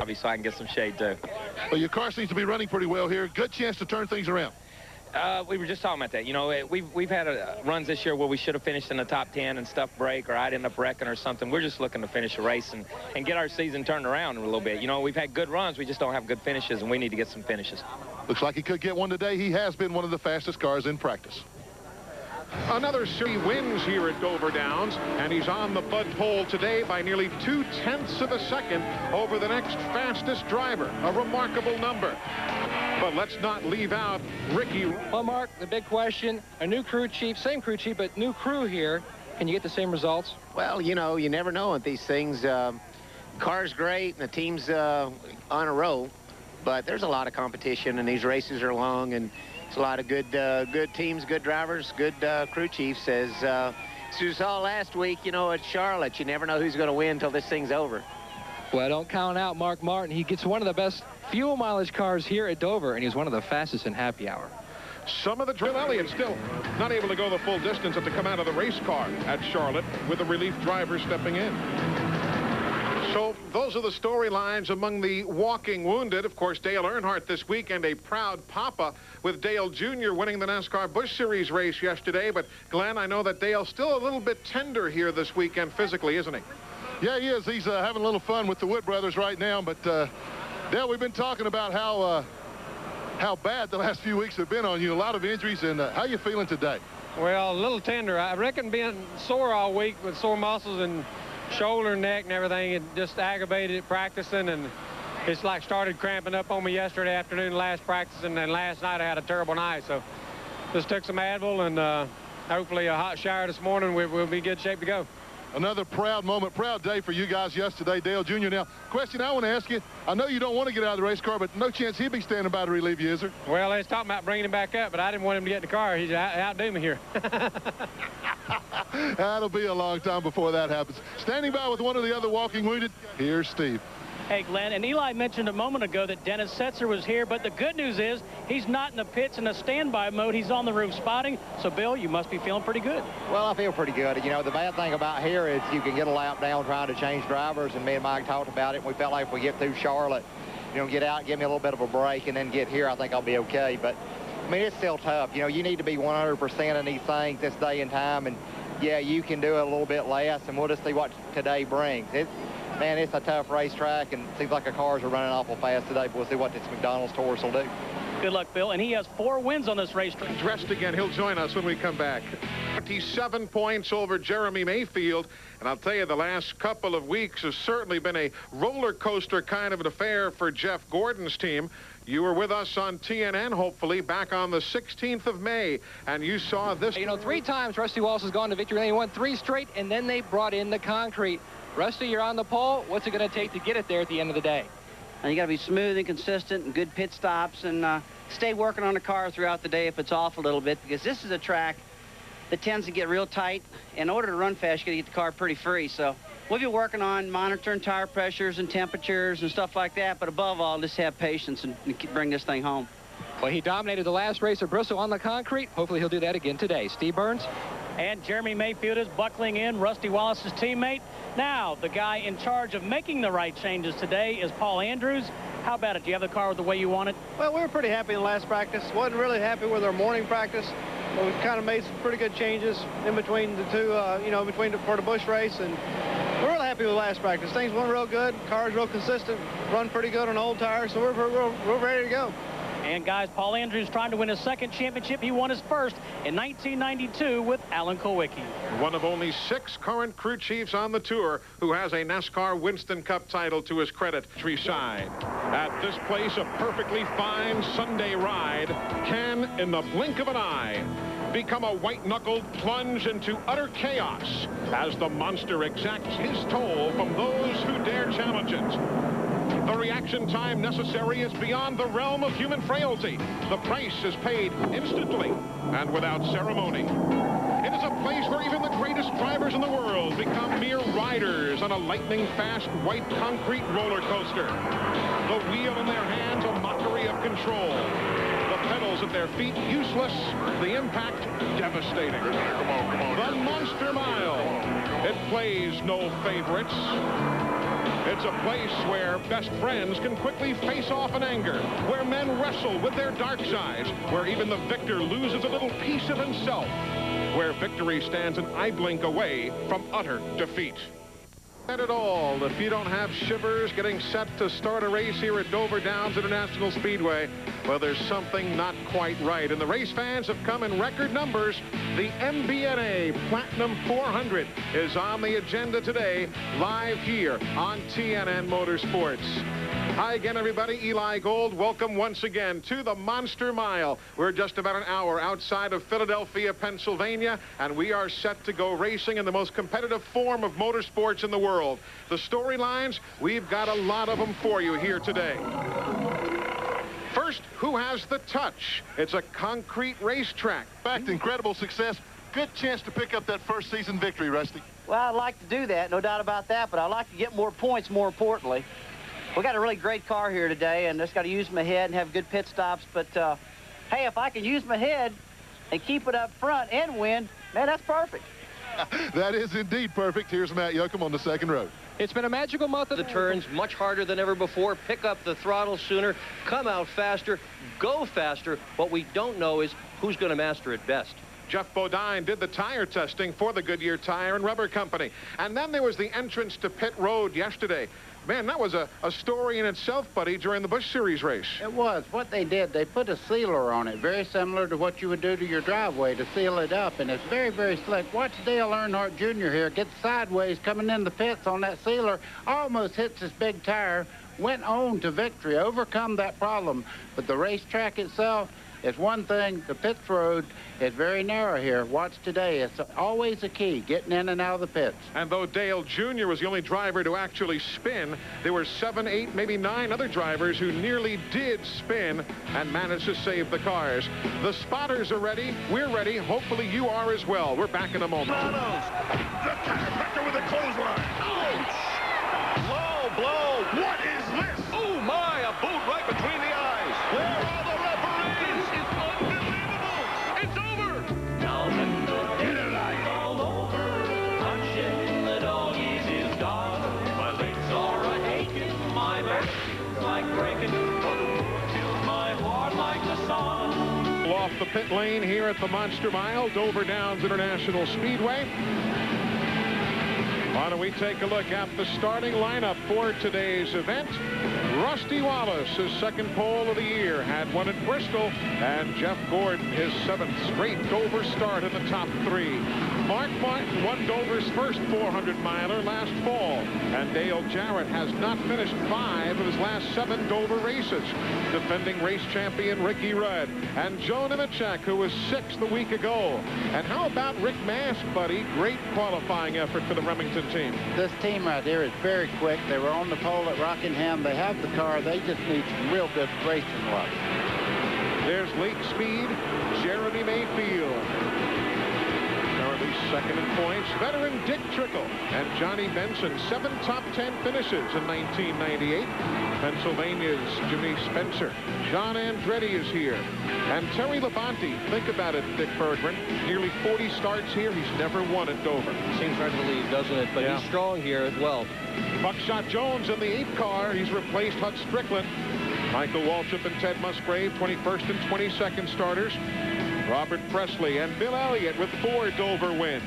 hobby so I can get some shade too. Well, your car seems to be running pretty well here. Good chance to turn things around. We were just talking about that. You know, we've had runs this year where we should have finished in the top 10 and stuff break, or I'd end up wrecking or something. We're just looking to finish a race and get our season turned around a little bit. You know, we've had good runs. We just don't have good finishes, and we need to get some finishes. Looks like he could get one today. He has been one of the fastest cars in practice. Another series wins here at Dover Downs, and he's on the Bud pole today by nearly 0.2 of a second over the next fastest driver. A remarkable number. But let's not leave out Ricky. Well, Mark, the big question, a new crew chief, same crew chief, but new crew here. Can you get the same results? Well, you know, you never know with these things. Car's great, and the team's on a roll, but there's a lot of competition, and these races are long, and it's a lot of good teams, good drivers, good crew chiefs. As you saw last week, you know, at Charlotte, you never know who's going to win until this thing's over. Well, don't count out Mark Martin. He gets one of the best fuel mileage cars here at Dover, and he's one of the fastest in happy hour. Some of the Drill Elliott still not able to go the full distance at to come out of the race car at Charlotte with the relief driver stepping in. So those are the storylines among the walking wounded. Of course, Dale Earnhardt this week, and a proud papa with Dale Jr. winning the NASCAR Busch Series race yesterday. But, Glenn, I know that Dale's still a little bit tender here this weekend physically, isn't he? Yeah, he is. He's having a little fun with the Wood brothers right now. But, Dale, we've been talking about how bad the last few weeks have been on you. A lot of injuries. And how you feeling today? Well, a little tender. I reckon being sore all week with sore muscles and shoulder and neck and everything, it just aggravated it practicing, and it's like started cramping up on me yesterday afternoon last practice, and then last night I had a terrible night. So just took some Advil, and hopefully a hot shower this morning. We'll be in good shape to go. Another proud moment, proud day for you guys yesterday, Dale Jr. Now, question I want to ask you, I know you don't want to get out of the race car, but no chance he'd be standing by to relieve you, is there? Well, they was talking about bringing him back up, but I didn't want him to get in the car. He's outdo me here. That'll be a long time before that happens. Standing by with one of the other walking wounded, here's Steve. Hey, Glenn, and Eli mentioned a moment ago that Dennis Setzer was here, but the good news is he's not in the pits in a standby mode. He's on the roof spotting. So, Bill, you must be feeling pretty good. Well, I feel pretty good. You know, the bad thing about here is you can get a lap down trying to change drivers, and me and Mike talked about it, and we felt like if we get through Charlotte, you know, get out, give me a little bit of a break, and then get here, I think I'll be okay. But, I mean, it's still tough. You know, you need to be 100% in these things this day and time, and, yeah, you can do it a little bit less, and we'll just see what today brings. Man, it's a tough racetrack, and it seems like the cars are running awful fast today, but we'll see what this McDonald's Taurus will do. Good luck, Bill. And he has 4 wins on this racetrack. Dressed again. He'll join us when we come back. 27 points over Jeremy Mayfield. And I'll tell you, the last couple of weeks has certainly been a roller coaster kind of an affair for Jeff Gordon's team. You were with us on TNN, hopefully, back on the 16th of May, and you saw this. You know, 3 times Rusty Wallace has gone to victory, and he won 3 straight, and then they brought in the concrete. Rusty, you're on the pole. What's it going to take to get it there at the end of the day? You got to be smooth and consistent and good pit stops, and stay working on the car throughout the day if it's off a little bit, because this is a track that tends to get real tight. In order to run fast, you got to get the car pretty free. So we'll be working on monitoring tire pressures and temperatures and stuff like that, but above all, just have patience and bring this thing home. Well, he dominated the last race at Bristol on the concrete. Hopefully he'll do that again today. Steve Burns. And Jeremy Mayfield is buckling in, Rusty Wallace's teammate. Now, the guy in charge of making the right changes today is Paul Andrews. How about it? Do you have the car the way you want it? Well, we were pretty happy in the last practice. Wasn't really happy with our morning practice, but we kind of made some pretty good changes in between the two, for the Busch race, and we're real happy with last practice. Things went real good. Car's real consistent, run pretty good on old tires, so we're ready to go. And, guys, Paul Andrews trying to win his 2nd championship. He won his first in 1992 with Alan Kulwicki. One of only 6 current crew chiefs on the tour who has a NASCAR Winston Cup title to his credit. Side. At this place, a perfectly fine Sunday ride can, in the blink of an eye, become a white-knuckled plunge into utter chaos as the monster exacts his toll from those who dare challenge it. The reaction time necessary is beyond the realm of human frailty. The price is paid instantly and without ceremony. It is a place where even the greatest drivers in the world become mere riders on a lightning-fast white concrete roller coaster. The wheel in their hands, a mockery of control. The pedals at their feet, useless. The impact, devastating. Come on. The Monster Mile. It plays no favorites. It's a place where best friends can quickly face off in anger, where men wrestle with their dark sides, where even the victor loses a little piece of himself, where victory stands an eye blink away from utter defeat. Not at all. If you don't have shivers getting set to start a race here at Dover Downs International Speedway, well, there's something not quite right. And the race fans have come in record numbers. The MBNA Platinum 400 is on the agenda today, live here on TNN Motorsports. Hi again, everybody. Eli Gold. Welcome once again to the Monster Mile. We're just about an hour outside of Philadelphia, Pennsylvania, and we are set to go racing in the most competitive form of motorsports in the world. The storylines, we've got a lot of them for you here today. First, who has the touch? It's a concrete racetrack. Back to incredible success. Good chance to pick up that first season victory, Rusty. Well, I'd like to do that, no doubt about that, but I'd like to get more points, more importantly. We got a really great car here today, and just got to use my head and have good pit stops. But, hey, if I can use my head and keep it up front and win, man, that's perfect. That is indeed perfect. Here's Matt Yoakum on the second row. It's been a magical month of the turns, much harder than ever before. Pick up the throttle sooner, come out faster, go faster. What we don't know is who's going to master it best. Jeff Bodine did the tire testing for the Goodyear Tire and Rubber Company. And then there was the entrance to pit road yesterday. Man, that was a story in itself, buddy, during the Busch Series race. It was. What they did, they put a sealer on it, very similar to what you would do to your driveway to seal it up, and it's very, very slick. Watch Dale Earnhardt Jr. here get sideways coming in the pits on that sealer, almost hits his big tire, went on to victory, overcome that problem. But the racetrack itself is one thing. The pits road is very narrow here. Watch today. It's always a key, getting in and out of the pits. And though Dale Jr. was the only driver to actually spin, there were 7, 8, maybe 9 other drivers who nearly did spin and managed to save the cars. The spotters are ready. We're ready. Hopefully you are as well. We're back in a moment. The chiropractor with a clothesline. Ouch! Low blow. What is this? Oh, my, a boot right between the eyes. Where are the referees? This is unbelievable. It's over. Down in the daylight. All over. Punching the doggies is done. My legs are a-aching. My back feels like breaking. Till my heart like the sun. Off the pit lane here at the Monster Mile, Dover Downs International Speedway. Why don't we take a look at the starting lineup for today's event? Rusty Wallace, his second pole of the year, had one at Bristol, and Jeff Gordon, his 7th straight Dover start in the top 3. Mark Martin won Dover's first 400-miler last fall, and Dale Jarrett has not finished 5 of his last 7 Dover races. Defending race champion Ricky Rudd, and Joe Nemechek, who was 6th a week ago. And how about Rick Mask, buddy? Great qualifying effort for the Remington team. This team right here is very quick. They were on the pole at Rockingham. They have the car. They just need some real good racing luck. There's late speed, Jeremy Mayfield. Currently second in points. Veteran Dick Trickle and Johnny Benson, 7 top 10 finishes in 1998. Pennsylvania's Jimmy Spencer. John Andretti is here. And Terry Labonte, think about it, Dick Bergman. Nearly 40 starts here. He's never won at Dover. Seems hard to believe, doesn't it? But he's strong here as well. Buckshot Jones in the 8th car. He's replaced Hut Strickland. Michael Waltrip and Ted Musgrave, 21st and 22nd starters. Robert Presley and Bill Elliott with 4 Dover wins.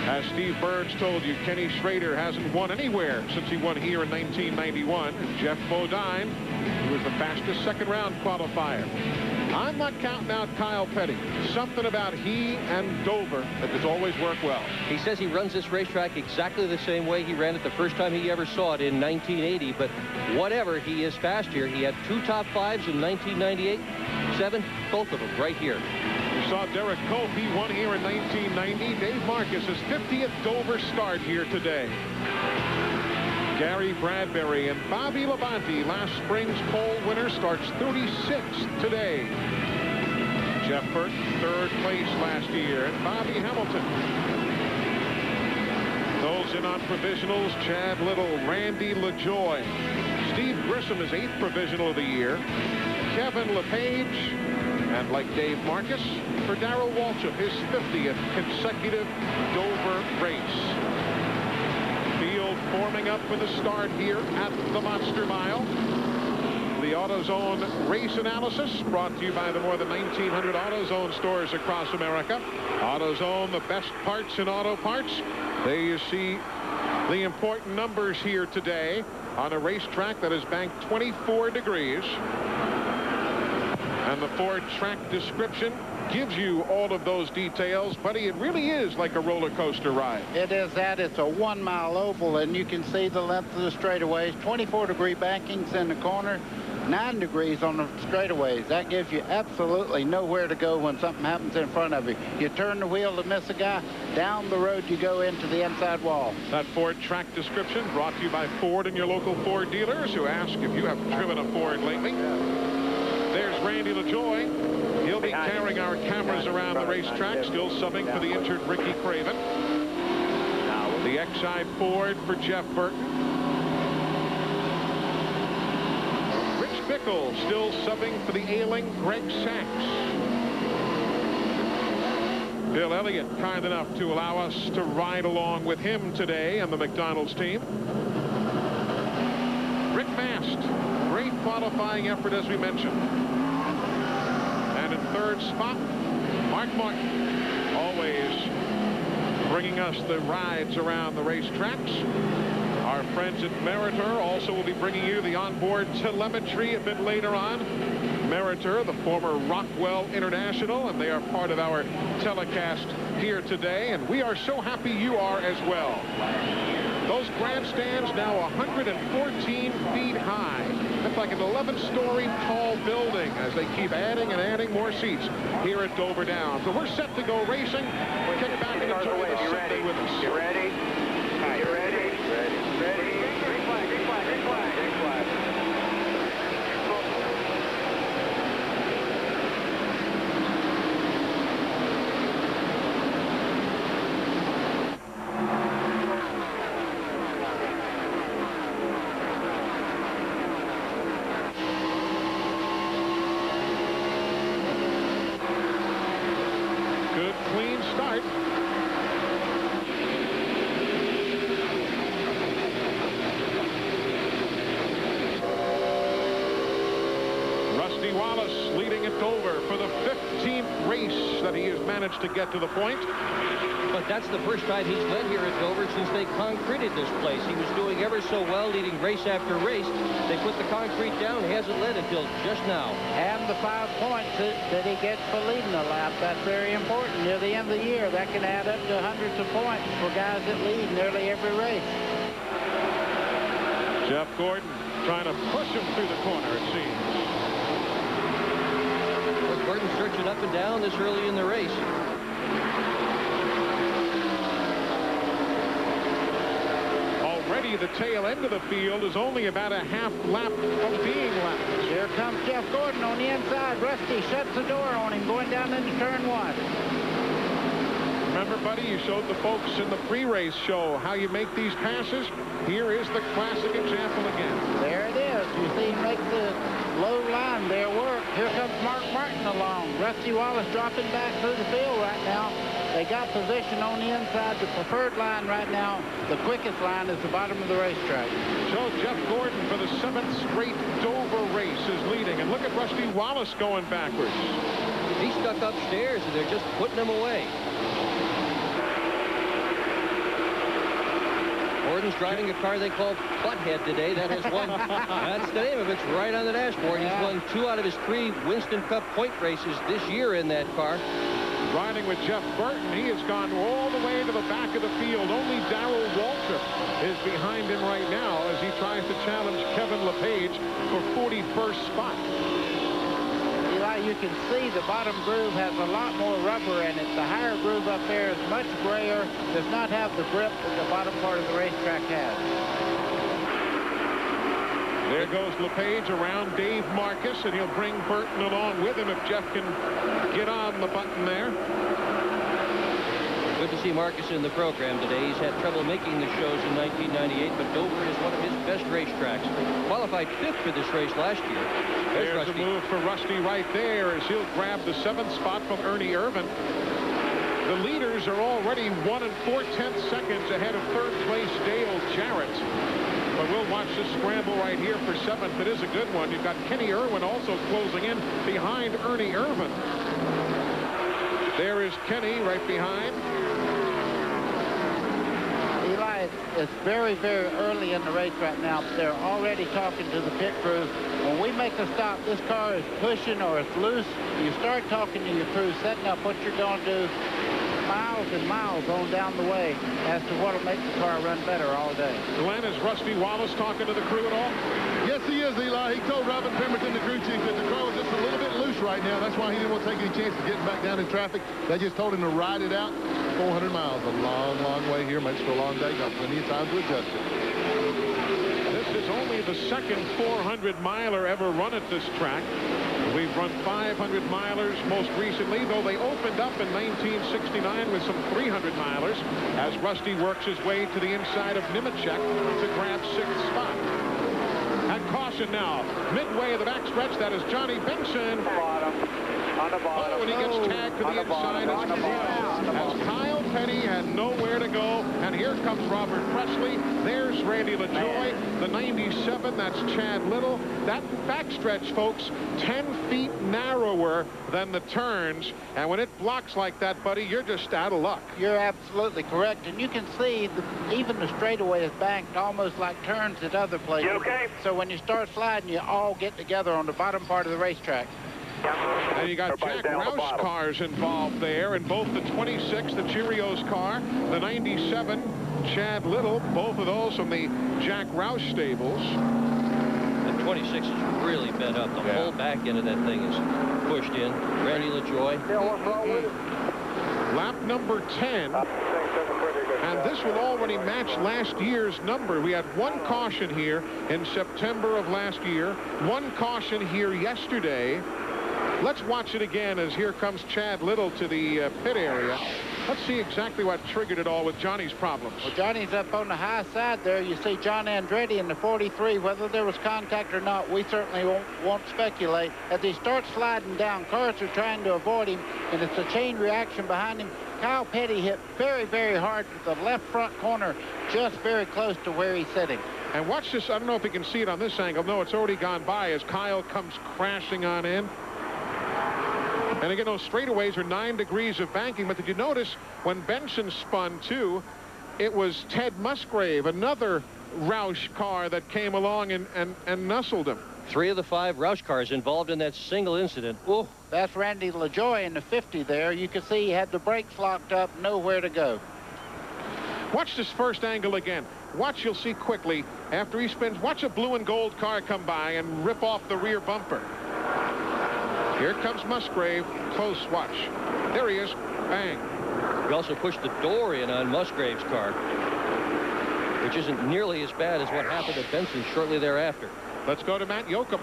As Steve Burns told you, Kenny Schrader hasn't won anywhere since he won here in 1991. Jeff Bodine, who was the fastest second-round qualifier. I'm not counting out Kyle Petty. Something about he and Dover that has always worked well. He says he runs this racetrack exactly the same way he ran it the first time he ever saw it in 1980. But whatever, he is fast here. He had 2 top 5s in 1998, 7, both of them right here. You saw Derek Cope. He won here in 1990. Dave Marcus, his 50th Dover start here today. Gary Bradbury and Bobby Labonte, last spring's pole winner, starts 36th today. Jeff Burton, 3rd place last year, and Bobby Hamilton. Those in on provisionals: Chad Little, Randy LaJoy. Steve Grissom is 8th provisional of the year. Kevin LePage, and like Dave Marcus, for Darrell Waltrip, his 50th consecutive Dover race. Field forming up for the start here at the Monster Mile. The AutoZone race analysis brought to you by the more than 1,900 AutoZone stores across America. AutoZone, the best parts in auto parts. There you see the important numbers here today on a racetrack that is banked 24 degrees. And the Ford track description gives you all of those details. Buddy, it really is like a roller coaster ride. It is that. It's a 1 mile oval, and you can see the length of the straightaways. 24-degree bankings in the corner, 9 degrees on the straightaways. That gives you absolutely nowhere to go when something happens in front of you. You turn the wheel to miss a guy, down the road you go into the inside wall. That Ford track description brought to you by Ford and your local Ford dealers who ask if you have driven a Ford lately. There's Randy LaJoy. He'll be carrying our cameras around the racetrack, still subbing for the injured Ricky Craven. The Xi Ford for Jeff Burton. Rich Bickle still subbing for the ailing Greg Sachs. Bill Elliott kind enough to allow us to ride along with him today and the McDonald's team. Rick Mast, great qualifying effort as we mentioned. And in third spot, Mark Martin, always bringing us the rides around the racetracks. Our friends at Meritor also will be bringing you the onboard telemetry a bit later on. Meritor, the former Rockwell International, and they are part of our telecast here today, and we are so happy you are as well. Those grandstands now 114 feet high. That's like an 11-story tall building as they keep adding and adding more seats here at Dover Downs. So we're set to go racing. Kick back and enjoy the Sunday with us. You ready? You ready? Ready? Green flag, green flag, green flag, green flag. Good, clean start. Rusty Wallace leading at Dover for the 15th race that he has managed to get to the point. But that's the first time he's led here at Dover since they concreted this place. He was doing ever so well, leading race after race. They put the concrete down. He hasn't led until just now. And the 5 points that he gets for leading a lap, that's very important. Near the end of the year, that can add up to hundreds of points for guys that lead nearly every race. Jeff Gordon trying to push him through the corner, it seems. Well, Gordon searching up and down this early in the race. Already the tail end of the field is only about a half lap from being lapped. Here comes Jeff Gordon on the inside. Rusty shuts the door on him going down into turn 1. Remember, buddy, you showed the folks in the pre-race show how you make these passes. Here is the classic example again. There it is. You see him make the low line there work. Here comes Mark Martin along. Rusty Wallace dropping back through the field right now. They got position on the inside. The preferred line right now, the quickest line, is the bottom of the racetrack. So Jeff Gordon for the 7th straight Dover race is leading. And look at Rusty Wallace going backwards. He's stuck upstairs and they're just putting him away. Gordon's driving a car they call Butthead today. That has won. That's the name of it. It's right on the dashboard. He's won 2 out of his 3 Winston Cup point races this year in that car. Riding with Jeff Burton, he has gone all the way to the back of the field. Only Darrell Waltrip is behind him right now as he tries to challenge Kevin LePage for 41st spot. Eli, you can see the bottom groove has a lot more rubber in it. The higher groove up there is much grayer, does not have the grip that the bottom part of the racetrack has. There goes LePage around Dave Marcus, and he'll bring Burton along with him if Jeff can get on the button there. Good to see Marcus in the program today. He's had trouble making the shows in 1998, but Dover is one of his best racetracks. Qualified 5th for this race last year. There's a move for Rusty right there as he'll grab the 7th spot from Ernie Irvin. The leaders are already 1 4/10 seconds ahead of third place Dale Jarrett. But we'll watch this scramble right here for 7th. It is a good one. You've got Kenny Irwin also closing in behind Ernie Irvin. There is Kenny right behind. Eli, it's very, very early in the race right now. They're already talking to the pit crew. When we make a stop, this car is pushing or it's loose. You start talking to your crew, setting up what you're going to do miles and miles on down the way as to what will make the car run better all day. Glenn, is Rusty Wallace talking to the crew at all? Yes, he is, Eli. He told Robin Pemberton, the crew chief, that the car was just a little bit loose right now. That's why he didn't want to take any chances of getting back down in traffic. They just told him to ride it out. 400 miles, a long, long way here. Makes for a long day. Got plenty of time to adjust it. This is only the second 400-miler ever run at this track. We've run 500-milers most recently, though they opened up in 1969 with some 300-milers as Rusty works his way to the inside of Nemechek to grab 6th spot. And caution now, midway of the backstretch, that is Johnny Benson. On the bottom. Oh, and he gets tagged to the inside as Kyle Petty had nowhere to go. And here comes Robert Presley. There's Randy LaJoie. The 97, that's Chad Little. That backstretch, folks, 10 feet narrower than the turns. And when it blocks like that, buddy, you're just out of luck. You're absolutely correct. And you can see even the straightaway is banked almost like turns at other places. You okay? So when you start sliding, you all get together on the bottom part of the racetrack. And you got Jack Roush cars involved there, and both the 26, the Cheerios car, the 97, Chad Little, both of those from the Jack Roush stables. The 26 is really bent up. The whole back end of that thing is pushed in. Randy LaJoie. Lap number 10. And this will already match last year's number. We had 1 caution here in September of last year, 1 caution here yesterday. Let's watch it again as here comes Chad Little to the pit area. Let's see exactly what triggered it all with Johnny's problems. Well, Johnny's up on the high side there. You see John Andretti in the 43. Whether there was contact or not, we certainly won't speculate. As he starts sliding down, cars are trying to avoid him, and it's a chain reaction behind him. Kyle Petty hit very, very hard with the left front corner, just very close to where he's sitting. And watch this. I don't know if you can see it on this angle. No, it's already gone by as Kyle comes crashing on in. And again, those straightaways are 9 degrees of banking. But did you notice when Benson spun too, it was Ted Musgrave, another Roush car that came along and nuzzled him. 3 of the 5 Roush cars involved in that single incident. Oh, that's Randy LaJoie in the 50 there. You can see he had the brakes locked up, nowhere to go. Watch this first angle again. Watch, you'll see quickly after he spins. Watch a blue and gold car come by and rip off the rear bumper. Here comes Musgrave. Close watch. There he is. Bang. He also pushed the door in on Musgrave's car, which isn't nearly as bad as what happened at Benson shortly thereafter. Let's go to Matt Yoakum.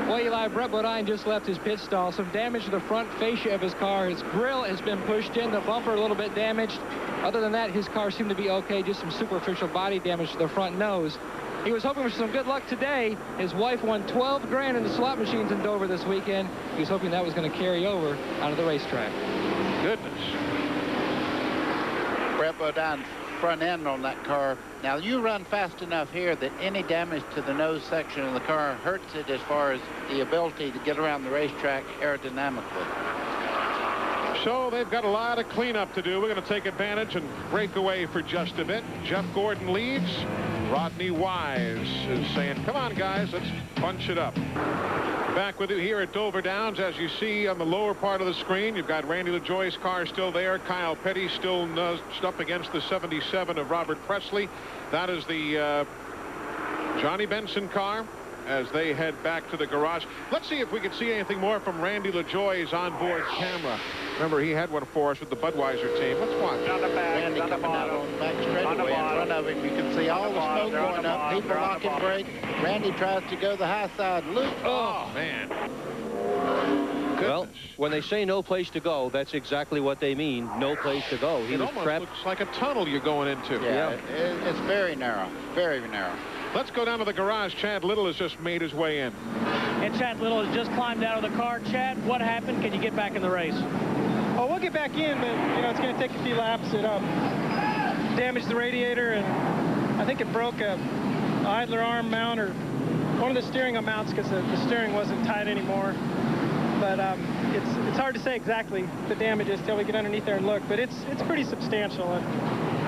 Well, Eli, Brett Bodine just left his pit stall. Some damage to the front fascia of his car. His grill has been pushed in. The bumper a little bit damaged. Other than that, his car seemed to be okay. Just some superficial body damage to the front nose. He was hoping for some good luck today. His wife won 12 grand in the slot machines in Dover this weekend. He was hoping that was going to carry over onto the racetrack. Goodness. Brett Bodine's front end on that car. Now, you run fast enough here that any damage to the nose section of the car hurts it as far as the ability to get around the racetrack aerodynamically. So they've got a lot of cleanup to do. We're going to take advantage and break away for just a bit. Jeff Gordon leads. Rodney Wise is saying, come on, guys, let's punch it up. Back with you here at Dover Downs. As you see on the lower part of the screen, you've got Randy LaJoie's car still there. Kyle Petty still nuzzed up against the 77 of Robert Presley. That is the Johnny Benson car as they head back to the garage. Let's see if we can see anything more from Randy LaJoie's onboard camera. Remember, he had one for us with the Budweiser team. Let's watch. Randy coming out on the back straightaway in front of him. You can see all the smoke going up. People locking brakes. Randy tries to go the high side loop. Oh, man. Well, when they say no place to go, that's exactly what they mean. No place to go. He was trapped. Looks like a tunnel you're going into. Yeah. It's very narrow. Very narrow. Let's go down to the garage. Chad Little has just made his way in. And Chad Little has just climbed out of the car. Chad, what happened? Can you get back in the race? Oh, we'll get back in, but, you know, it's going to take a few laps. It damaged the radiator, and I think it broke a idler arm mount or one of the steering mounts because the steering wasn't tight anymore. But it's hard to say exactly the damage is till we get underneath there and look, but it's pretty substantial.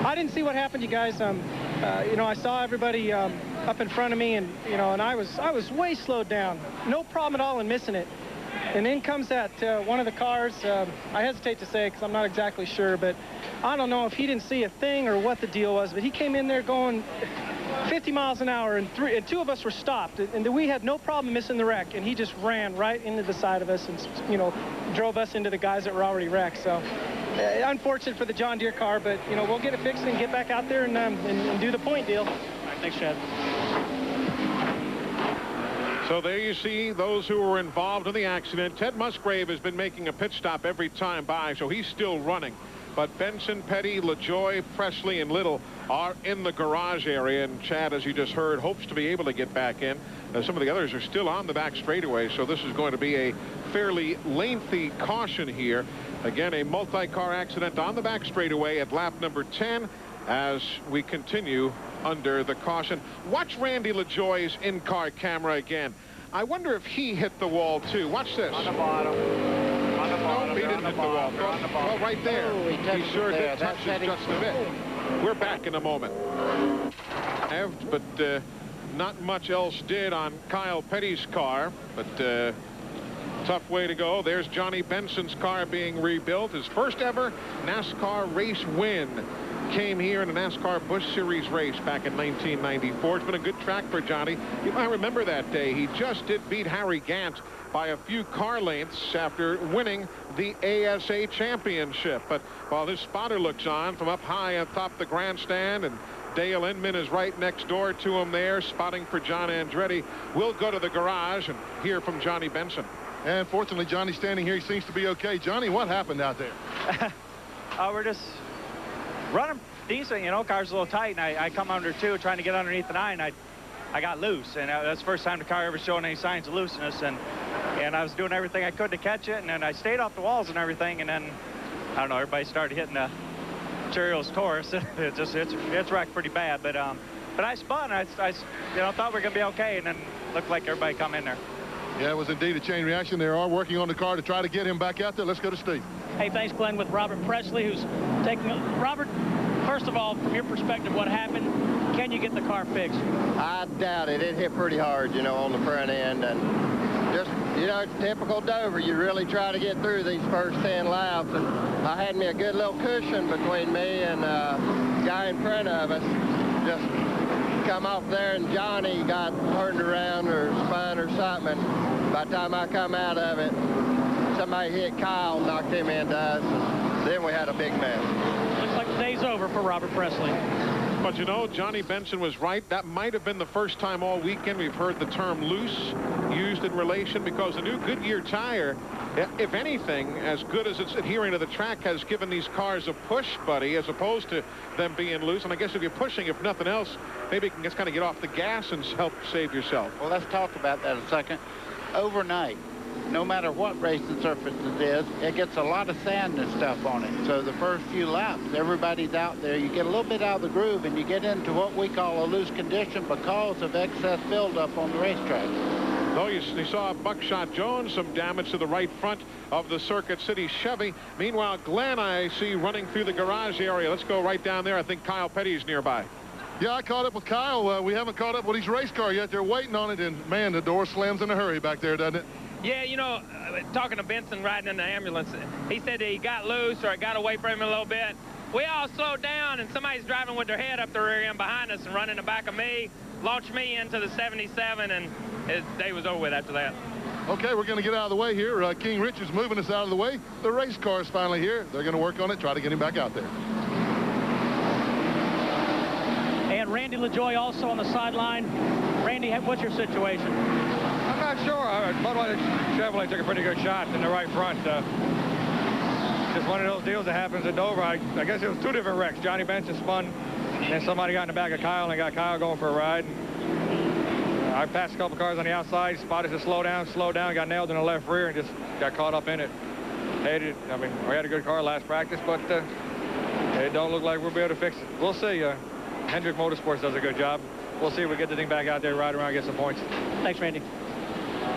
I didn't see what happened, you guys. You know, I saw everybody up in front of me, and you know, and I was way slowed down. No problem at all in missing it. And in comes that one of the cars. I hesitate to say because I'm not exactly sure, but I don't know if he didn't see a thing or what the deal was, but he came in there going 50 miles an hour, and two of us were stopped, and we had no problem missing the wreck, and he just ran right into the side of us and, you know, drove us into the guys that were already wrecked. So unfortunate for the John Deere car, but, you know, we'll get it fixed and get back out there and do the point deal. All right, thanks, Chad. So there you see those who were involved in the accident. Ted Musgrave has been making a pit stop every time by, so he's still running. But Benson, Petty, LaJoie, Presley, and Little are in the garage area. And Chad, as you just heard, hopes to be able to get back in. Some of the others are still on the back straightaway, so this is going to be a fairly lengthy caution here. Again, a multi-car accident on the back straightaway at lap number 10 as we continue under the caution. Watch Randy LaJoie's in-car camera again. I wonder if he hit the wall, too. Watch this. On the bottom. On the bottom. No, he didn't hit the wall. Well, right there. Oh, he sure did touch it just a bit. We're back in a moment. But not much else did on Kyle Petty's car. But tough way to go. There's Johnny Benson's car being rebuilt. His first ever NASCAR race win came here in a NASCAR Busch Series race back in 1994. It's been a good track for Johnny. You might remember that day. He just did beat Harry Gant by a few car lengths after winning the ASA championship. But while his spotter looks on from up high atop the grandstand, and Dale Inman is right next door to him there, spotting for John Andretti, we'll go to the garage and hear from Johnny Benson. And fortunately, Johnny's standing here. He seems to be okay. Johnny, what happened out there? We're just running decent, you know. Car's a little tight, and I come under 2 trying to get underneath the 9. I got loose, and that's the first time the car ever showed any signs of looseness, and I was doing everything I could to catch it, and then I stayed off the walls and everything, and then I don't know, everybody started hitting the Cheerios Taurus. It's wrecked pretty bad, but I spun. I thought we were gonna be okay, and then looked like everybody come in there. Yeah, it was indeed a chain reaction. They are working on the car to try to get him back out there. Let's go to Steve. Hey, thanks, Glenn, with Robert Presley, who's taking... Robert, first of all, from your perspective, what happened? Can you get the car fixed? I doubt it. It hit pretty hard, you know, on the front end. And just, you know, it's typical Dover. You really try to get through these first 10 laps. And I had me a good little cushion between me and the guy in front of us. Just come off there, and Johnny got turned around or spun or something. And by the time I come out of it, somebody hit Kyle, knocked him into us, and then we had a big mess. Looks like the day's over for Robert Presley. But you know, Johnny Benson was right. That might have been the first time all weekend we've heard the term loose used in relation, because the new Goodyear tire, if anything, as good as it's adhering to the track, has given these cars a push, buddy, as opposed to them being loose. And I guess if you're pushing, if nothing else, maybe you can just kind of get off the gas and help save yourself. Well, let's talk about that a second. Overnight, no matter what racing surface it is, it gets a lot of sand and stuff on it. So the first few laps, everybody's out there. You get a little bit out of the groove, and you get into what we call a loose condition because of excess buildup on the racetrack. Oh, you saw Buckshot Jones, some damage to the right front of the Circuit City Chevy. Meanwhile, Glenn, I see running through the garage area. Let's go right down there. I think Kyle Petty's nearby. Yeah, I caught up with Kyle. We haven't caught up with his race car yet. They're waiting on it, and man, the door slams in a hurry back there, doesn't it? Yeah, you know, talking to Benson riding in the ambulance, he said that he got loose or it got away from him a little bit. We all slowed down, and somebody's driving with their head up the rear end behind us and running the back of me, launched me into the 77, and his day was over with after that. Okay, we're going to get out of the way here. King Richard's moving us out of the way. The race car's finally here. They're going to work on it, try to get him back out there. And Randy LaJoie also on the sideline. Randy, what's your situation? I'm not sure. Budweiser Chevrolet took a pretty good shot in the right front. Just one of those deals that happens at Dover. I guess it was 2 different wrecks. Johnny Benson spun, and then somebody got in the back of Kyle and got Kyle going for a ride. I passed a couple cars on the outside, spotted to slow down, got nailed in the left rear, and just got caught up in it. I mean, we had a good car last practice, but it don't look like we'll be able to fix it. We'll see. Hendrick Motorsports does a good job. We'll see if we get the thing back out there, ride around, get some points. Thanks, Randy.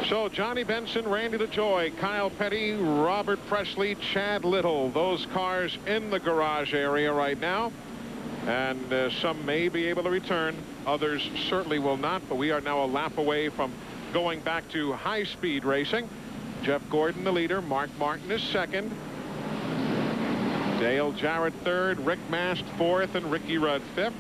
So Johnny Benson, Randy LaJoy, Kyle Petty, Robert Presley, Chad Little. Those cars in the garage area right now. And some may be able to return. Others certainly will not. But we are now a lap away from going back to high-speed racing. Jeff Gordon, the leader. Mark Martin is second. Dale Jarrett third. Rick Mast fourth. And Ricky Rudd fifth.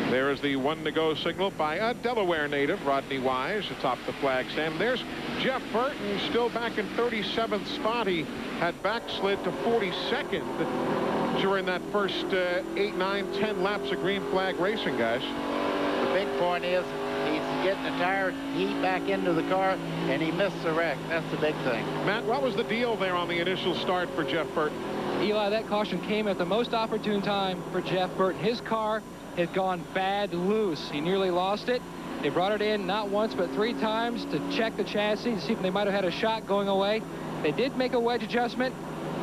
There is the one to go signal by a Delaware native, Rodney Wise, atop the flag stand. There's Jeff Burton still back in 37th spot. He had backslid to 42nd during that first 8, 9, 10 laps of green flag racing, guys. The big point is he's getting the tire heat back into the car, and he missed the wreck. That's the big thing. Matt, what was the deal there on the initial start for Jeff Burton? Eli, that caution came at the most opportune time for Jeff Burton. His car had gone bad loose. He nearly lost it. They brought it in not once but 3 times to check the chassis to see if they might have had a shot going away. They did make a wedge adjustment.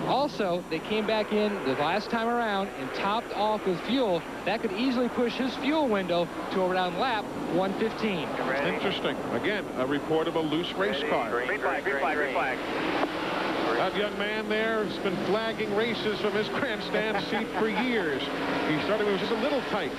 Also, they came back in the last time around and topped off with fuel. That could easily push his fuel window to around lap 115. Interesting. Again, a reportable loose race car. Green flag, green flag, green flag. That young man there has been flagging races from his grandstand seat for years. He started, it was just a little tight.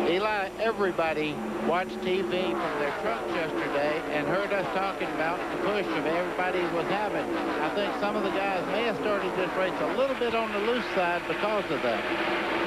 Eli, everybody watched TV from their trucks yesterday and heard us talking about the push of everybody was having. I think some of the guys may have started this race a little bit on the loose side because of that.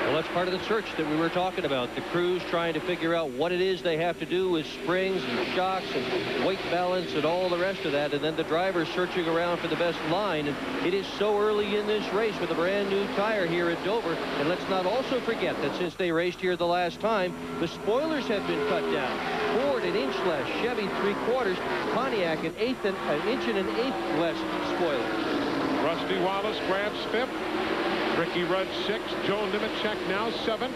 Well, that's part of the search that we were talking about. The crews trying to figure out what it is they have to do with springs and shocks and weight balance and all the rest of that. And then the drivers searching around for the best line. And it is so early in this race with a brand new tire here at Dover. And let's not also forget that since they raced here the last time, the spoilers have been cut down. Ford an inch less, Chevy 3/4, Pontiac an inch and an eighth less spoilers. Rusty Wallace grabs 5th. Ricky Rudd 6th. Joe Nemechek now 7th.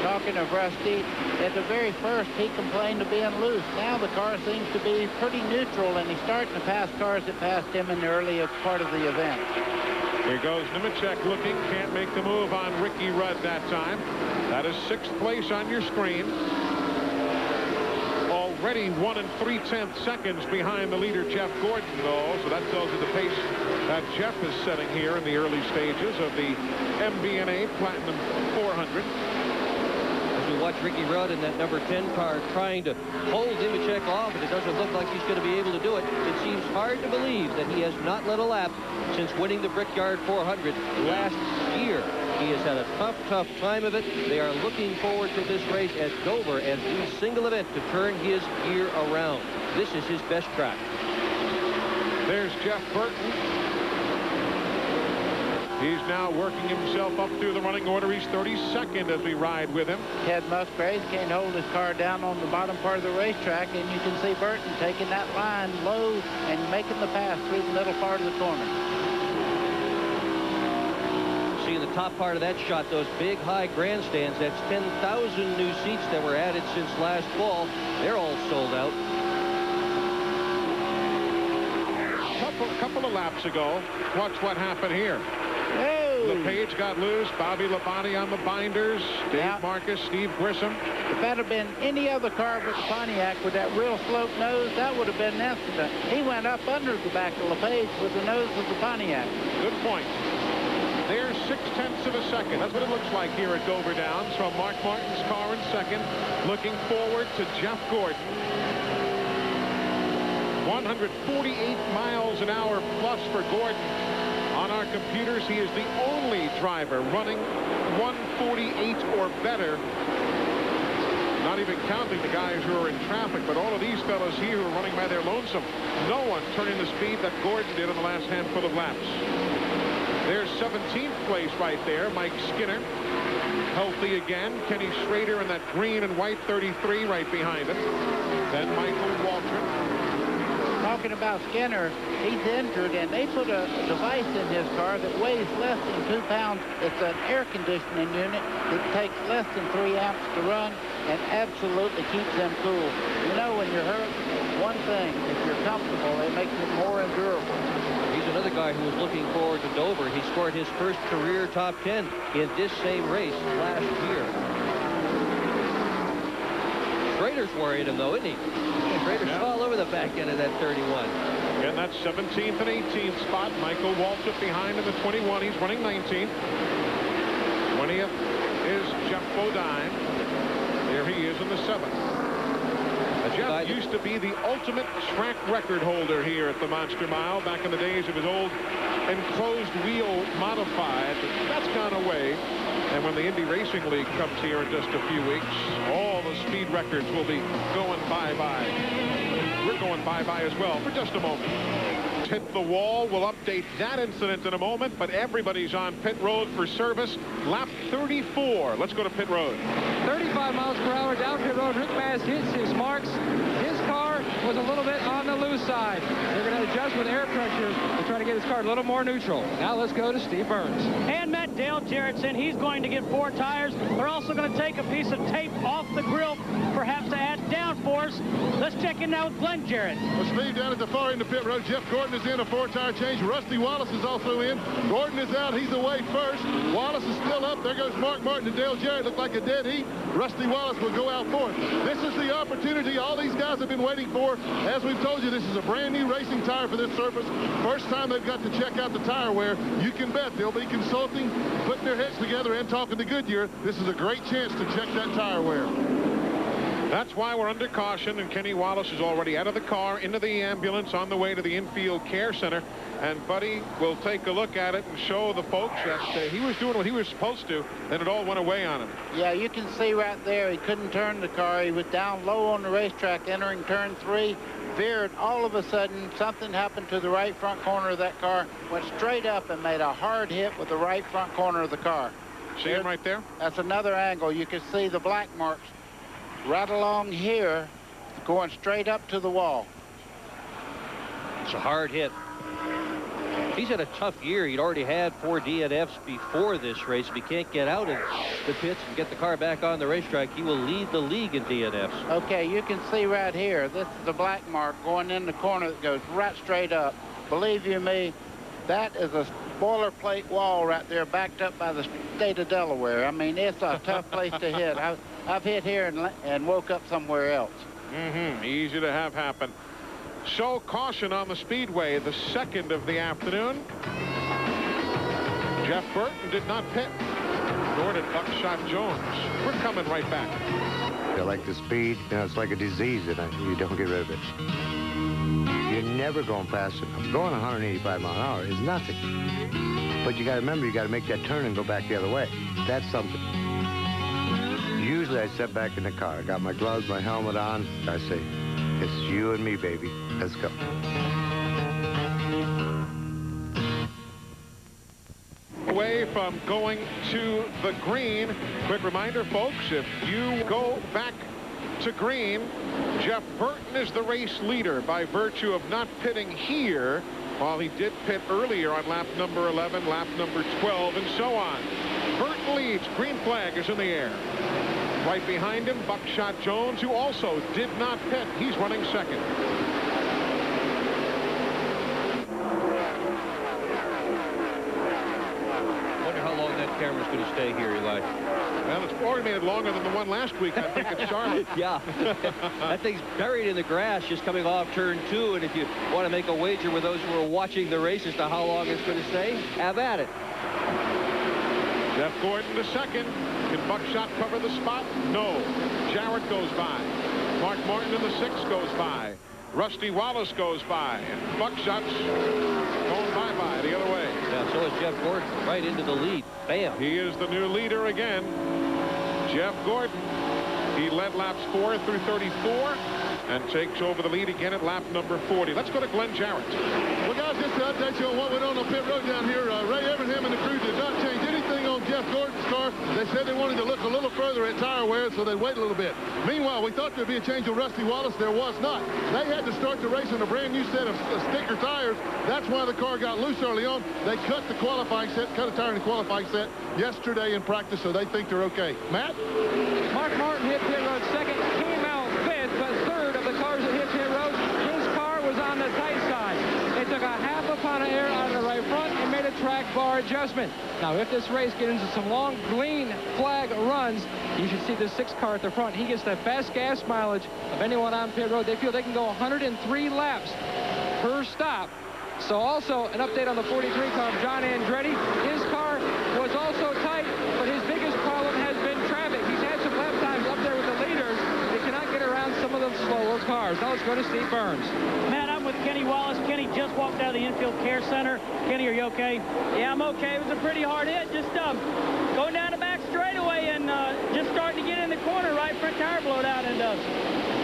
Talking of Rusty, at the very first he complained of being loose. Now the car seems to be pretty neutral, and he's starting to pass cars that passed him in the earlier part of the event. Here goes Nemechek looking, can't make the move on Ricky Rudd that time. That is 6th place on your screen. Already 1 3/10 seconds behind the leader, Jeff Gordon, though, so that tells you the pace that Jeff is setting here in the early stages of the MBNA Platinum 400. As we watch Ricky Rudd in that number 10 car trying to hold Nemechek off, and it doesn't look like he's going to be able to do it. It seems hard to believe that he has not led a lap since winning the Brickyard 400 last year. He has had a tough time of it. They are looking forward to this race at Dover as the single event to turn his gear around. This is his best track. There's Jeff Burton. He's now working himself up through the running order. He's 32nd as we ride with him. Ted Musgraves can't hold his car down on the bottom part of the racetrack, and you can see Burton taking that line low and making the pass through the middle part of the corner. In the top part of that shot, those big high grandstands, that's 10,000 new seats that were added since last fall. They're all sold out. Couple of laps ago, watch what happened here. Hey. LePage got loose. Bobby Labonte on the binders. Dave Marcus, Steve Grissom. If that had been any other car but the Pontiac with that real slope nose, that would have been an incident. He went up under the back of LePage with the nose of the Pontiac. Good point. There's 0.6 of a second. That's what it looks like here at Dover Downs from Mark Martin's car in second. Looking forward to Jeff Gordon. 148 miles an hour plus for Gordon. On our computers, he is the only driver running 148 or better. Not even counting the guys who are in traffic, but all of these fellows here who are running by their lonesome. No one turning the speed that Gordon did on the last handful of laps. There's 17th place right there. Mike Skinner, healthy again. Kenny Schrader in that green and white 33 right behind him. Then Michael Waltrip. Talking about Skinner, he's injured, and they put a device in his car that weighs less than 2 pounds. It's an air conditioning unit that takes less than 3 amps to run. and absolutely keeps them cool. You know, when you're hurt, one thing, if you're comfortable, it makes it more endurable. He's another guy who was looking forward to Dover. He scored his first career top 10 in this same race last year. Schrader's worried him, though, isn't he? Schrader's all over the back end of that 31. Again, that's 17th and 18th spot. Michael Waltrip behind in the 21. He's running 19th. 20th is Jeff Bodine. There he is in the 7th. Jeff used to be the ultimate track record holder here at the Monster Mile back in the days of his old enclosed wheel modified. That's gone away. And when the Indy Racing League comes here in just a few weeks, all the speed records will be going bye-bye. We're going bye-bye as well for just a moment. Hit the wall. We'll update that incident in a moment, but everybody's on pit road for service. Lap 34. Let's go to pit road. 35 miles per hour down pit road. Rick Mast hits his marks. His car was a little bit on the loose side. They're going to adjust with air pressure to try to get his car a little more neutral. Now let's go to Steve Burns. And Matt Dale Jarrett said he's going to get 4 tires. They're also going to take a piece of tape off the grill, perhaps to add downforce. Let's check in now with Glenn Jarrett. Well, Steve, down at the far end of pit road, Jeff Gordon is in, a 4-tire change. Rusty Wallace is also in. Gordon is out. He's away first. Wallace is still up. There goes Mark Martin and Dale Jarrett. Look like a dead heat. Rusty Wallace will go out fourth. This is the opportunity all these guys have been waiting for. As we've told you, this is a brand new racing tire for this surface. First time they've got to check out the tire wear. You can bet they'll be consulting, putting their heads together, and talking to Goodyear. This is a great chance to check that tire wear. That's why we're under caution, and Kenny Wallace is already out of the car, into the ambulance, on the way to the infield care center. And Buddy will take a look at it and show the folks that he was doing what he was supposed to. Then it all went away on him. Yeah, you can see right there, he couldn't turn the car. He was down low on the racetrack entering turn 3, veered. All of a sudden, something happened to the right front corner of that car, went straight up and made a hard hit with the right front corner of the car. See him right there? That's another angle. You can see the black marks right along here, going straight up to the wall. It's a hard hit. He's had a tough year. He'd already had 4 DNFs before this race. If he can't get out of the pits and get the car back on the racetrack, he will lead the league in DNFs. Okay, you can see right here, this is the black mark going in the corner that goes right straight up. Believe you me, that is a boilerplate wall right there, backed up by the state of Delaware. I mean, it's a tough place to hit. I've hit here and woke up somewhere else. Easy to have happen. So caution on the Speedway, the second of the afternoon. Jeff Burton did not pit, nor did Buckshot Jones. We're coming right back. You like the speed, you know, it's like a disease and you don't get rid of it. You're never going fast enough. Going 185 miles an hour is nothing. But you got to remember, you got to make that turn and go back the other way. That's something. Usually I sit back in the car. I got my gloves, my helmet on. I say, it's you and me, baby. Let's go. Away from going to the green. Quick reminder, folks, if you go back to green, Jeff Burton is the race leader by virtue of not pitting here, while he did pit earlier on lap number 11, lap number 12, and so on. Burton leads. Green flag is in the air. Right behind him, Buckshot Jones, who also did not pit. He's running second. Wonder how long that camera's going to stay here, Eli. Well, it's already made it longer than the one last week, I think, at Charlotte. Yeah. That thing's buried in the grass just coming off turn 2, and if you want to make a wager with those who are watching the race as to how long it's going to stay, have at it. Jeff Gordon to second. Can Buckshot cover the spot? No. Jarrett goes by. Mark Martin in the 6 goes by. Rusty Wallace goes by. And Buckshot's going bye-bye the other way. Yeah, so is Jeff Gordon right into the lead. Bam. He is the new leader again. Jeff Gordon. He led laps 4 through 34 and takes over the lead again at lap number 40. Let's go to Glenn Jarrett. Well, guys, just to update you on what went on pit road down here, Ray Evernham and the crew did not change anything on Jeff Gordon's car. They said they wanted to look a little further at tire wear, so they'd wait a little bit. Meanwhile, we thought there'd be a change on Rusty Wallace. There was not. They had to start the race on a brand new set of sticker tires. That's why the car got loose early on. They cut the qualifying set, cut a tire in the qualifying set yesterday in practice, so they think they're okay. Matt? Mark Martin hit pit road adjustment. Now, if this race gets into some long green flag runs, you should see the 6 car at the front. He gets the best gas mileage of anyone on pit road. They feel they can go 103 laps per stop. So also an update on the 43 car of John Andretti. His car was also tight, but his biggest problem has been traffic. He's had some lap times up there with the leaders. They cannot get around some of the slower cars. Now let's go to Steve Burns. Matt, I'm with Kenny Wallace. Kenny just walked out of the infield care center. Kenny, are you okay? Yeah, I'm okay. It was a pretty hard hit. Just going down the back straightaway and just starting to get in the corner. Right front tire blowed out, and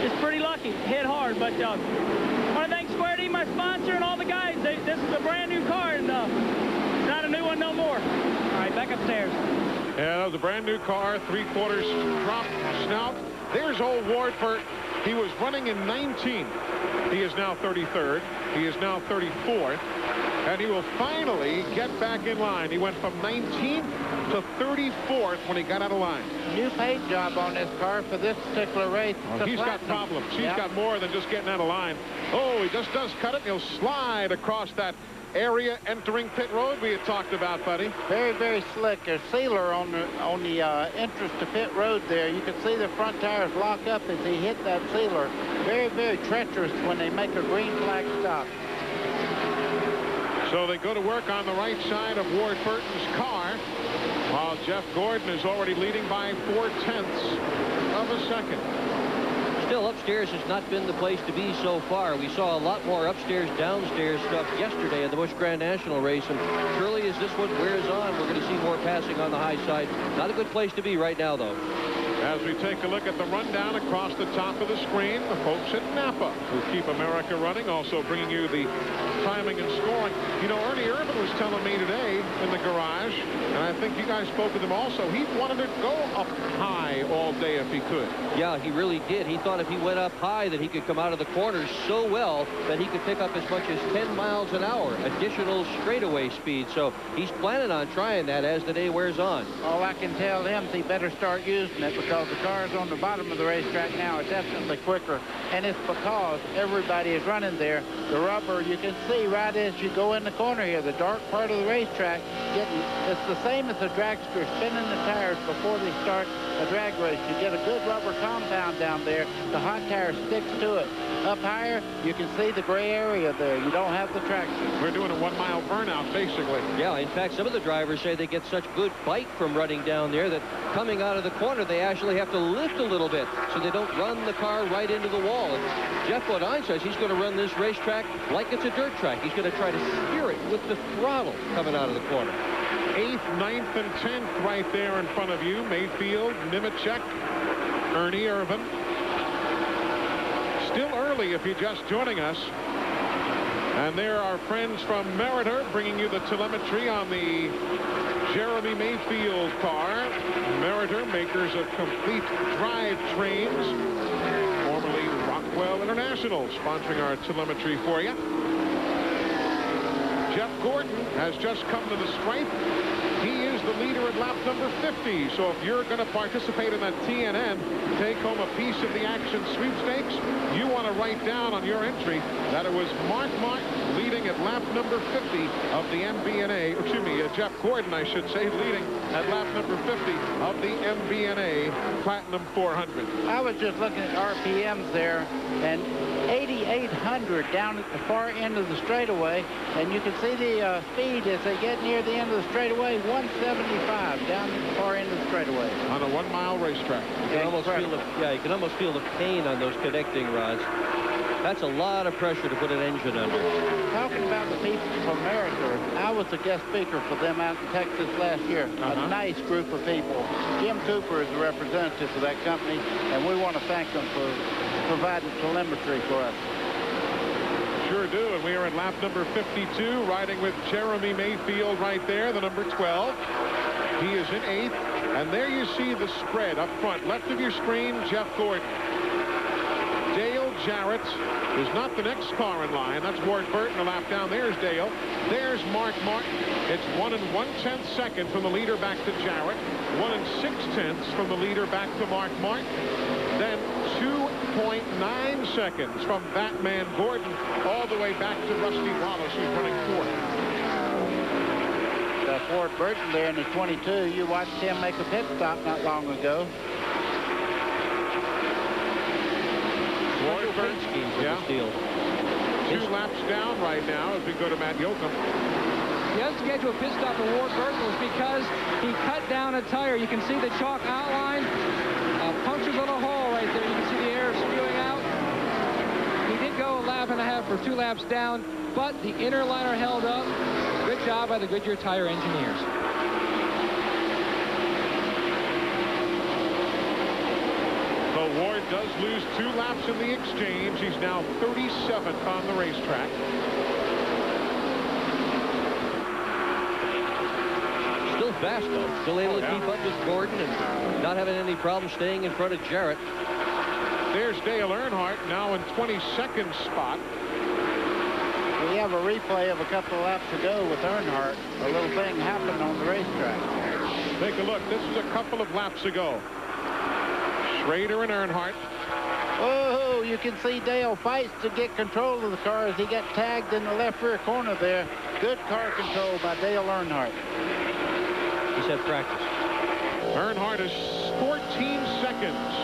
just pretty lucky. Hit hard, but I want to thank Square D, my sponsor, and all the guys. This is a brand new car, and it's not a new one no more. All right, back upstairs. Yeah, that was a brand new car, 3/4 drop snout. There's old Wardford. He was running in 19. He is now 33rd. He is now 34th. And he will finally get back in line. He went from 19th to 34th when he got out of line. New paint job on this car for this particular race. Oh, he's got problems. He's got more than just getting out of line. Oh, he just does cut it. He'll slide across that area entering pit road we had talked about, buddy. Very, very slick. There's sealer on the entrance to pit road there. You can see the front tires lock up as he hit that sealer. Very, very treacherous when they make a green flag stop. So they go to work on the right side of Ward Burton's car, while Jeff Gordon is already leading by 0.4 of a second. Still, upstairs has not been the place to be so far. We saw a lot more upstairs, downstairs stuff yesterday in the Busch Grand National race, and surely as this one wears on, we're going to see more passing on the high side. Not a good place to be right now, though. As we take a look at the rundown across the top of the screen, the folks at Napa, who keep America running, also bringing you the timing and scoring. You know, Ernie Irvin was telling me today in the garage, and I think you guys spoke with him also, he wanted to go up high all day if he could. Yeah, he really did. He thought if he went up high that he could come out of the corners so well that he could pick up as much as 10 miles an hour, additional straightaway speed. So he's planning on trying that as the day wears on. All I can tell him is he better start using it, because the cars on the bottom of the racetrack now are definitely quicker, and it's because everybody is running there. The rubber, you can see right as you go in the corner here, the dark part of the racetrack, it's the same as a dragster spinning the tires before they start a drag race. You get a good rubber compound down there. The hot tire sticks to it. Up higher, you can see the gray area there. You don't have the traction. We're doing a 1 mile burnout, basically. Yeah, in fact, some of the drivers say they get such good bite from running down there that coming out of the corner, they actually have to lift a little bit so they don't run the car right into the wall. And Jeff Bodine says he's going to run this racetrack like it's a dirt track. He's going to try to steer it with the throttle coming out of the corner. 8th, 9th, and 10th right there in front of you. Mayfield, Nemechek, Ernie Irvin. Still early if you're just joining us. And there are friends from Meritor bringing you the telemetry on the Jeremy Mayfield car. Meritor, makers of complete drive trains, formerly Rockwell International, sponsoring our telemetry for you. Jeff Gordon has just come to the stripe. He is the leader at lap number 50. So if you're going to participate in that TNN, take home a piece of the action sweepstakes, you want to write down on your entry that it was Mark Martin leading at lap number 50 of the MBNA, excuse me, Jeff Gordon, I should say, leading at lap number 50 of the MBNA Platinum 400. I was just looking at RPMs there, and 8,800 down at the far end of the straightaway, and you can see the speed as they get near the end of the straightaway, 175 down at the far end of the straightaway. On a 1 mile racetrack. You can almost feel the pain on those connecting rods. That's a lot of pressure to put an engine under. Talking about the people from Meritor, I was a guest speaker for them out in Texas last year. A nice group of people. Jim Cooper is the representative for that company, and we want to thank them for providing telemetry for us. Sure do, and we are at lap number 52, riding with Jeremy Mayfield right there, the number 12. He is in 8th, and there you see the spread up front. Left of your screen, Jeff Gordon. Dale Jarrett is not the next car in line. That's Ward Burton a lap down. There's Dale. There's Mark Martin. It's 1 1/10 second from the leader back to Jarrett. 1 6/10 from the leader back to Mark Martin. Then 2.9 seconds from Batman Gordon all the way back to Rusty Wallace, who's running 4th. Ward Burton there in the 22. You watched him make a pit stop not long ago. Ward Burton, yeah. 2 laps down right now as we go to Matt Yoakum. The unscheduled pit stop for Ward Burton was because he cut down a tire. You can see the chalk outline, punctures on a hole right there. You can see the air spewing out. He did go 1.5 laps for 2 laps down, but the inner liner held up. Good job by the Goodyear tire engineers. So Ward does lose 2 laps in the exchange. He's now 37th on the racetrack. Still fast, though. Still able to keep up with Gordon and not having any problem staying in front of Jarrett. There's Dale Earnhardt now in 22nd spot. We have a replay of a couple of laps ago with Earnhardt. A little thing happened on the racetrack. Take a look. This is a couple of laps ago. Schrader and Earnhardt. Oh, you can see Dale fights to get control of the car as he got tagged in the left rear corner there. Good car control by Dale Earnhardt. He said practice. Earnhardt is 14 seconds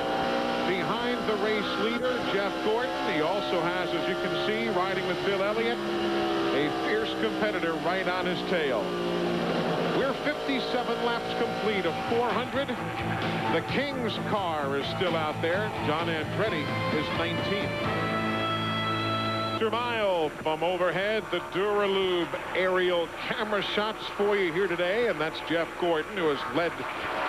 behind the race leader, Jeff Gordon. He also has, as you can see, riding with Bill Elliott, a fierce competitor right on his tail. We're 57 laps complete of 400. The King's car is still out there. John Andretti is 19th. Mile from overhead, the Duralube aerial camera shots for you here today, and that's Jeff Gordon, who has led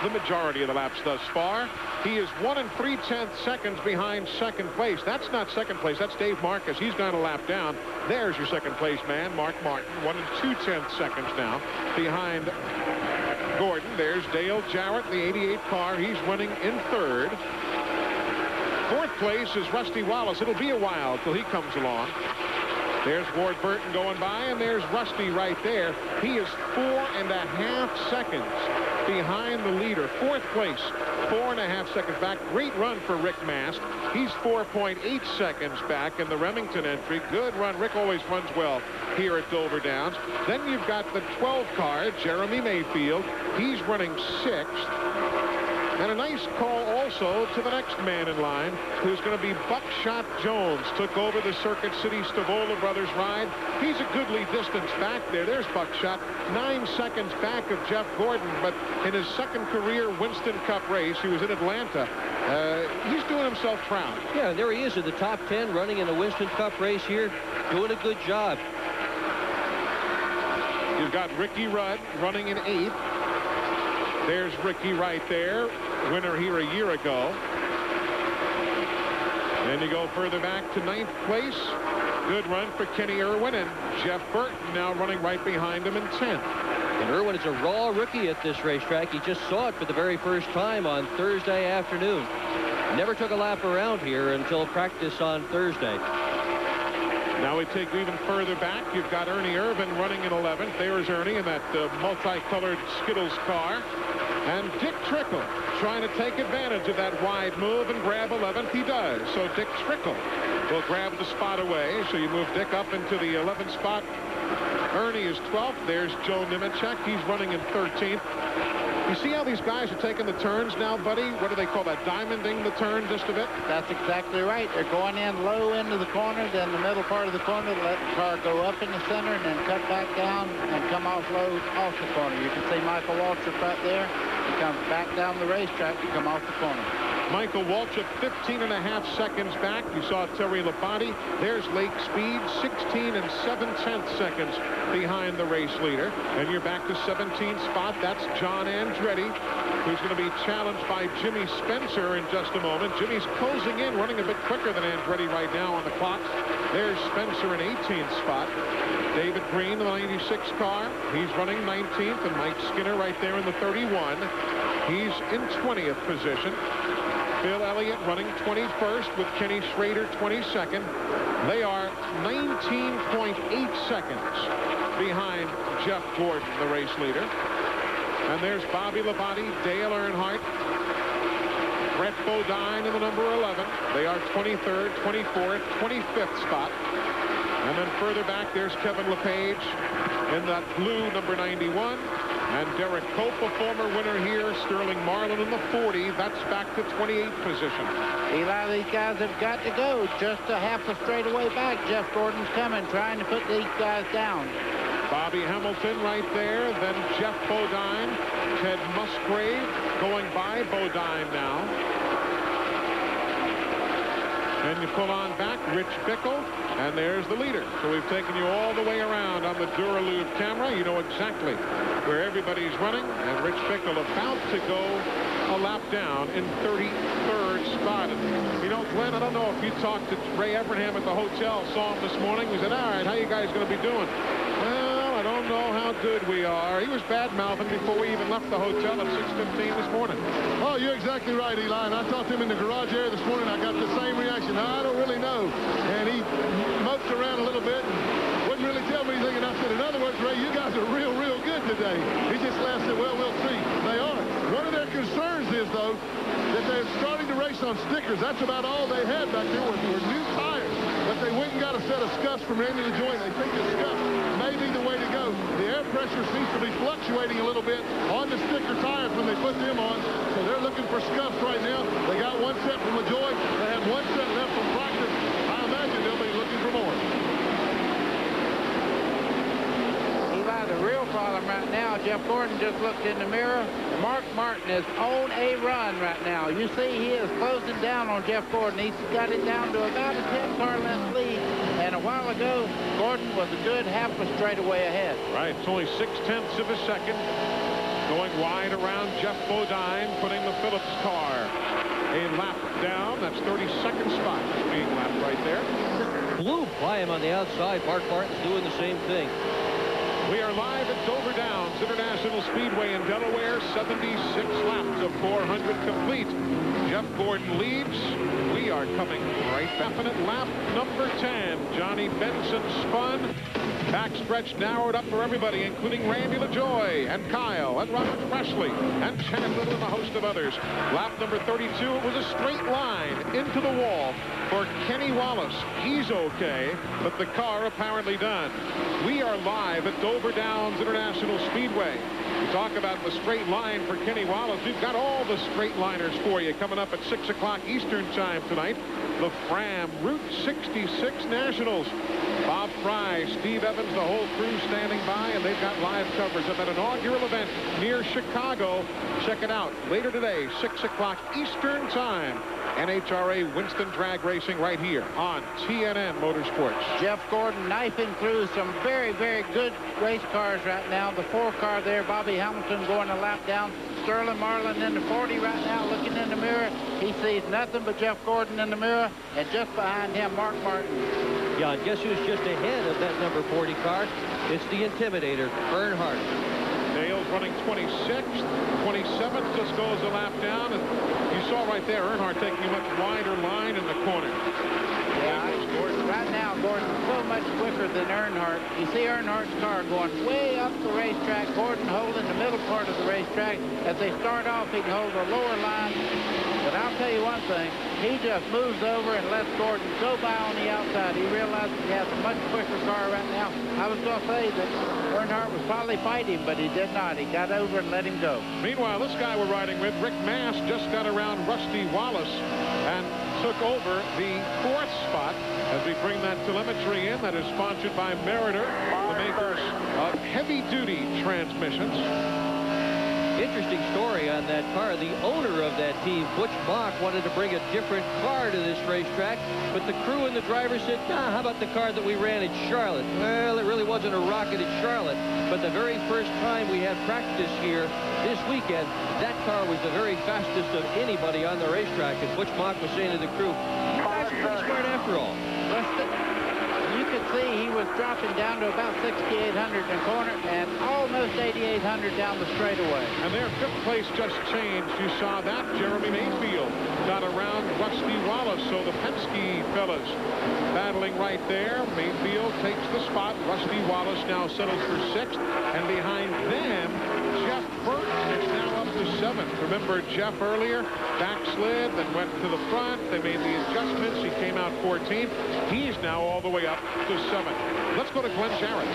the majority of the laps thus far. He is 1 3/10 seconds behind second place. That's not second place. That's Dave Marcus. He's gone a lap down. There's your second place man, Mark Martin. 1 2/10 seconds now behind Gordon. There's Dale Jarrett, the 88 car. He's running in 3rd. 4th place is Rusty Wallace. It'll be a while till he comes along. There's Ward Burton going by, and there's Rusty right there. He is 4.5 seconds behind the leader. 4th place, 4.5 seconds back. Great run for Rick Mast. He's 4.8 seconds back in the Remington entry. Good run. Rick always runs well here at Dover Downs. Then you've got the 12 car, Jeremy Mayfield. He's running 6th. And a nice call also to the next man in line, who's going to be Buckshot Jones. Took over the Circuit City Stavola Brothers ride. He's a goodly distance back there. There's Buckshot, 9 seconds back of Jeff Gordon. But in his second career Winston Cup race, he was in Atlanta. He's doing himself proud. Yeah, and there he is in the top 10 running in the Winston Cup race here, doing a good job. You've got Ricky Rudd running in 8th. There's Ricky right there, winner here a year ago. And you go further back to 9th place. Good run for Kenny Irwin, and Jeff Burton now running right behind him in 10th. And Irwin is a raw rookie at this racetrack. He just saw it for the very first time on Thursday afternoon. Never took a lap around here until practice on Thursday. Now we take even further back. You've got Ernie Irvin running in 11th. There's Ernie in that multicolored Skittles car. And Dick Trickle trying to take advantage of that wide move and grab 11th. He does. So Dick Trickle will grab the spot away. So you move Dick up into the 11th spot. Ernie is 12th. There's Joe Nemechek. He's running in 13th. You see how these guys are taking the turns now, buddy? What do they call that? Diamonding the turn just a bit? That's exactly right. They're going in low into the corner, then the middle part of the corner, let the car go up in the center, and then cut back down and come off low off the corner. You can see Michael Waltrip right there. He comes back down the racetrack to come off the corner. Michael Waltrip 15.5 seconds back. You saw Terry Labonte. There's Lake Speed 16 7/10 seconds behind the race leader. And you're back to 17th spot. That's John Andretti, who's going to be challenged by Jimmy Spencer in just a moment. Jimmy's closing in, running a bit quicker than Andretti right now on the clocks. There's Spencer in 18th spot. David Green, the 96 car. He's running 19th, and Mike Skinner right there in the 31. He's in 20th position. Bill Elliott running 21st with Kenny Schrader 22nd. They are 19.8 seconds behind Jeff Gordon, the race leader. And there's Bobby Labonte, Dale Earnhardt, Brett Bodine in the number 11. They are 23rd, 24th, 25th spot. And then further back, there's Kevin LePage in that blue number 91. And Derek Cope, a former winner here. Sterling Marlin in the 40. That's back to 28th position. Eli, these guys have got to go just a half a straightaway back. Jeff Gordon's coming, trying to put these guys down. Bobby Hamilton right there. Then Jeff Bodine. Ted Musgrave going by Bodine now. Then you pull on back, Rich Bickle, and there's the leader. So we've taken you all the way around on the Duralube camera. You know exactly where everybody's running, and Rich Bickle about to go a lap down in 33rd spot. And, you know, Glenn, I don't know if you talked to Ray Evernham at the hotel, saw him this morning. We said, all right, how you guys going to be doing? Well, I don't know how good we are. He was bad-mouthing before we even left the hotel at 6:15 this morning. Oh, you're exactly right, Eli. And I talked to him in the garage area this morning. I got the same reaction. I don't really know. And he moped around a little bit and wouldn't really tell me anything. And I said, in other words, Ray, you guys are real, real good today. He just laughed and said, well, we'll see. They are. One of their concerns is, though, that they're starting to race on stickers. That's about all they had back there were new tires. But they went and got a set of scuffs from Randy LaJoy. They think the scuff may be the way to go. The air pressure seems to be fluctuating a little bit on the sticker tires when they put them on. So they're looking for scuffs right now. They got one set from LaJoy. They have one set left from practice. I imagine they'll be looking for more. Eli, the real problem right now, Jeff Gordon just looked in the mirror. Mark Martin is on a run right now. You see he is closing down on Jeff Gordon. He's got it down to about a 10-car length lead. And a while ago, Gordon was a good half a straightaway ahead. Right, it's only 0.6 of a second. Going wide around Jeff Bodine, putting the Phillips car a lap down. That's 32nd spot being lapped right there. Blew by him on the outside. Mark Martin's doing the same thing. We are live at Dover Downs International Speedway in Delaware. 76 laps of 400 complete. Jeff Gordon leads. We are coming right back at lap number 10. Johnny Benson spun. Backstretch narrowed up for everybody, including Randy LaJoy and Kyle and Robert Presley and Shannon Little and a host of others. Lap number 32, it was a straight line into the wall for Kenny Wallace. He's okay, but the car apparently done. We are live at Dover Downs International Speedway. We talk about the straight line for Kenny Wallace. We've got all the straight liners for you coming up at 6 o'clock Eastern time tonight. The Fram Route 66 Nationals. Bob Fry, Steve Evans, the whole crew standing by, and they've got live coverage of that inaugural event near Chicago. Check it out later today, 6 o'clock Eastern time. NHRA Winston drag racing right here on TNN Motorsports. Jeff Gordon knifing through some very, very good race cars right now. The 4-car there, Bobby Hamilton going a lap down. Sterling Marlin in the 40 right now, looking in the mirror. He sees nothing but Jeff Gordon in the mirror, and just behind him, Mark Martin. Yeah, and guess who's just ahead of that number 40 car? It's the Intimidator, Earnhardt. Dale's running 26th. 27th just goes a lap down, and you saw right there Earnhardt taking a much wider line in the corner. Yeah, right now Gordon's so much quicker than Earnhardt. You see Earnhardt's car going way up the racetrack. Gordon holding the middle part of the racetrack. As they start off, he can hold the lower line. But I'll tell you one thing, he just moves over and lets Gordon go by on the outside. He realizes he has a much quicker car right now. I was going to say that Earnhardt was probably fighting, but he did not. He got over and let him go. Meanwhile, this guy we're riding with, Rick Mast, just got around Rusty Wallace and took over the 4th spot as we bring that telemetry in. That is sponsored by Meritor, the makers of heavy-duty transmissions. Interesting story on that car. The owner of that team, Butch Mock, wanted to bring a different car to this racetrack, but the crew and the driver said, nah, how about the car that we ran at Charlotte? Well, it really wasn't a rocket at Charlotte, but the very first time we had practice here this weekend, that car was the very fastest of anybody on the racetrack, and Butch Mock was saying to the crew, you guys are pretty smart after all. You could see he was dropping down to about 6,800 in the corner and almost 8,800 down the straightaway. And their 5th place just changed. You saw that. Jeremy Mayfield got around Rusty Wallace. So the Penske fellas battling right there. Mayfield takes the spot. Rusty Wallace now settles for 6th. And behind them, Jeff Burton is now up to to 7th. Remember Jeff earlier? Backslid, then went to the front. They made the adjustments. He came out 14th. He's now all the way up to 7th. Let's go to Glenn Jarrett.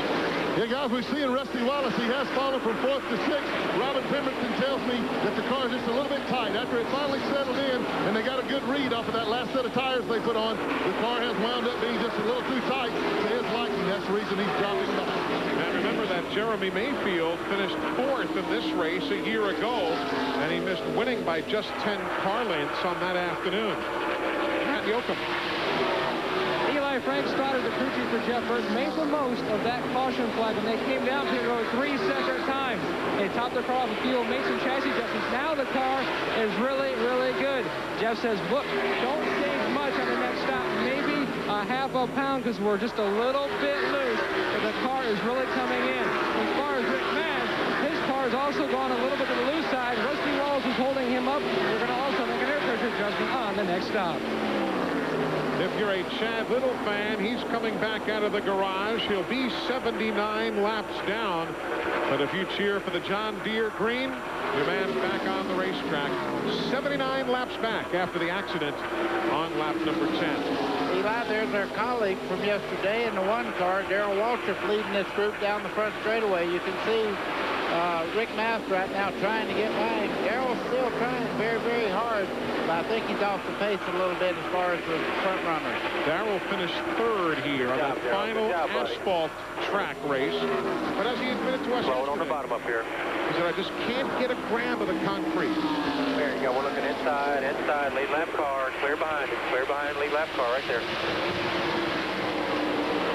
Yeah, guys, we're seeing Rusty Wallace. He has fallen from 4th to 6th. Robin Pemberton tells me that the car is just a little bit tight. After it finally settled in and they got a good read off of that last set of tires they put on, the car has wound up being just a little too tight to his liking. That's the reason he's dropping back. And remember that Jeremy Mayfield finished 4th in this race a year ago, and he missed winning by just 10 car lengths on that afternoon. Matt Yoakum. Eli Frank started the crew chief for Jeff Burton, made the most of that caution flag when they came down to go 3 separate times. They topped the car off the field, made some chassis adjustments. Now the car is really, really good. Jeff says, look, don't change much on the next stop. Maybe a half a pound because we're just a little bit loose, but the car is really coming in. As far as Rick Mast, his car has also gone a little bit to the loose side. Rusty Wallace is holding him up. We're going to also make an air pressure adjustment on the next stop. If you're a Chad Little fan, he's coming back out of the garage. He'll be 79 laps down. But if you cheer for the John Deere green, your man's back on the racetrack. 79 laps back after the accident on lap number 10. Eli, there's our colleague from yesterday in the 1 car, Darrell Waltrip, leading this group down the front straightaway. You can see Rick Mast right now trying to get by him. Darrell's still trying very, very hard, but I think he's off the pace a little bit as far as the front runner. Darrell finished 3rd here on that final asphalt track race. But as he admitted to us yesterday, on the bottom up here. He said, I just can't get a grab of the concrete. There you go. We're looking inside, lead lap car, clear behind lead lap car right there.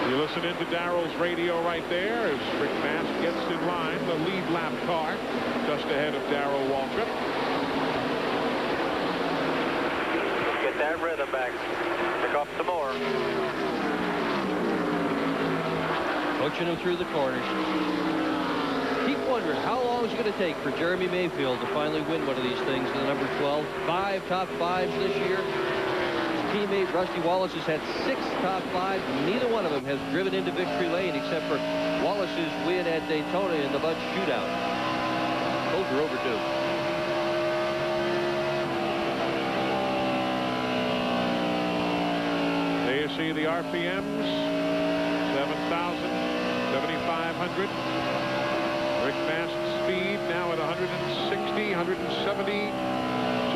You listen into Darrell's radio right there as Rick Mast gets in line, the lead lap car, just ahead of Darrell Waltrip. Get that rhythm back. Pick up some more. Pushing him through the corners. Keep wondering how long is it going to take for Jeremy Mayfield to finally win one of these things in the number 12. 5 top 5s this year. Teammate Rusty Wallace has had 6 top 5. Neither one of them has driven into victory lane except for Wallace's win at Daytona in the Bud Shootout. Those are overdue. There you see the RPMs, 7,000, 7,500. Rick Mast's speed now at 160, 170,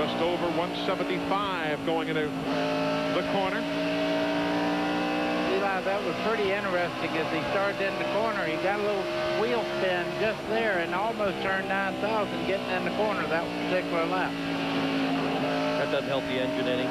just over 175 going into the corner. Eli, that was pretty interesting as he started in the corner. He got a little wheel spin just there and almost turned 9,000 getting in the corner that particular lap. That doesn't help the engine any.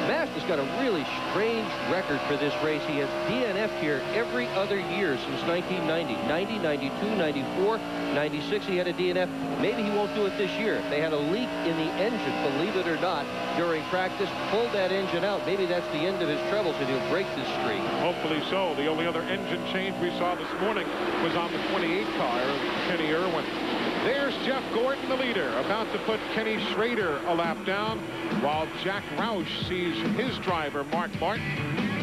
Mast has got a really strange record for this race. He has DNF'd here every other year since 1990. 90, 92, 94, 96 he had a DNF. Maybe he won't do it this year. They had a leak in the engine, believe it or not, during practice. Pulled that engine out. Maybe that's the end of his troubles and he'll break this streak. Hopefully so. The only other engine change we saw this morning was on the 28 car of Kenny Irwin. There's Jeff Gordon, the leader, about to put Kenny Schrader a lap down, while Jack Roush sees his driver, Mark Martin,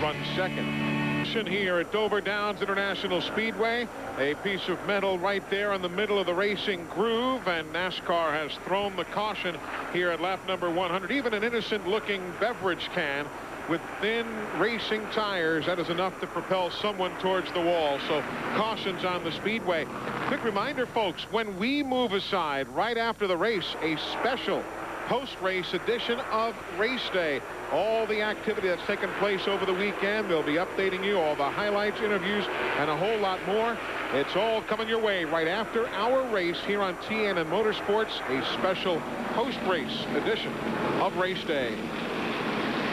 run 2nd. Here at Dover Downs International Speedway, a piece of metal right there in the middle of the racing groove, and NASCAR has thrown the caution here at lap number 100. Even an innocent-looking beverage can with thin racing tires, that is enough to propel someone towards the wall. So cautions on the speedway. Quick reminder, folks, when we move aside right after the race, a special post-race edition of Race Day. All the activity that's taken place over the weekend, we'll be updating you, all the highlights, interviews, and a whole lot more. It's all coming your way right after our race here on TNN Motorsports, a special post-race edition of Race Day.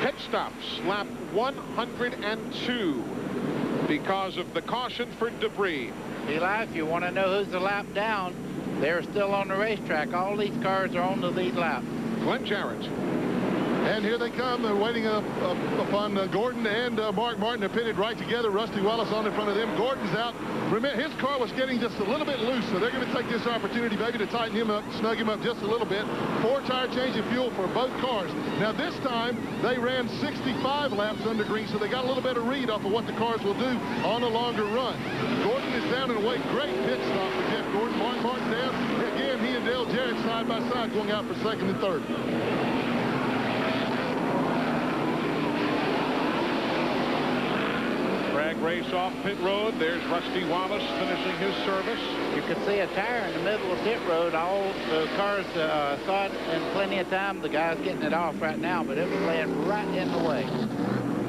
Pit stops, lap 102, because of the caution for debris. Eli, if you want to know who's the lap down, they're still on the racetrack. All these cars are on the lead lap. Glenn Jarrett. And here they come. They're waiting upon Gordon and Mark Martin. They're pitted right together. Rusty Wallace on in front of them. Gordon's out. Remember, his car was getting just a little bit loose, so they're going to take this opportunity maybe to tighten him up, snug him up just a little bit. 4-tire change of fuel for both cars. Now, this time, they ran 65 laps under green, so they got a little better read off of what the cars will do on a longer run. Gordon is down and away. Great pit stop for Jeff Gordon. Mark Martin down. Again, he and Dale Jarrett side by side going out for second and third. Drag race off pit road. There's Rusty Wallace finishing his service. You could see a tire in the middle of pit road. All the cars saw it in plenty of time. The guy's getting it off right now, but it was laying right in the way.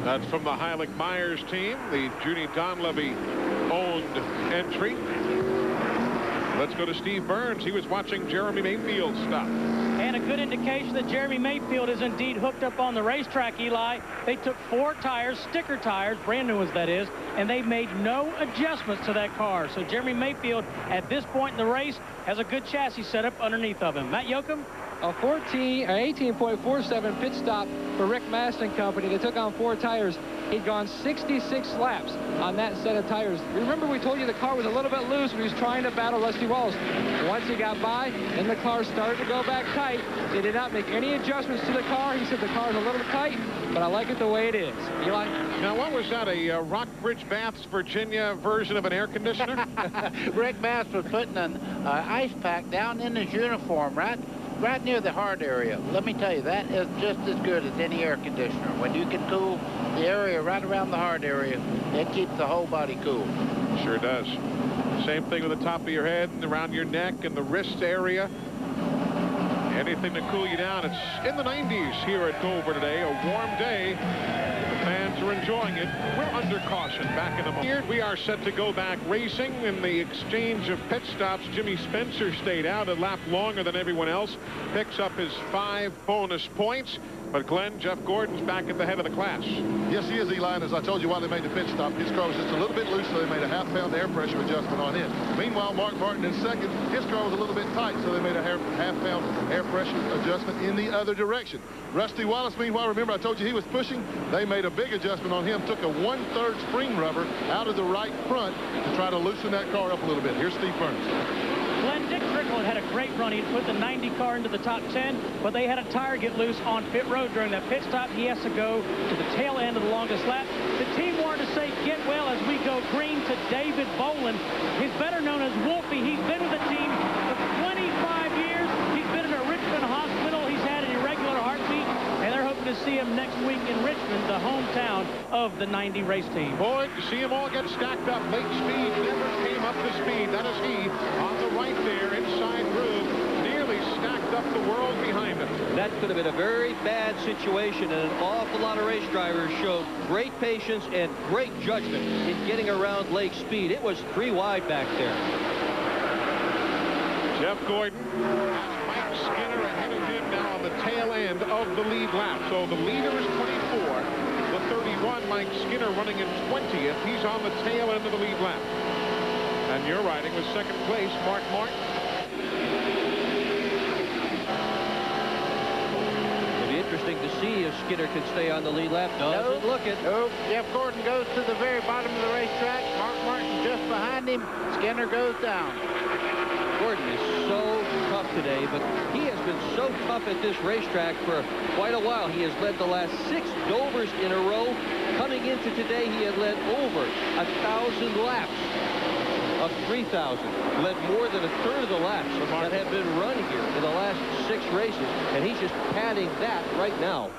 That's from the Heilig Myers team, the Judy Donlevy-owned entry. Let's go to Steve Burns. He was watching Jeremy Mayfield's stuff. And a good indication that Jeremy Mayfield is indeed hooked up on the racetrack, Eli. They took 4 tires, sticker tires, brand new ones that is, and they made no adjustments to that car. So Jeremy Mayfield, at this point in the race, has a good chassis set up underneath of him. Matt Yoakum? A 18.47 pit stop for Rick Maston Company. They took on 4 tires. He'd gone 66 laps on that set of tires. Remember, we told you the car was a little bit loose when he was trying to battle Rusty Wallace. Once he got by, then the car started to go back tight. They did not make any adjustments to the car. He said the car's a little tight, but I like it the way it is. Eli? Now, what was that, a Rockbridge Baths, Virginia version of an air conditioner? Rick Bass was putting an ice pack down in his uniform, right near the hard area. Let me tell you, that is just as good as any air conditioner. When you can cool the area right around the hard area, it keeps the whole body cool. Sure does. Same thing with the top of your head and around your neck and the wrist area. Anything to cool you down. It's in the 90s here at Dover today. A warm day. The fans are enjoying it. We're under caution back in a moment. We are set to go back racing in the exchange of pit stops. Jimmy Spencer stayed out a lap longer than everyone else. Picks up his 5 bonus points. But Glenn, Jeff Gordon's back at the head of the class. Yes, he is, Eli. And as I told you while they made the pit stop, his car was just a little bit loose, so they made a half-pound air pressure adjustment on it. Meanwhile, Mark Martin in second, his car was a little bit tight, so they made a half-pound air pressure adjustment in the other direction. Rusty Wallace, meanwhile, remember I told you he was pushing. They made a big adjustment on him, took a 1/3 spring rubber out of the right front to try to loosen that car up a little bit. Here's Steve Burns. Glenn, Dick Trickle had a great run. He put the 90 car into the top 10, but they had a tire get loose on pit road during that pit stop. He has to go to the tail end of the longest lap. The team wanted to say get well as we go green to David Boland. He's better known as Wolfie. He's been with the team for 25 years. He's been in a Richmond hospital. He's had an irregular heartbeat, and they're hoping to see him next week in Richmond, the hometown of the 90 race team. Boy, to see them all get stacked up. Lake Speed never came up to speed. That is he on the right there, inside groove, nearly stacked up the world behind him. That could have been a very bad situation, and an awful lot of race drivers showed great patience and great judgment in getting around Lake Speed. It was 3 wide back there. Jeff Gordon has Mike Skinner ahead of him now on the tail end of the lead lap. So the leader is 24. The 31, Mike Skinner, running in 20th. He's on the tail end of the lead lap. And you're riding with second place, Mark Martin. It'll be interesting to see if Skinner can stay on the lead lap. Doesn't look it. Nope. Jeff Gordon goes to the very bottom of the racetrack. Mark Martin just behind him. Skinner goes down. Gordon is so tough today, but he has been so tough at this racetrack for quite a while. He has led the last 6 Dovers in a row. Coming into today, he had led over 1,000 laps. Of 3,000, led more than 1/3 of the laps that have been run here in the last 6 races, and he's just padding that right now.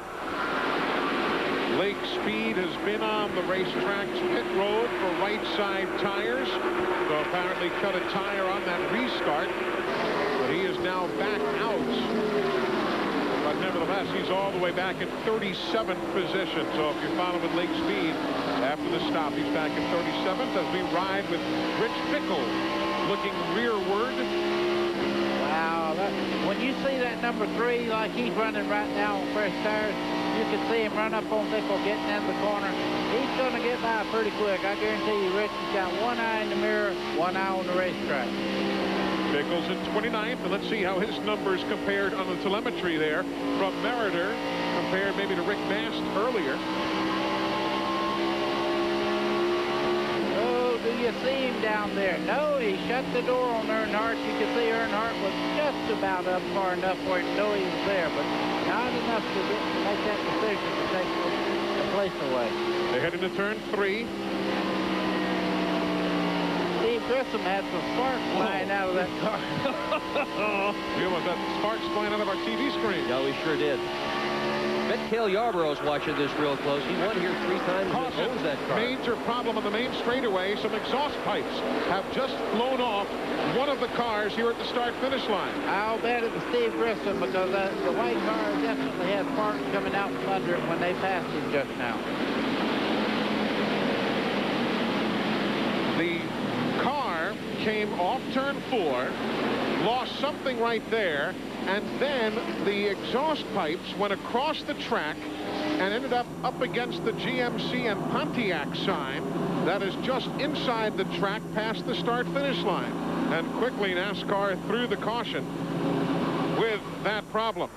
Lake Speed has been on the racetrack's pit road for right side tires. So apparently cut a tire on that restart, but he is now back out. But nevertheless, he's all the way back in 37th position. So if you're following Lake Speed after the stop, he's back in 37th as we ride with Rich Bickle looking rearward. Wow, when you see that number 3 like he's running right now on fresh tires, you can see him run up on Bickle getting in the corner. He's going to get by pretty quick. I guarantee you, Rich has got one eye in the mirror, one eye on the racetrack. Bickle's in 29th, and let's see how his numbers compared on the telemetry there from Meritor compared maybe to Rick Mast earlier. Oh, do you see him down there? No, he shut the door on Earnhardt. You can see Earnhardt was just about up far enough where he knew he was there, but not enough to make that decision to take the place away. They head into turn 3. Steve Grissom had some sparks flying out of that car. We almost had sparks flying out of our TV screen. Yeah, we sure did. Bet Cale Yarborough's watching this real close. He won here 3 times and owns that car. Major problem on the main straightaway. Some exhaust pipes have just flown off one of the cars here at the start-finish line. I'll bet it was Steve Grissom because the white car definitely had sparks coming out from under it when they passed him just now. The car came off turn 4, lost something right there, and then the exhaust pipes went across the track and ended up against the GMC and Pontiac sign that is just inside the track past the start-finish line. And quickly NASCAR threw the caution with that problem.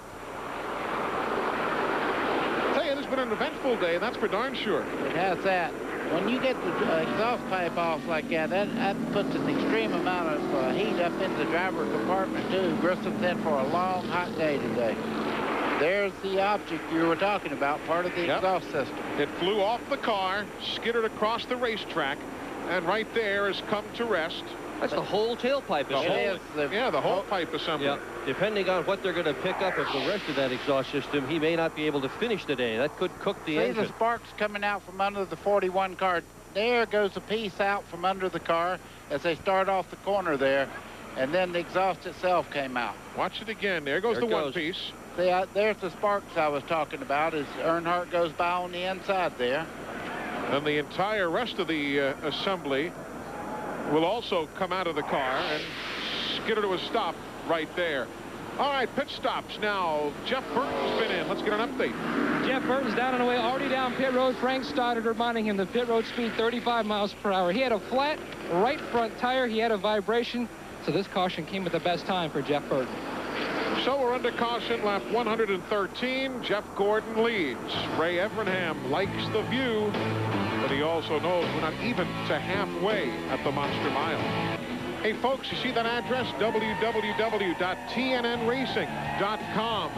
I tell you, it's been an eventful day, that's for darn sure. It has that. When you get the exhaust pipe off like that, that puts an extreme amount of heat up in the driver compartment, too. Grissom's in for a long, hot day today. There's the object you were talking about, part of the exhaust system. It flew off the car, skittered across the racetrack, and right there has come to rest. That's the whole tailpipe assembly. The whole pipe assembly. Yeah. Depending on what they're going to pick up of the rest of that exhaust system, he may not be able to finish today. That could cook the engine. See the sparks coming out from under the 41 car. There goes a piece out from under the car as they start off the corner there, and then the exhaust itself came out. Watch it again. There goes one piece. See, there's the sparks I was talking about as Earnhardt goes by on the inside there. And the entire rest of the assembly will also come out of the car and skitter to a stop right there. All right, pit stops now. Jeff Burton's been in. Let's get an update. Jeff Burton's down and away, already down pit road. Frank Stoddard reminding him the pit road speed 35 miles per hour. He had a flat right front tire. He had a vibration. So this caution came at the best time for Jeff Burton. So we're under caution, lap 113. Jeff Gordon leads. Ray Evernham likes the view, but he also knows we're not even to halfway at the Monster Mile. Hey, folks, you see that address? www.tnnracing.com.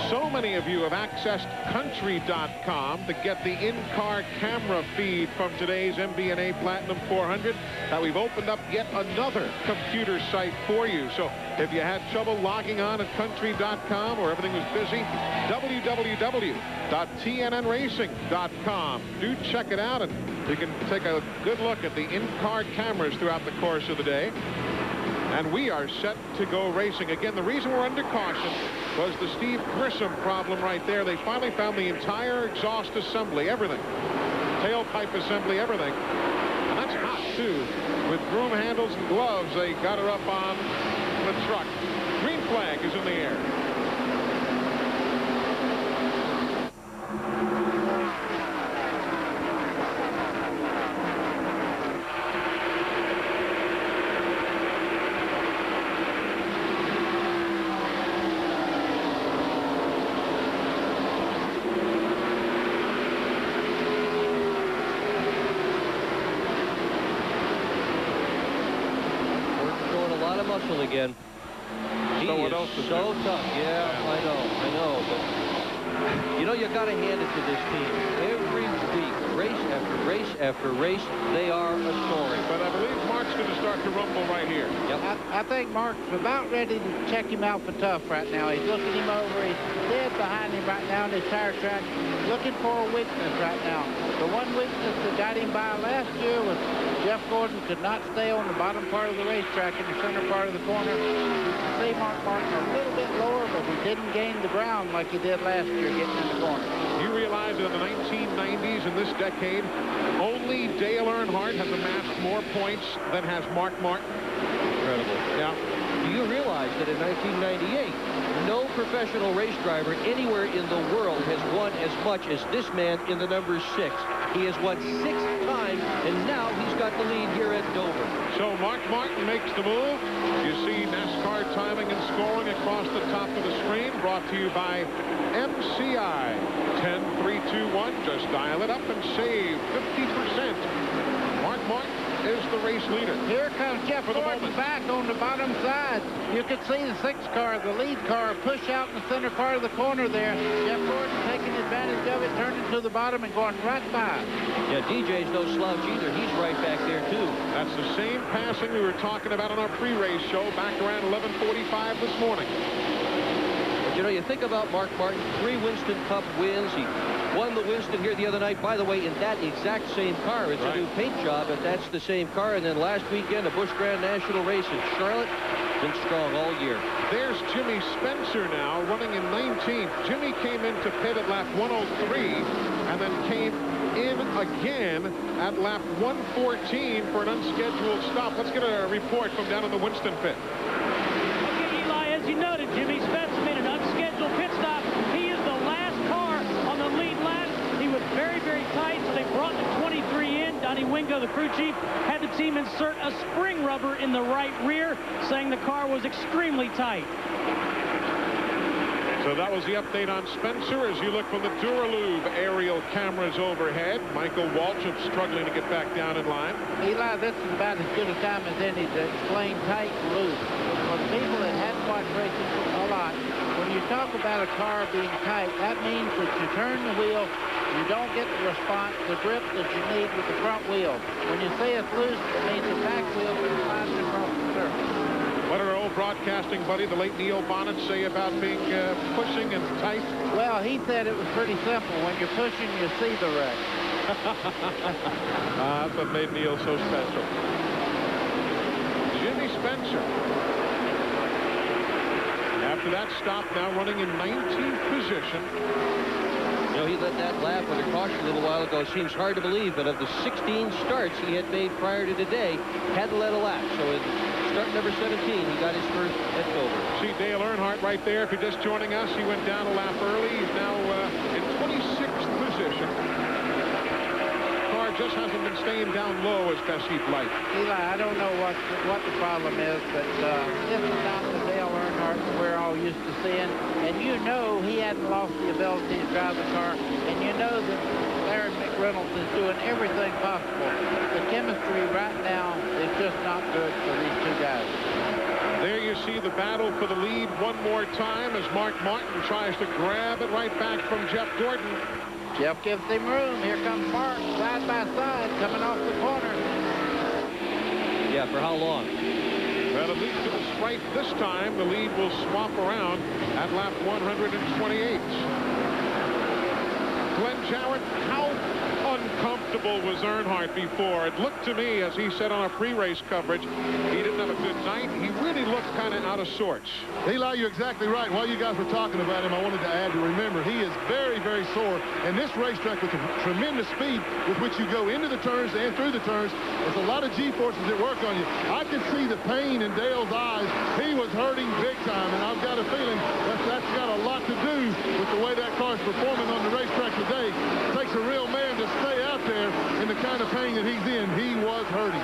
So many of you have accessed country.com to get the in-car camera feed from today's MBNA Platinum 400 that we've opened up yet another computer site for you. So if you had trouble logging on at country.com or everything was busy, www.tnnracing.com. Do check it out, and you can take a good look at the in-car cameras throughout the course of the day. And we are set to go racing. Again, the reason we're under caution was the Steve Grissom problem right there. They finally found the entire exhaust assembly, everything. Tailpipe assembly, everything. And that's hot, too. With broom handles and gloves, they got her up on the truck. Green flag is in the air. Again. He so is so tough. Yeah, I know. But, you know, you got to hand it to this team. Every week, race after race after race, they are a story. But I believe Mark's going to start to rumble right here. Yep. I think Mark's about ready to check him out for tough right now. He's looking him over. He's dead behind him right now on his tire track, looking for a weakness right now. The one weakness that got him by last year was Jeff Gordon could not stay on the bottom part of the racetrack in the center part of the corner. You can see Mark Martin a little bit lower, but he didn't gain the ground like he did last year getting in the corner. You realize that in the 1990s, in this decade, only Dale Earnhardt has amassed more points than has Mark Martin? Incredible. Yeah. Do you realize that in 1998, no professional race driver anywhere in the world has won as much as this man in the number 6? He has won 6 times, and now he's got the lead here at Dover. So Mark Martin makes the move. You see NASCAR timing and scoring across the top of the screen, brought to you by MCI. race leader. Here comes Jeff Gordon back on the bottom side. You can see the 6 car, the lead car, push out in the center part of the corner there. Jeff Gordon taking advantage of it, turning to the bottom and going right by. Yeah, DJ's no slouch either. He's right back there, too. That's the same passing we were talking about on our pre-race show back around 11:45 this morning. But, you know, you think about Mark Martin, 3 Winston Cup wins. He won the Winston here the other night, by the way, in that exact same car. It's a new paint job, but that's the same car. And then last weekend, a Busch Grand National race in Charlotte. Been strong all year. There's Jimmy Spencer now running in 19th. Jimmy came into pit at lap 103 and then came in again at lap 114 for an unscheduled stop. Let's get a report from down in the Winston pit. Okay, Eli, as you noted, Jimmy Spencer made an unscheduled pit stop. He is the last car on the lead lap. He was very, very tight, so they brought the 23 in. Donnie Wingo, the crew chief, had the team insert a spring rubber in the right rear, saying the car was extremely tight. So that was the update on Spencer. As you look from the Duralube aerial cameras overhead, Michael Waltrip struggling to get back down in line. Eli, this is about as good a time as any to explain tight and loose. For the people that haven't watched racing a lot, when you talk about a car being tight, that means that you turn the wheel, you don't get the response, the grip that you need with the front wheel. When you say it's loose, it means the back wheel is sliding across the surface. What did our old broadcasting buddy, the late Neil Bonnet, say about being pushing and tight? Well, he said it was pretty simple. When you're pushing, you see the wreck. That's what made Neil so special. Jimmy Spencer. After that stop, now running in 19th position. You know, he let that lap under caution a little while ago. Seems hard to believe, but of the 16 starts he had made prior to today, hadn't led a lap. So in start number 17, he got his first at Dover. See Dale Earnhardt right there. If you're just joining us, he went down a lap early. He's now in 26th position. Car just hasn't been staying down low as best he'd like. Eli, I don't know what the problem is, but this is not the Dale Earnhardt we're all used to seeing. And you know he hadn't lost the ability to drive the car. And you know that Larry McReynolds is doing everything possible. The chemistry right now is just not good for these 2 guys. There you see the battle for the lead one more time as Mark Martin tries to grab it right back from Jeff Gordon. Jeff gives him room. Here comes Mark, side by side, coming off the corner. Yeah, for how long? Well, at least to the stripe this time, the lead will swap around at lap 128. Glenn Jarrett, how uncomfortable was Earnhardt before? It looked to me, as he said on our pre-race coverage, he didn't have a good night. He really looked kind of out of sorts. Eli, you're exactly right. While you guys were talking about him, I wanted to add to remember he is very, very sore. And this racetrack with tremendous speed with which you go into the turns and through the turns, there's a lot of G-forces that work on you. I could see the pain in Dale's eyes. He was hurting big time, and I've got a feeling that's got a lot to do with the way that car's performing on the racetrack today. It takes a real man to stay out there in the kind of pain that he's in. He was hurting.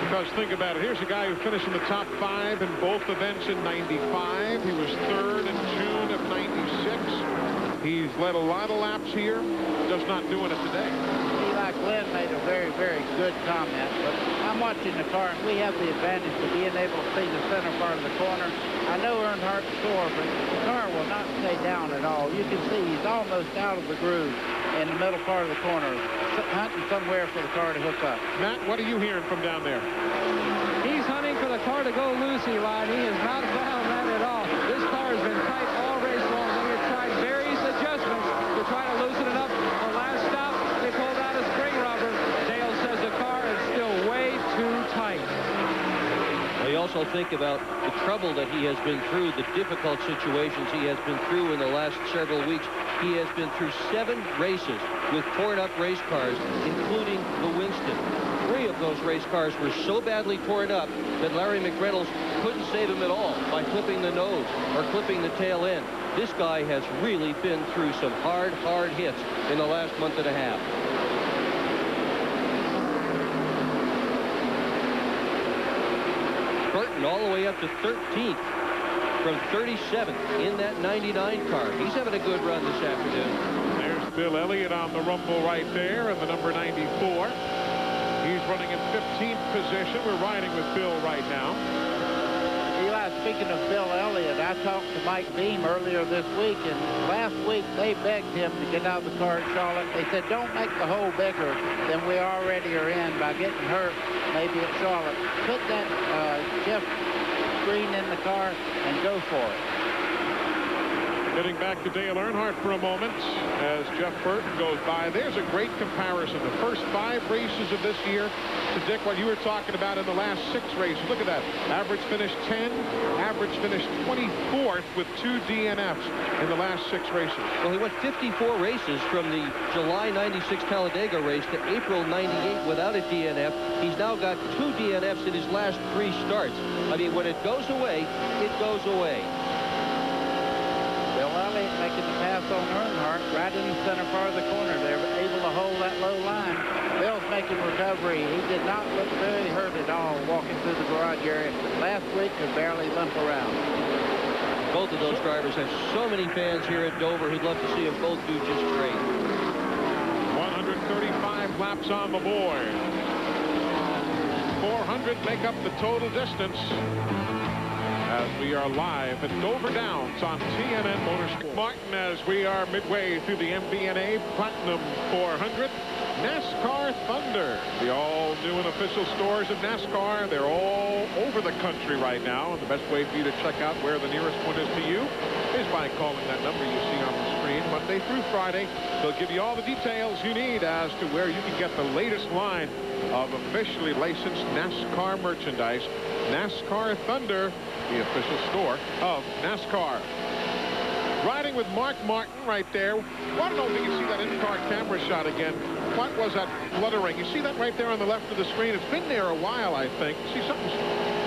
Because think about it. Here's a guy who finished in the top 5 in both events in 95. He was 3rd in June of 96. He's led a lot of laps here. Just not doing it today. Eli, Glenn made a very, very good comment, but I'm watching the car, and we have the advantage of being able to see the center part of the corner. I know Earnhardt's sore, but the car will not stay down at all. You can see he's almost out of the groove in the middle part of the corner, hunting somewhere for the car to hook up. Matt, what are you hearing from down there? He's hunting for the car to go loose, Eli, and he has not found that at all. This car has been tight all race long. They have tried various adjustments to try to loosen it up. The last stop, they pulled out a spring rubber. Dale says the car is still way too tight. Well, you also think about the trouble that he has been through, the difficult situations he has been through in the last several weeks. He has been through 7 races with torn-up race cars, including the Winston. 3 of those race cars were so badly torn up that Larry McReynolds couldn't save him at all by clipping the nose or clipping the tail end. This guy has really been through some hard hits in the last month and a half. Burton all the way up to 13th from 37th in that 99 car. He's having a good run this afternoon. There's Bill Elliott on the rumble right there in the number 94. He's running in 15th position. We're riding with Bill right now. Eli, speaking of Bill Elliott, I talked to Mike Beam earlier this week, and last week they begged him to get out of the car at Charlotte. They said, don't make the hole bigger than we already are in by getting hurt maybe at Charlotte. Put that Jeff Green in the car and go for it. Getting back to Dale Earnhardt for a moment as Jeff Burton goes by. There's a great comparison. The first 5 races of this year to Dick, what you were talking about in the last 6 races. Look at that. Average finished 10, average finished 24th with 2 DNFs in the last 6 races. Well, he went 54 races from the July 96 Talladega race to April 98 without a DNF. He's now got 2 DNFs in his last 3 starts. I mean, when it goes away, it goes away. Bill Elliott making the pass on Earnhardt right in the center part of the corner. They were able to hold that low line. Bill's making recovery. He did not look very hurt at all walking through the garage area. Last week could barely limp around. Both of those drivers have so many fans here at Dover who'd love to see them both do just great. 135 laps on the board. 400 make up the total distance. As we are live at Dover Downs on TNN Motorsport. Martin, as we are midway through the MBNA Platinum 400. NASCAR Thunder, the all-new and official stores of NASCAR. They're all over the country right now, and the best way for you to check out where the nearest one is to you is by calling that number you see on the screen Monday through Friday. They'll give you all the details you need as to where you can get the latest line of officially licensed NASCAR merchandise. NASCAR Thunder, the official store of NASCAR. Riding with Mark Martin right there. I don't know if you can see that in-car camera shot again. What was that fluttering? You see that right there on the left of the screen? It's been there a while, I think. See something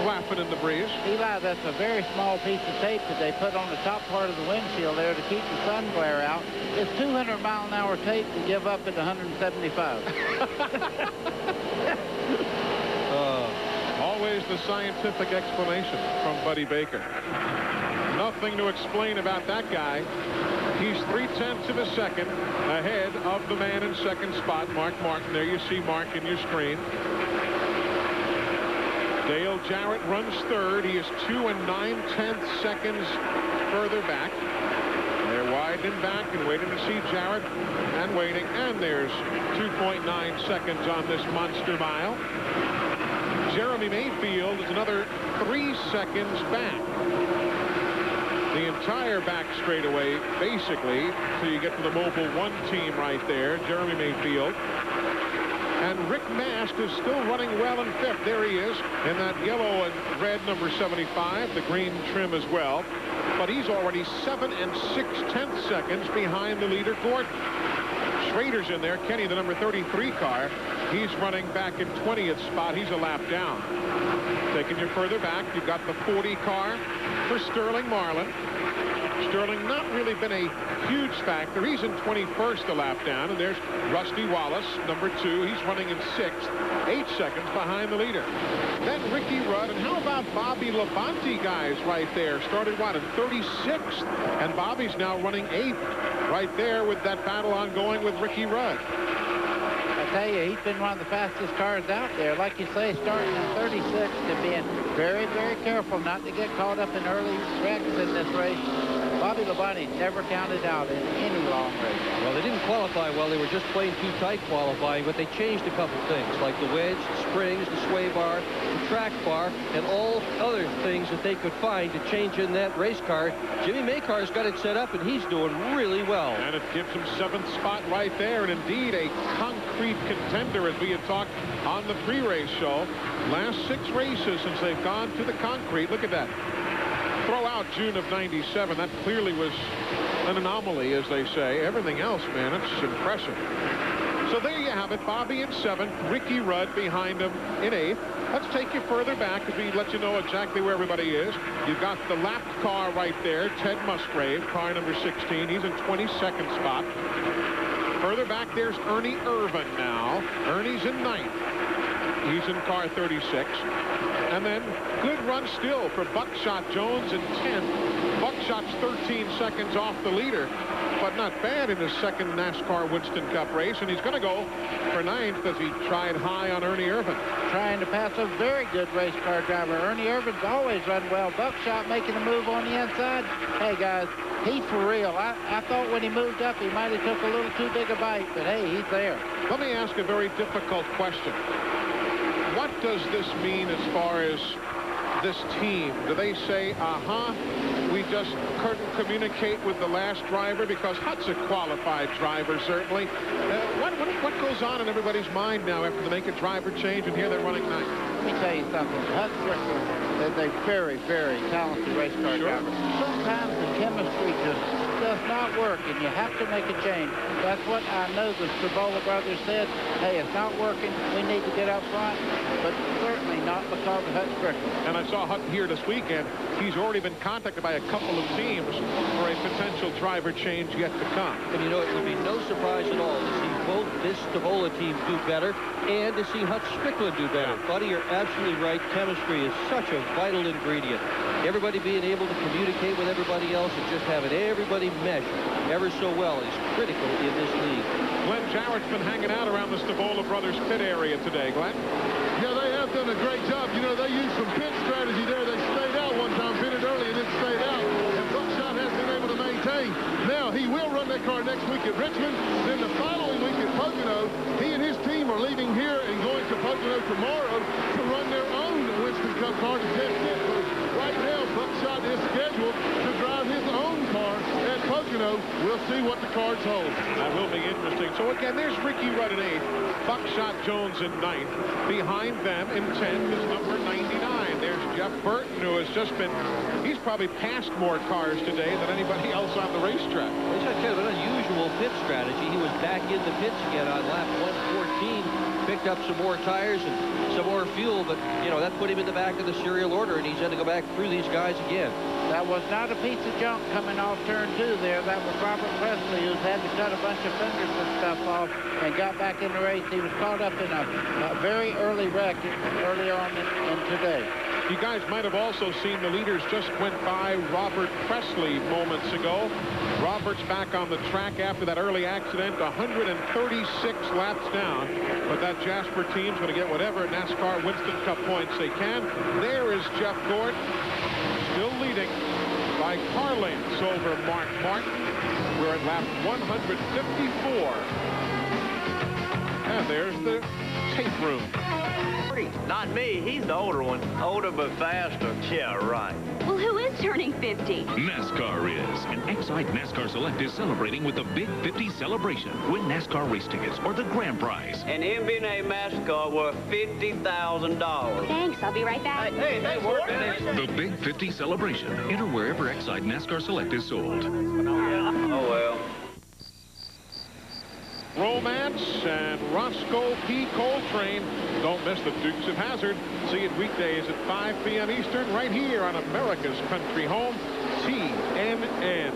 flapping in the breeze? Eli, that's a very small piece of tape that they put on the top part of the windshield there to keep the sun glare out. It's 200-mile-an-hour tape to give up at 175. Always the scientific explanation from Buddy Baker. Nothing to explain about that guy. He's 3/10 of a second ahead of the man in second spot, Mark Martin. There you see Mark in your screen. Dale Jarrett runs third. He is 2 9/10 seconds further back. They're widening back and waiting to see Jarrett and waiting. And there's 2.9 seconds on this monster mile. Jeremy Mayfield is another 3 seconds back. The entire back straightaway, basically, so you get to the Mobil 1 team right there, Jeremy Mayfield. And Rick Mast is still running well in 5th. There he is in that yellow and red number 75, the green trim as well. But he's already 7 6/10 seconds behind the leader, Gordon. Schrader's in there, Kenny, the number 33 car. He's running back in 20th spot. He's a lap down. Taking you further back, you've got the 40 car for Sterling Marlin. Sterling not really been a huge factor. He's in 21st, a lap down. And there's Rusty Wallace, number 2. He's running in 6th, 8 seconds behind the leader. Then Ricky Rudd. And how about Bobby Labonte, guys, right there? Started, what, in 36th? And Bobby's now running 8th right there with that battle ongoing with Ricky Rudd. I tell you, he's been one of the fastest cars out there. Like you say, starting in 36 to being very, very careful not to get caught up in early wrecks in this race. Bobby Labonte never counted out in any long race. Well, they didn't qualify well. They were just playing too tight qualifying, but they changed a couple things, like the wedge, the springs, the sway bar, the track bar, and all other things that they could find to change in that race car. Jimmy Maycar's got it set up, and he's doing really well. And it gives him 7th spot right there, and indeed a concrete contender, as we had talked on the pre-race show. Last 6 races since they've gone to the concrete. Look at that. Throw out June of 97. That clearly was an anomaly, as they say. Everything else, man, it's impressive. So there you have it. Bobby in 7th, Ricky Rudd behind him in 8th. Let's take you further back as we let you know exactly where everybody is. You've got the lapped car right there, Ted Musgrave, car number 16. He's in 22nd spot. Further back, there's Ernie Irvin now. Ernie's in 9th. He's in car 36. And then good run still for Buckshot Jones in 10th. Buck Buckshot's 13 seconds off the leader, but not bad in his second NASCAR Winston Cup race, and he's going to go for 9th as he tried high on Ernie Irvin. Trying to pass a very good race car driver. Ernie Irvin's always run well. Buckshot making a move on the inside. Hey, guys, he's for real. I thought when he moved up, he might have took a little too big a bite, but hey, he's there. Let me ask a very difficult question. What does this mean as far as this team? Do they say, we just couldn't communicate with the last driver? Because Hutt's a qualified driver, certainly. What goes on in everybody's mind now after they make a driver change and here they're running 9th? Let me tell you something. Hutt is a very, very talented race car driver. Sometimes the chemistry just does not work, and you have to make a change. That's what I know the Stavola brothers said. Hey, it's not working. We need to get up front, but certainly not because of Hutt Strickland. And I saw Hutt here this weekend. He's already been contacted by a couple of teams for a potential driver change yet to come. And you know, it would be no surprise at all to see both this Stavola team do better and to see Hutt Strickland do better. Buddy, you're absolutely right. Chemistry is such a vital ingredient. Everybody being able to communicate with everybody else and just having everybody mesh ever so well is critical in this league. Glenn Jarrett's been hanging out around the Stavola brothers pit area today. Glenn? Yeah, they have done a great job. You know, they used some pit strategy there. They stayed out one time, pitted early, and then stayed out. And Buckshot has been able to maintain. Now, he will run that car next week at Richmond. Then the following week at Pocono, he and his team are leaving here and going to Pocono tomorrow to run their own Winston Cup car to test it. So right now, Buckshot is scheduled to drive his own car at Pocono. We'll see what the cards hold. That will be interesting. So again, there's Ricky Rudd in 8th, Buckshot Jones in 9th. Behind them in 10th is number 99. There's Jeff Burton, who has just been, he's probably passed more cars today than anybody else on the racetrack. It's kind of an unusual pit strategy. He was back in the pits again on lap 114, picked up some more tires and some more fuel, but, you know, that put him in the back of the serial order, and he's had to go back through these guys again. That was not a piece of junk coming off turn 2 there. That was Robert Presley, who's had to cut a bunch of fenders and stuff off and got back in the race. He was caught up in a very early wreck earlier on in today. You guys might have also seen the leaders just went by Robert Presley moments ago. Robert's back on the track after that early accident, 136 laps down. But that Jasper team's going to get whatever NASCAR Winston Cup points they can. There is Jeff Gordon, still leading by car lengths over Mark Martin. We're at lap 154. And there's the tape room. Not me. He's the older one. Older but faster. Yeah, right. Well, who is turning 50? NASCAR is. And Excite NASCAR Select is celebrating with the Big 50 celebration. Win NASCAR race tickets or the grand prize. An MBNA MASCAR worth $50,000. Thanks. I'll be right back. Hey, The Big 50 celebration. Enter wherever Excite NASCAR Select is sold. Oh, well. Romance and Roscoe P. Coltrane. Don't miss the Dukes of Hazzard. See it weekdays at 5 p.m. Eastern right here on America's Country Home, TNN.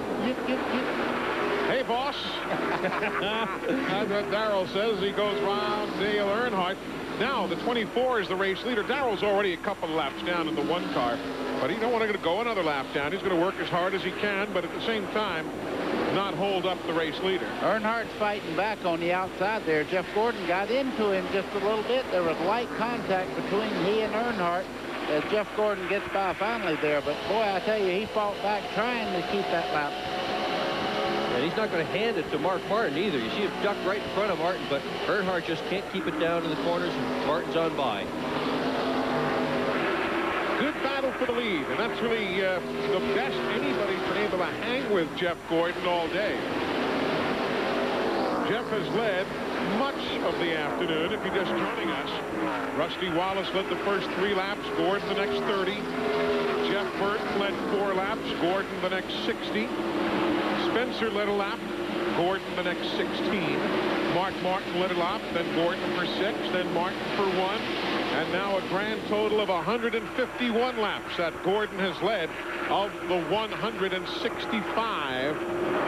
Hey, boss. That's what Darrell says. He goes round Dale Earnhardt. Now, the 24 is the race leader. Darrell's already a couple of laps down in the 1 car, but he don't want to go another lap down. He's going to work as hard as he can, but at the same time, not hold up the race leader. Earnhardt's fighting back on the outside there. Jeff Gordon got into him just a little bit. There was light contact between he and Earnhardt as Jeff Gordon gets by finally there. But, boy, I tell you, he fought back trying to keep that lap. And he's not going to hand it to Mark Martin either. You see him duck right in front of Martin, but Earnhardt just can't keep it down in the corners, and Martin's on by. Good battle for the lead, and that's really the best anybody's been able to hang with Jeff Gordon all day. Jeff has led much of the afternoon. If you're just joining us, Rusty Wallace led the first 3 laps, Gordon the next 30. Jeff Burton led 4 laps, Gordon the next 60. Spencer led a lap, Gordon the next 16. Mark Martin led a lap, then Gordon for 6, then Martin for 1. And now a grand total of 151 laps that Gordon has led of the 165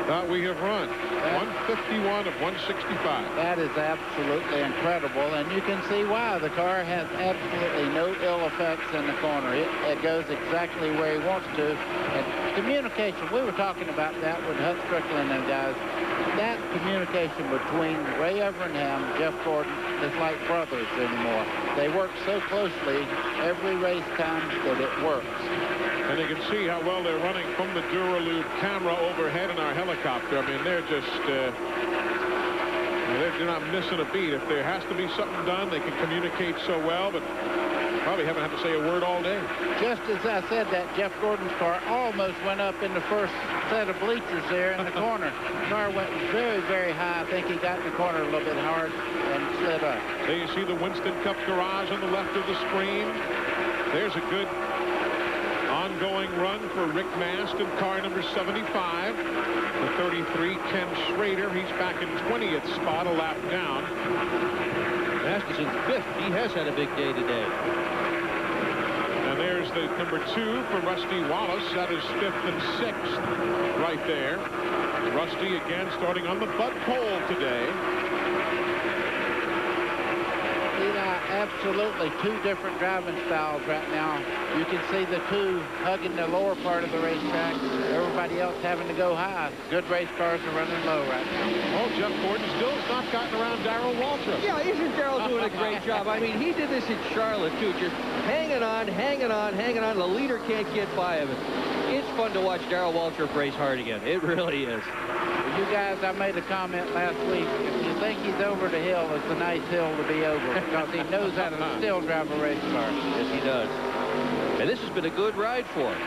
that we have run. 151 of 165. That is absolutely incredible, and you can see why. The car has absolutely no ill effects in the corner. It goes exactly where he wants to. And communication, we were talking about that with Hut Strickland and guys. That communication between Ray Evernham and Jeff Gordon is like brothers anymore. They work so closely every race time that it works. And you can see how well they're running from the Duralube camera overhead in our helicopter. I mean, they're just, they're not missing a beat. If there has to be something done, they can communicate so well, but probably haven't had to say a word all day. Just as I said that, Jeff Gordon's car almost went up in the first set of bleachers there in the corner. The car went very, very high. I think he got in the corner a little bit hard and slid up. There you see the Winston Cup garage on the left of the screen. There's a good ongoing run for Rick Mast in car number 75. The 33, Ken Schrader. He's back in 20th spot, a lap down. Mast is in 5th. He has had a big day today. And there's the number 2 for Rusty Wallace. That is 5th and 6th right there. Rusty again starting on the Bud pole today. Absolutely two different driving styles right now. You can see the two hugging the lower part of the racetrack. Everybody else having to go high. Good race cars are running low right now. Oh, Jeff Gordon still has not gotten around Darrell Waltrip. Yeah, isn't Darrell doing a great job? I mean, he did this in Charlotte, too. Just hanging on, hanging on, hanging on. The leader can't get by him. It's fun to watch Darrell Waltrip race hard again. It really is. You guys, I made a comment last week. If you think he's over the hill, it's a nice hill to be over because he knows how to still drive a race car. Yes, he does. And this has been a good ride for him.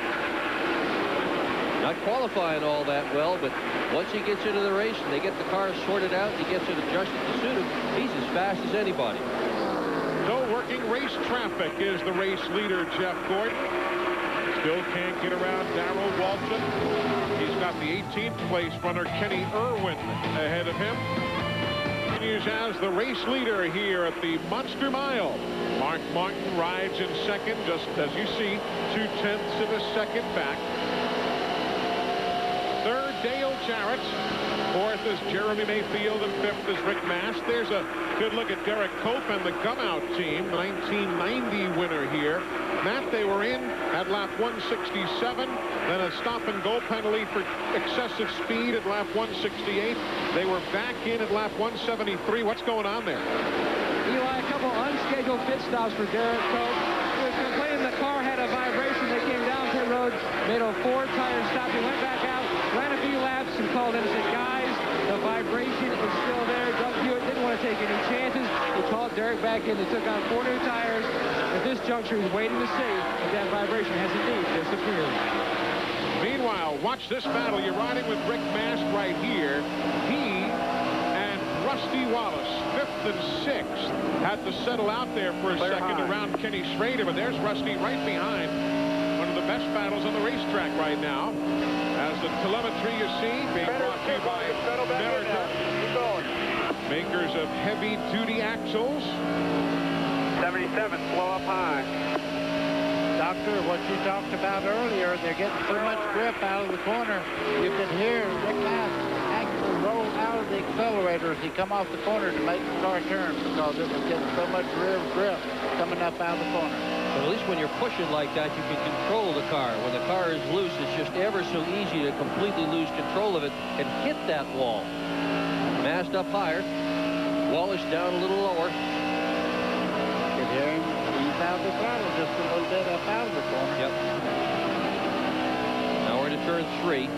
Not qualifying all that well, but once he gets into the race and they get the car sorted out, he gets it adjusted to suit him, he's as fast as anybody. So working race traffic is the race leader, Jeff Gordon. Still can't get around Darrell Waltrip. He's got the 18th place runner Kenny Irwin ahead of him. Continues as the race leader here at the Monster Mile. Mark Martin rides in second, just as you see, 0.2 of a second back. Third, Dale Jarrett. Fourth is Jeremy Mayfield, and fifth is Rick Mast. There's a good look at Derek Cope and the Gumout team, the 1990 winner here. Matt, they were in at lap 167, then a stop-and-go penalty for excessive speed at lap 168. They were back in at lap 173. What's going on there? Eli, a couple unscheduled pit stops for Derek Cope. He was complaining the car had a vibration. They came down pit road, made a four-tire stop. He went back out, ran a few laps, and called in and said, guys, the vibration is still there. Doug Hewitt didn't want to take any chances. He called Derek back in. They took on 4 new tires. At this juncture, he's waiting to see if that vibration has indeed disappeared. Meanwhile, watch this battle. You're riding with Rick Mast right here. He and Rusty Wallace, 5th and 6th, had to settle out there for a second around Kenny Schrader, but there's Rusty right behind. One of the best battles on the racetrack right now. As the telemetry you see being brought to you by America, makers of heavy-duty axles. 77, slow up high. Doctor, what you talked about earlier, they're getting so much grip out of the corner. You could hear Rick Mast actually roll out of the accelerator as he come off the corner to make the car turn because it was getting so much rear grip coming up out of the corner. But at least when you're pushing like that, you can control the car. When the car is loose, it's just ever so easy to completely lose control of it and hit that wall. Mast up higher. Wallace down a little lower. You can hear him ease out the throttle just a little bit up out of the corner. Yep. Now we're into turn 3.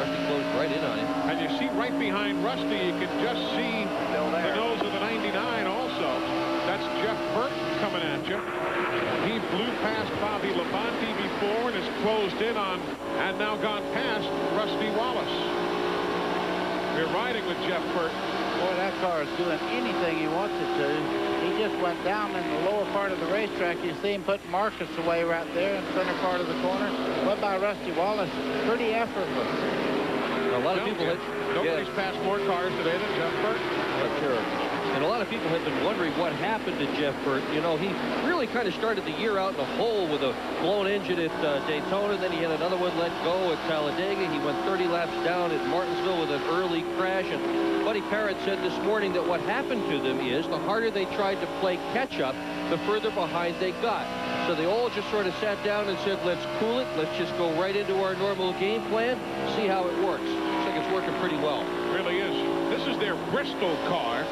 Rusty closed right in on him. And you see right behind Rusty, you can just see the nose of the 99 also. That's Jeff Burton coming at you. He blew past Bobby Labonte before and has closed in on and now gone past Rusty Wallace. We're riding with Jeff Burton. Boy, that car is doing anything he wants it to. He just went down in the lower part of the racetrack. You see him putting Marcus away right there in the center part of the corner. Went by Rusty Wallace. Pretty effortless. A lot of people... Nobody's passed more cars today than Jeff Burton. Sure. And a lot of people have been wondering what happened to Jeff Burton. You know, he really kind of started the year out in a hole with a blown engine at Daytona. Then he had another one let go at Talladega. He went 30 laps down at Martinsville with an early crash. And Buddy Parrott said this morning that what happened to them is the harder they tried to play catch-up, the further behind they got. So they all just sort of sat down and said, let's cool it. Let's just go right into our normal game plan, see how it works. Looks like it's working pretty well. It really is. This is their Bristol car.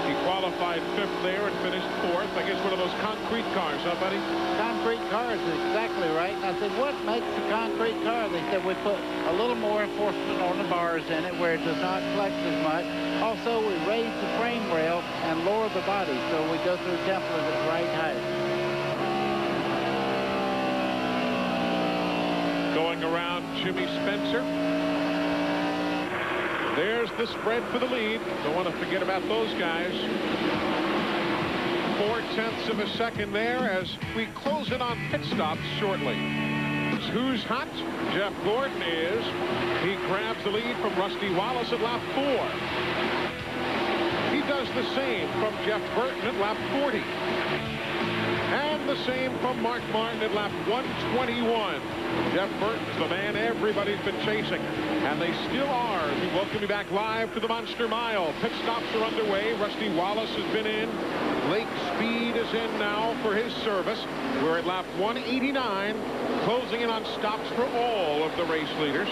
He qualified 5th there and finished 4th. I guess one of those concrete cars, huh, buddy? Concrete cars is exactly right. And I said, what makes a concrete car? They said, we put a little more enforcement on the bars in it where it does not flex as much. Also, we raise the frame rail and lower the body so we go through templars at the right height. Going around Jimmy Spencer. There's the spread for the lead. Don't want to forget about those guys. 0.4 of a second there as we close in on pit stops shortly. Who's hot? Jeff Gordon is. He grabs the lead from Rusty Wallace at lap 4. He does the same from Jeff Burton at lap 40. And the same from Mark Martin at lap 121. Jeff Burton's the man everybody's been chasing. And they still are. We welcome you back live to the Monster Mile. Pit stops are underway. Rusty Wallace has been in. Lake Speed is in now for his service. We're at lap 189, closing in on stops for all of the race leaders.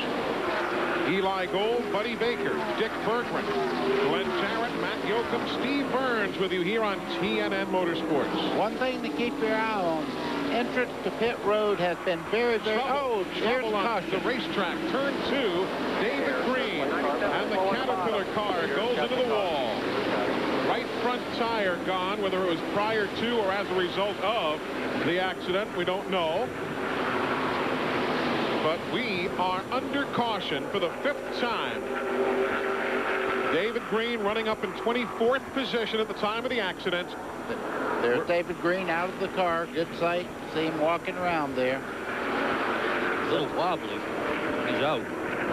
Eli Gold, Buddy Baker, Dick Bergman, Glenn Jarrett, Matt Yoakum, Steve Burns with you here on TNN Motorsports. One thing to keep your eye on, entrance to pit road has been very, very... Trouble on the racetrack. Turn 2, David Green. And the Caterpillar car goes into the wall. Right front tire gone, whether it was prior to or as a result of the accident, we don't know. But we are under caution for the 5th time. David Green running up in 24th position at the time of the accident. There's David Green out of the car. Good sight. See him walking around there. A little wobbly. He's out.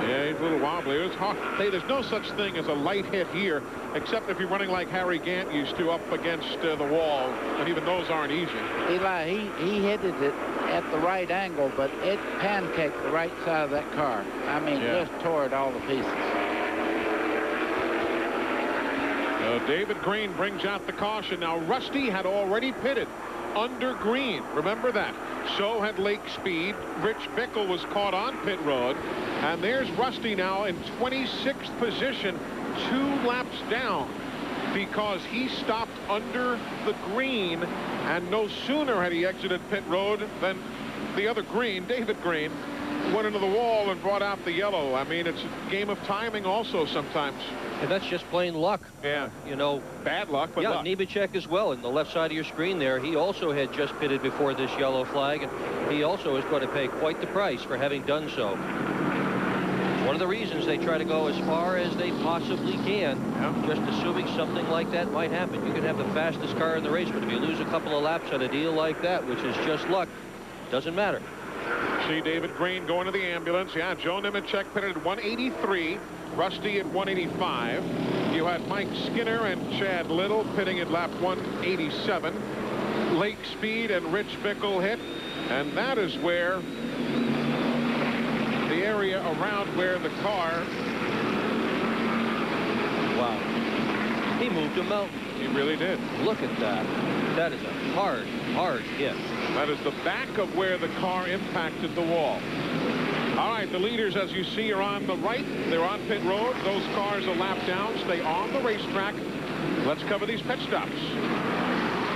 Yeah, he's a little wobbly. It's hard. Hey, there's no such thing as a light hit here, except if you're running like Harry Gant used to up against the wall, and even those aren't easy. Eli, he hit it at the right angle, but it pancaked the right side of that car. I mean, just tore it all to pieces. David Green brings out the caution. Now, Rusty had already pitted under Green. Remember that. So had Lake Speed. Rich Bickle was caught on pit road. And there's Rusty now in 26th position, 2 laps down, because he stopped under the green, and no sooner had he exited pit road than the other Green, David Green, went into the wall and brought out the yellow. I mean, it's a game of timing also sometimes. And that's just plain luck. Yeah. You know. Bad luck, but luck. Nemechek as well in the left side of your screen there. He also had just pitted before this yellow flag, and he also is going to pay quite the price for having done so. One of the reasons they try to go as far as they possibly can, just assuming something like that might happen. You can have the fastest car in the race, but if you lose a couple of laps on a deal like that, which is just luck, doesn't matter. See David Green going to the ambulance. Yeah, Joe Nemechek pitted at 183. Rusty at 185. You had Mike Skinner and Chad Little pitting at lap 187. Lake Speed and Rich Bickle hit. And that is where the area around where the car... Wow. He moved a mountain. He really did. Look at that. That is a hard, hard hit. That is the back of where the car impacted the wall. All right, the leaders, as you see, are on the right. They're on pit road. Those cars a lap down. Stay on the racetrack. Let's cover these pit stops.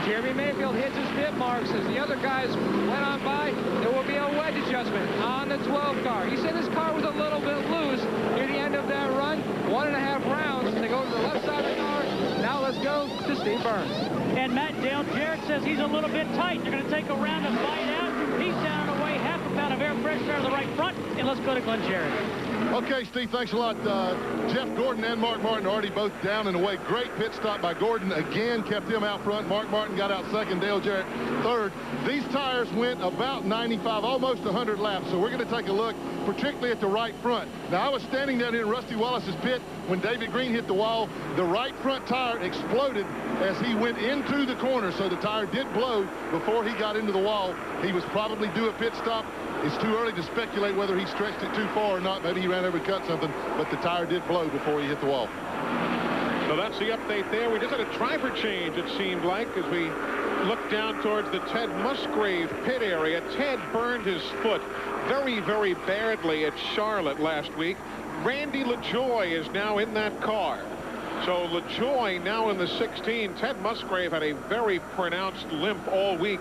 Jeremy Mayfield hits his pit marks as the other guys went on by. There will be a wedge adjustment on the 12 car. He said his car was a little bit loose near the end of that run. 1.5 rounds. They go to the left side of the car. Now let's go to Steve Burns. And Matt Dale Jarrett says he's a little bit tight. They're going to take a round and fight out. He's down away half a pound of air pressure out of the right front. And let's go to Glenn Jarrett. Okay, Steve, thanks a lot. Jeff Gordon and Mark Martin already both down and away. Great pit stop by Gordon. Again, kept him out front. Mark Martin got out second. Dale Jarrett third. These tires went about 95, almost 100 laps. So we're going to take a look, particularly at the right front. Now, I was standing down here in Rusty Wallace's pit when David Green hit the wall. The right front tire exploded as he went into the corner. So the tire did blow before he got into the wall. He was probably due a pit stop. It's too early to speculate whether he stretched it too far or not. Maybe he ran over and cut something, but the tire did blow before he hit the wall. So that's the update there. We just had a driver change, it seemed like, as we look down towards the Ted Musgrave pit area. Ted burned his foot very, very badly at Charlotte last week. Randy LaJoy is now in that car. So LaJoy now in the 16. Ted Musgrave had a very pronounced limp all week.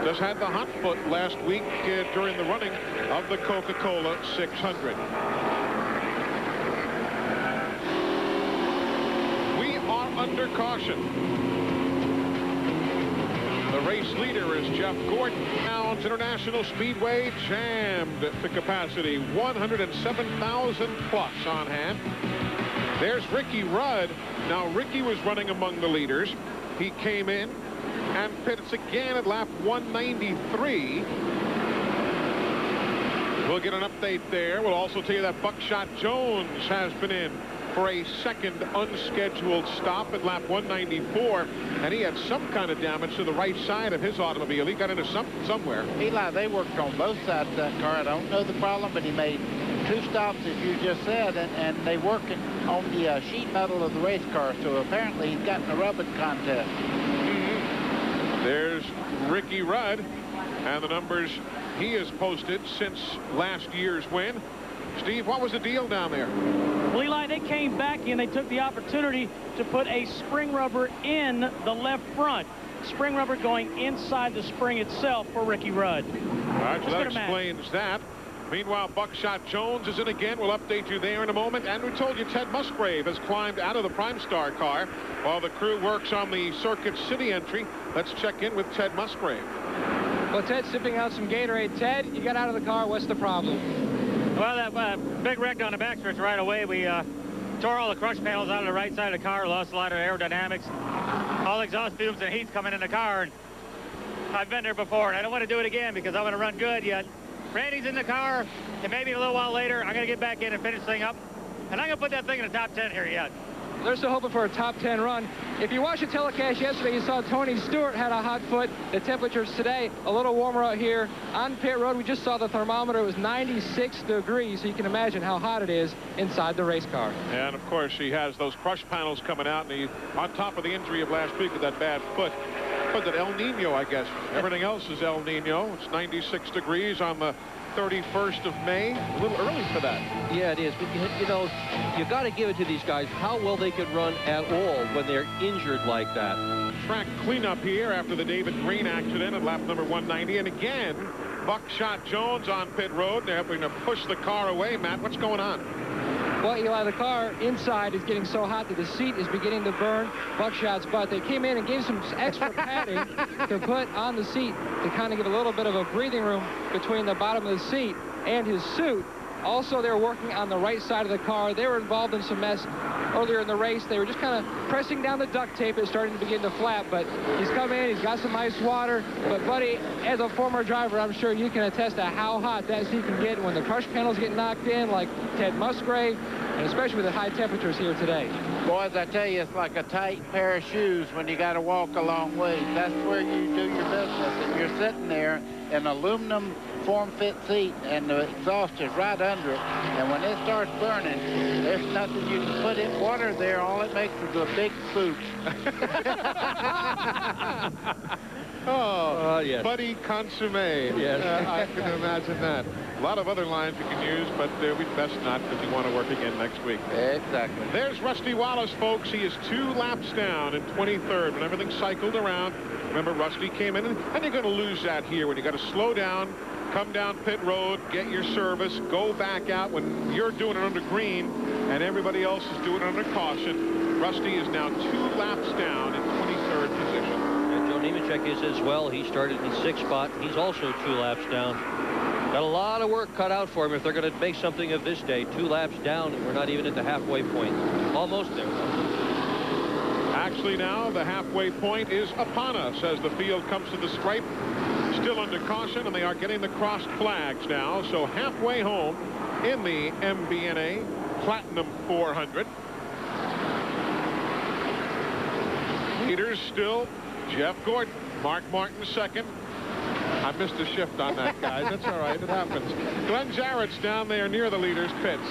Just had the hot foot last week during the running of the Coca-Cola 600. We are under caution. The race leader is Jeff Gordon. Downs International Speedway jammed to capacity. 107,000 plus on hand. There's Ricky Rudd. Now, Ricky was running among the leaders. He came in and pits again at lap 193. We'll get an update there. We'll also tell you that Buckshot Jones has been in for a second unscheduled stop at lap 194, and he had some kind of damage to the right side of his automobile. He got into something somewhere. Eli, they worked on both sides of that car. I don't know the problem, but he made 2 stops, as you just said, and they working on the sheet metal of the race car, so apparently he's gotten a rubbing contest. There's Ricky Rudd and the numbers he has posted since last year's win. Steve, what was the deal down there? Well, Eli, they came back and they took the opportunity to put a spring rubber in the left front. Spring rubber going inside the spring itself for Ricky Rudd. All right, so that explains that. Meanwhile, Buckshot Jones is in again. We'll update you there in a moment. And we told you Ted Musgrave has climbed out of the Prime Star car while the crew works on the Circuit City entry. Let's check in with Ted Musgrave. Well, Ted's sipping out some Gatorade. Ted, you got out of the car. What's the problem? Well, that big wreck on the backstretch right away. We tore all the crush panels out of the right side of the car, lost a lot of aerodynamics. All exhaust fumes and heat's coming in the car. And I've been there before, and I don't want to do it again because I want to run good yet. Randy's in the car, and maybe a little while later, I'm going to get back in and finish the thing up. And I'm going to put that thing in the top 10 here yet. They're still hoping for a top 10 run. If you watched the telecast yesterday, you saw Tony Stewart had a hot foot. The temperatures today a little warmer out here on pit road. We just saw the thermometer. It was 96 degrees, so you can imagine how hot it is inside the race car. And of course, he has those crush panels coming out, and he on top of the injury of last week with that bad foot. But that El Nino, I guess. Everything else is El Nino. It's 96 degrees on the 31st of May. A little early for that. Yeah, it is. But, you know, you got to give it to these guys how well they can run at all when they're injured like that. Track cleanup here after the David Green accident at lap number 190. And again, Buckshot Jones on pit road. They're having to push the car away. Matt, what's going on? Well, Eli, the car inside is getting so hot that the seat is beginning to burn Buckshot's butt. They came in and gave some extra padding to put on the seat to kind of give a little bit of a breathing room between the bottom of the seat and his suit. Also, they were working on the right side of the car. They were involved in some mess earlier in the race. They were just kind of pressing down the duct tape. It's starting to begin to flap, but he's come in. He's got some ice water. But, buddy, as a former driver, I'm sure you can attest to how hot that seat can get when the crush panels get knocked in, like Ted Musgrave, and especially with the high temperatures here today. Boys, I tell you, it's like a tight pair of shoes when you got to walk a long way. That's where you do your business. And you're sitting there in an aluminum form-fit seat, and the exhaust is right under it. And when it starts burning, there's nothing you can put in water there. All it makes is a big spook. Oh, yes. Buddy consommé. Yes. I can imagine that. A lot of other lines you can use, but we best not because we want to work again next week. Exactly. There's Rusty Wallace, folks. He is 2 laps down in 23rd when everything cycled around. Remember, Rusty came in, and you're going to lose that here when you got to slow down, come down pit road, get your service, go back out when you're doing it under green and everybody else is doing it under caution. Rusty is now 2 laps down in 23rd position. And Joe Nemechek is as well. He started in 6th spot. He's also 2 laps down. Got a lot of work cut out for him if they're going to make something of this day. 2 laps down, and we're not even at the halfway point. Almost there. Actually, now the halfway point is upon us as the field comes to the stripe. Still under caution, and they are getting the crossed flags now. So halfway home in the MBNA Platinum 400. Leaders still Jeff Gordon, Mark Martin second. I missed a shift on that, guys. That's all right. It happens. Glenn Jarrett's down there near the leaders' pits.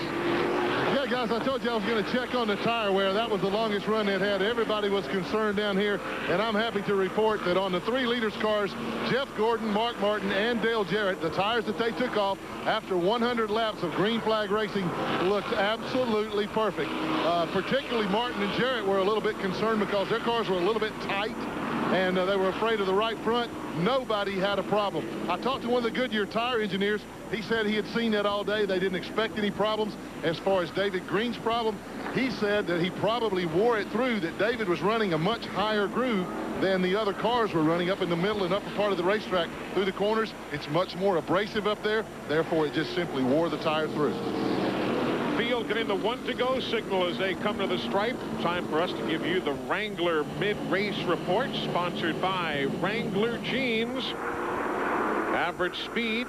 Yeah, guys, I told you I was going to check on the tire wear. That was the longest run it had. Everybody was concerned down here, and I'm happy to report that on the 3 leaders' cars, Jeff Gordon, Mark Martin, and Dale Jarrett, the tires that they took off after 100 laps of green flag racing looked absolutely perfect. Particularly Martin and Jarrett were a little bit concerned because their cars were a little bit tight, and they were afraid of the right front. Nobody had a problem. I talked to one of the Goodyear tire engineers. He said he had seen that all day. They didn't expect any problems. As far as David Green's problem, he said that he probably wore it through, that David was running a much higher groove than the other cars were running up in the middle and upper part of the racetrack through the corners. It's much more abrasive up there. Therefore, it just simply wore the tire through. Field getting the 1 to go signal as they come to the stripe. Time for us to give you the Wrangler mid-race report, sponsored by Wrangler Jeans. Average speed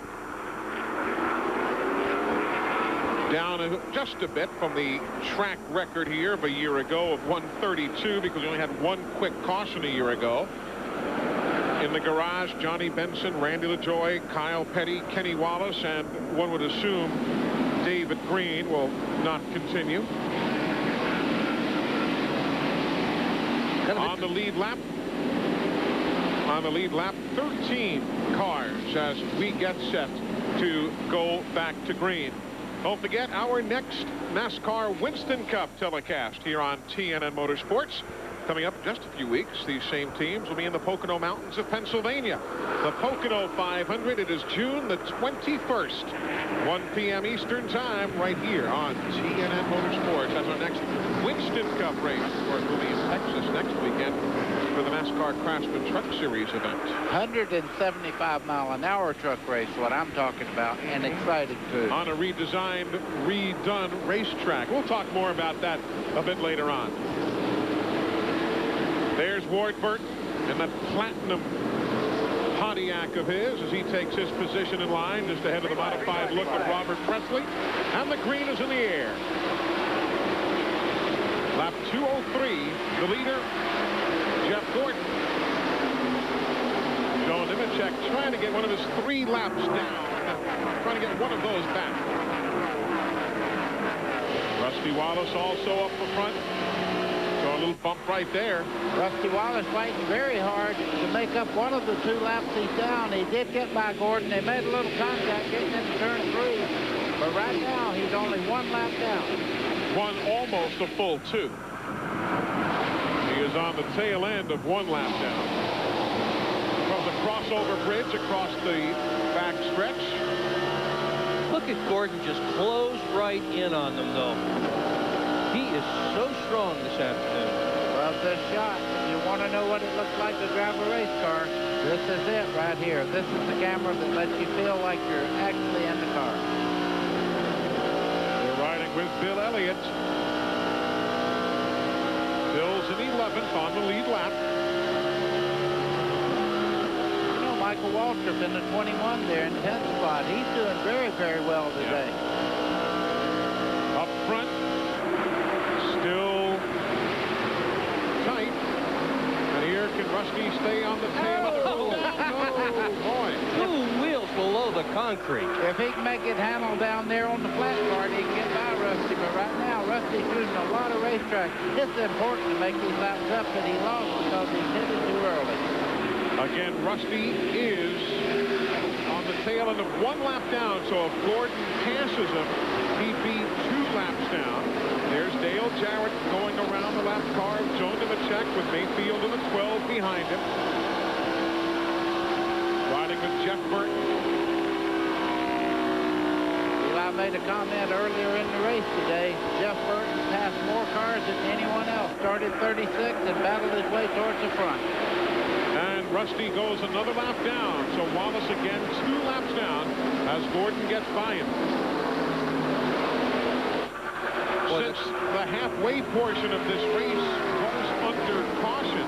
down just a bit from the track record here of a year ago of 132, because we only had 1 quick caution a year ago. In the garage, Johnny Benson, Randy LaJoy, Kyle Petty, Kenny Wallace, and one would assume David Green will not continue. On the lead lap, 13 cars as we get set to go back to green. Don't forget our next NASCAR Winston Cup telecast here on TNN Motorsports. Coming up in just a few weeks, these same teams will be in the Pocono Mountains of Pennsylvania. The Pocono 500, it is June the 21st, 1 p.m. Eastern Time, right here on TNN Motorsports. That's our next Winston Cup race. Of course, we'll be in Texas next weekend for the NASCAR Craftsman Truck Series event. 175-mile-an-hour truck race, what I'm talking about, and excited too. On a redesigned, redone racetrack. We'll talk more about that a bit later on. There's Ward Burton in the Platinum Pontiac of his as he takes his position in line just ahead of the modified look of Robert Presley. And the green is in the air. Lap 203, the leader, Jeff Gordon. Joe Nemechek trying to get one of his 3 laps down. Trying to get one of those back. Rusty Wallace also up the front. A little bump right there. Rusty Wallace fighting very hard to make up one of the 2 laps he's down. He did get by Gordon. They made a little contact getting into turn 3. But right now, he's only 1 lap down. One almost a full 2. He is on the tail end of 1 lap down. From the crossover bridge across the back stretch. Look at Gordon just close right in on them, though. He is so strong this afternoon. Well, this shot, if you want to know what it looks like to drive a race car, this is it right here. This is the camera that lets you feel like you're actually in the car. We're riding with Bill Elliott. Bill's in 11th on the lead lap. You know, Michael Waltrip in the 21 there in 10th spot. He's doing very, very well today. Yeah. Up front. Still tight. And here can Rusty stay on the tail of the no, boy. 2 wheels below the concrete. If he can make it handle down there on the flat part, he can get by Rusty. But right now, Rusty's using a lot of racetrack. It's important to make these laps up, but he lost because he hit it too early. Again, Rusty is on the tail end of 1 lap down. So if Gordon passes him, he'd be 2 laps down. There's Dale Jarrett going around the lap car. Joe Nemechek with Mayfield in the 12 behind him. Riding with Jeff Burton. Eli I made a comment earlier in the race today. Jeff Burton passed more cars than anyone else. Started 36 and battled his way towards the front. And Rusty goes another lap down. So Wallace again 2 laps down as Gordon gets by him. Since the halfway portion of this race goes under caution,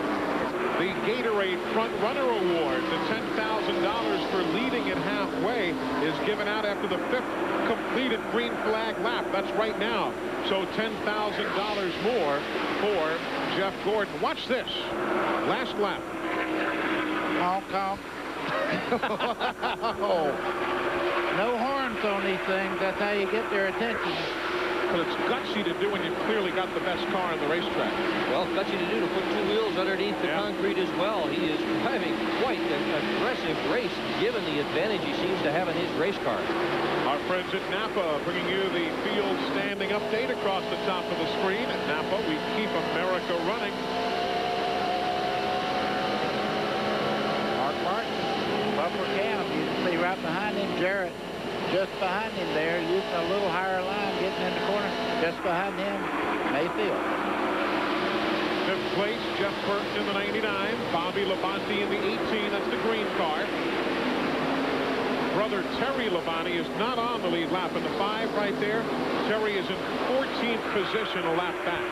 the Gatorade Front Runner Award, the $10,000 for leading it halfway, is given out after the 5th completed green flag lap. That's right now. So $10,000 more for Jeff Gordon. Watch this. Last lap. Honk, honk. No horns on these things. That's how you get their attention. Well, it's gutsy to do when you've clearly got the best car on the racetrack. Well, gutsy to do to put 2 wheels underneath the concrete as well. He is driving quite an aggressive race, given the advantage he seems to have in his race car. Our friends at Napa bringing you the field standing update across the top of the screen. At Napa, we keep America running. Mark Martin, Bumper Cam, you can see right behind him, Jarrett. Just behind him there, using a little higher line, getting in the corner. Just behind him, Mayfield. 5th place, Jeff Burton in the 99. Bobby Labonte in the 18. That's the green car. Brother Terry Labonte is not on the lead lap in the 5 right there. Terry is in 14th position, a lap back.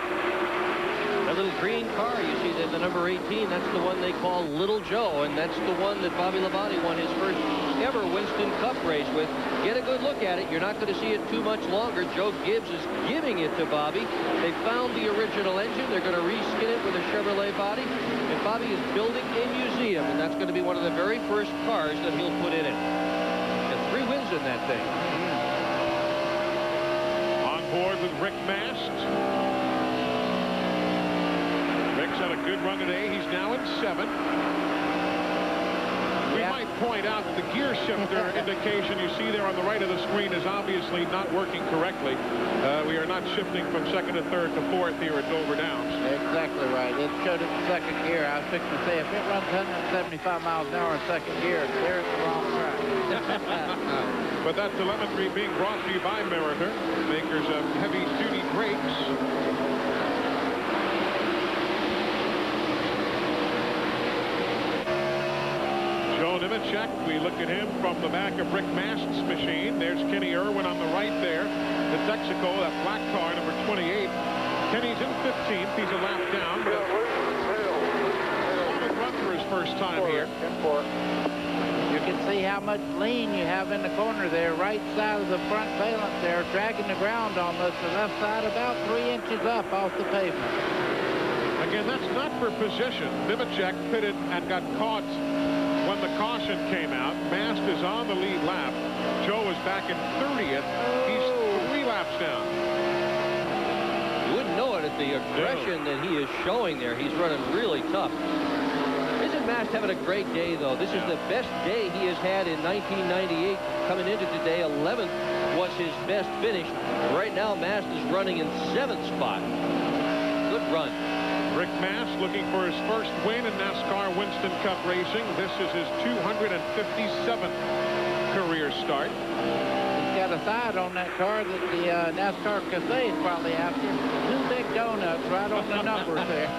That little green car, you see the number 18, that's the one they call Little Joe, and that's the one that Bobby Labonte won his first ever Winston Cup race with. Get a good look at it. You're not going to see it too much longer. Joe Gibbs is giving it to Bobby. They found the original engine. They're going to reskin it with a Chevrolet body, and Bobby is building a museum, and that's going to be one of the very first cars that he'll put in it. And 3 wins in that thing. On board with Rick Mast. Rick's had a good run today. He's now in 7th. We might point out that the gear shifter indication you see there on the right of the screen is obviously not working correctly. We are not shifting from 2nd to 3rd to 4th here at Dover Downs. Exactly right. It showed it in 2nd gear. I was fixing to say, if it runs 175 miles an hour in 2nd gear, they're at the wrong track. But that telemetry being brought to you by Meritor, makers of heavy-duty brakes. Joe Nemechek, we look at him from the back of Rick Mast's machine. There's Kenny Irwin on the right there. The Texaco, that black car, number 28. Kenny's in 15th. He's a lap down. But solid run for his first time here. You can see how much lean you have in the corner there. Right side of the front valence there, dragging the ground almost. The left side about 3 inches up off the pavement. Again, that's not for position. Nemechek pitted and got caught when the caution came out. Mast is on the lead lap. Joe is back in 30th. He's 3 laps down. You wouldn't know it at the aggression that he is showing there. He's running really tough. Isn't Mast having a great day, though? This is the best day he has had in 1998. Coming into today, 11th was his best finish. Right now, Mast is running in 7th spot. Good run. Rick Mast looking for his first win in NASCAR Winston Cup racing. This is his 257th career start. He's got a side on that car that the NASCAR Cafe is probably after. 2 big donuts right on the numbers there.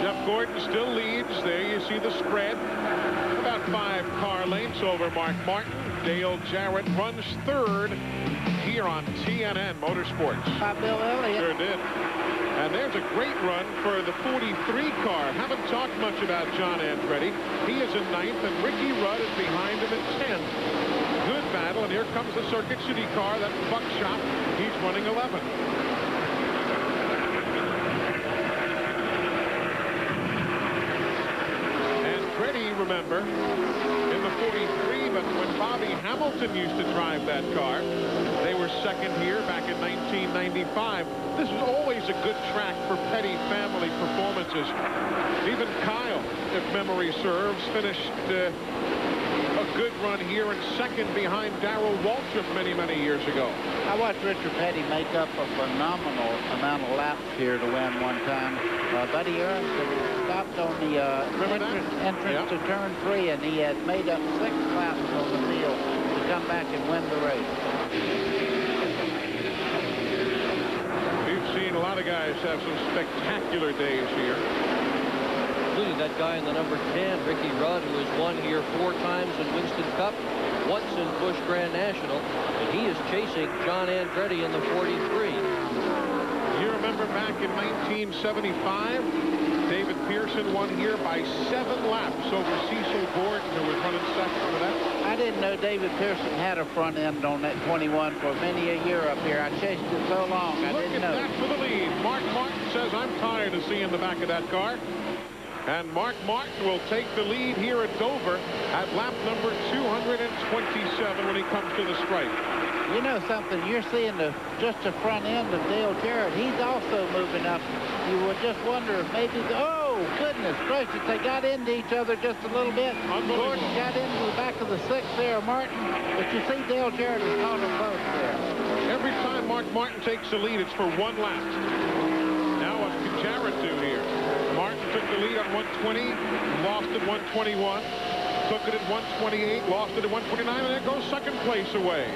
Jeff Gordon still leads. There you see the spread. About 5 car lengths over Mark Martin. Dale Jarrett runs 3rd here on TNN Motorsports. By Bill Elliott. Sure did. And there's a great run for the 43 car. Haven't talked much about John Andretti. He is in 9th, and Ricky Rudd is behind him at 10th. Good battle, and here comes the Circuit City car, that Buckshot. He's running 11th. Andretti, remember, in the 43, but when Bobby Hamilton used to drive that car, they were 2nd here back in 1995. This is always a good track for petty family performances. Even Kyle, if memory serves, finished a good run here and second behind Darrell Waltrip many, many years ago. I watched Richard Petty make up a phenomenal amount of laps here to win one time. Buddy Aronson stopped on the entrance to turn 3, and he had made up 6 laps on the field to come back and win the race. We've seen a lot of guys have some spectacular days here. Including that guy in the number 10, Ricky Rudd, who has won here 4 times in Winston Cup, once in Busch Grand National, and he is chasing John Andretti in the 43. You remember back in 1975, David Pearson won here by 7 laps over Cecil Gordon, who was running second for that. I didn't know David Pearson had a front end on that 21 for many a year up here. I chased it so long, I didn't know. Look at that for the lead. Mark Martin says, I'm tired of seeing the back of that car. And Mark Martin will take the lead here at Dover at lap number 227 when he comes to the stripe. You know something, you're seeing just the front end of Dale Jarrett. He's also moving up. You would just wonder if maybe, oh, goodness gracious, they got into each other just a little bit. Gordon got into the back of the 6th there, Martin. But you see Dale Jarrett has caught them both there. Every time Mark Martin takes the lead, it's for 1 lap. Now what can Jarrett do here? Martin took the lead on 120, lost at 121, took it at 128, lost it at 129, and there goes second place away.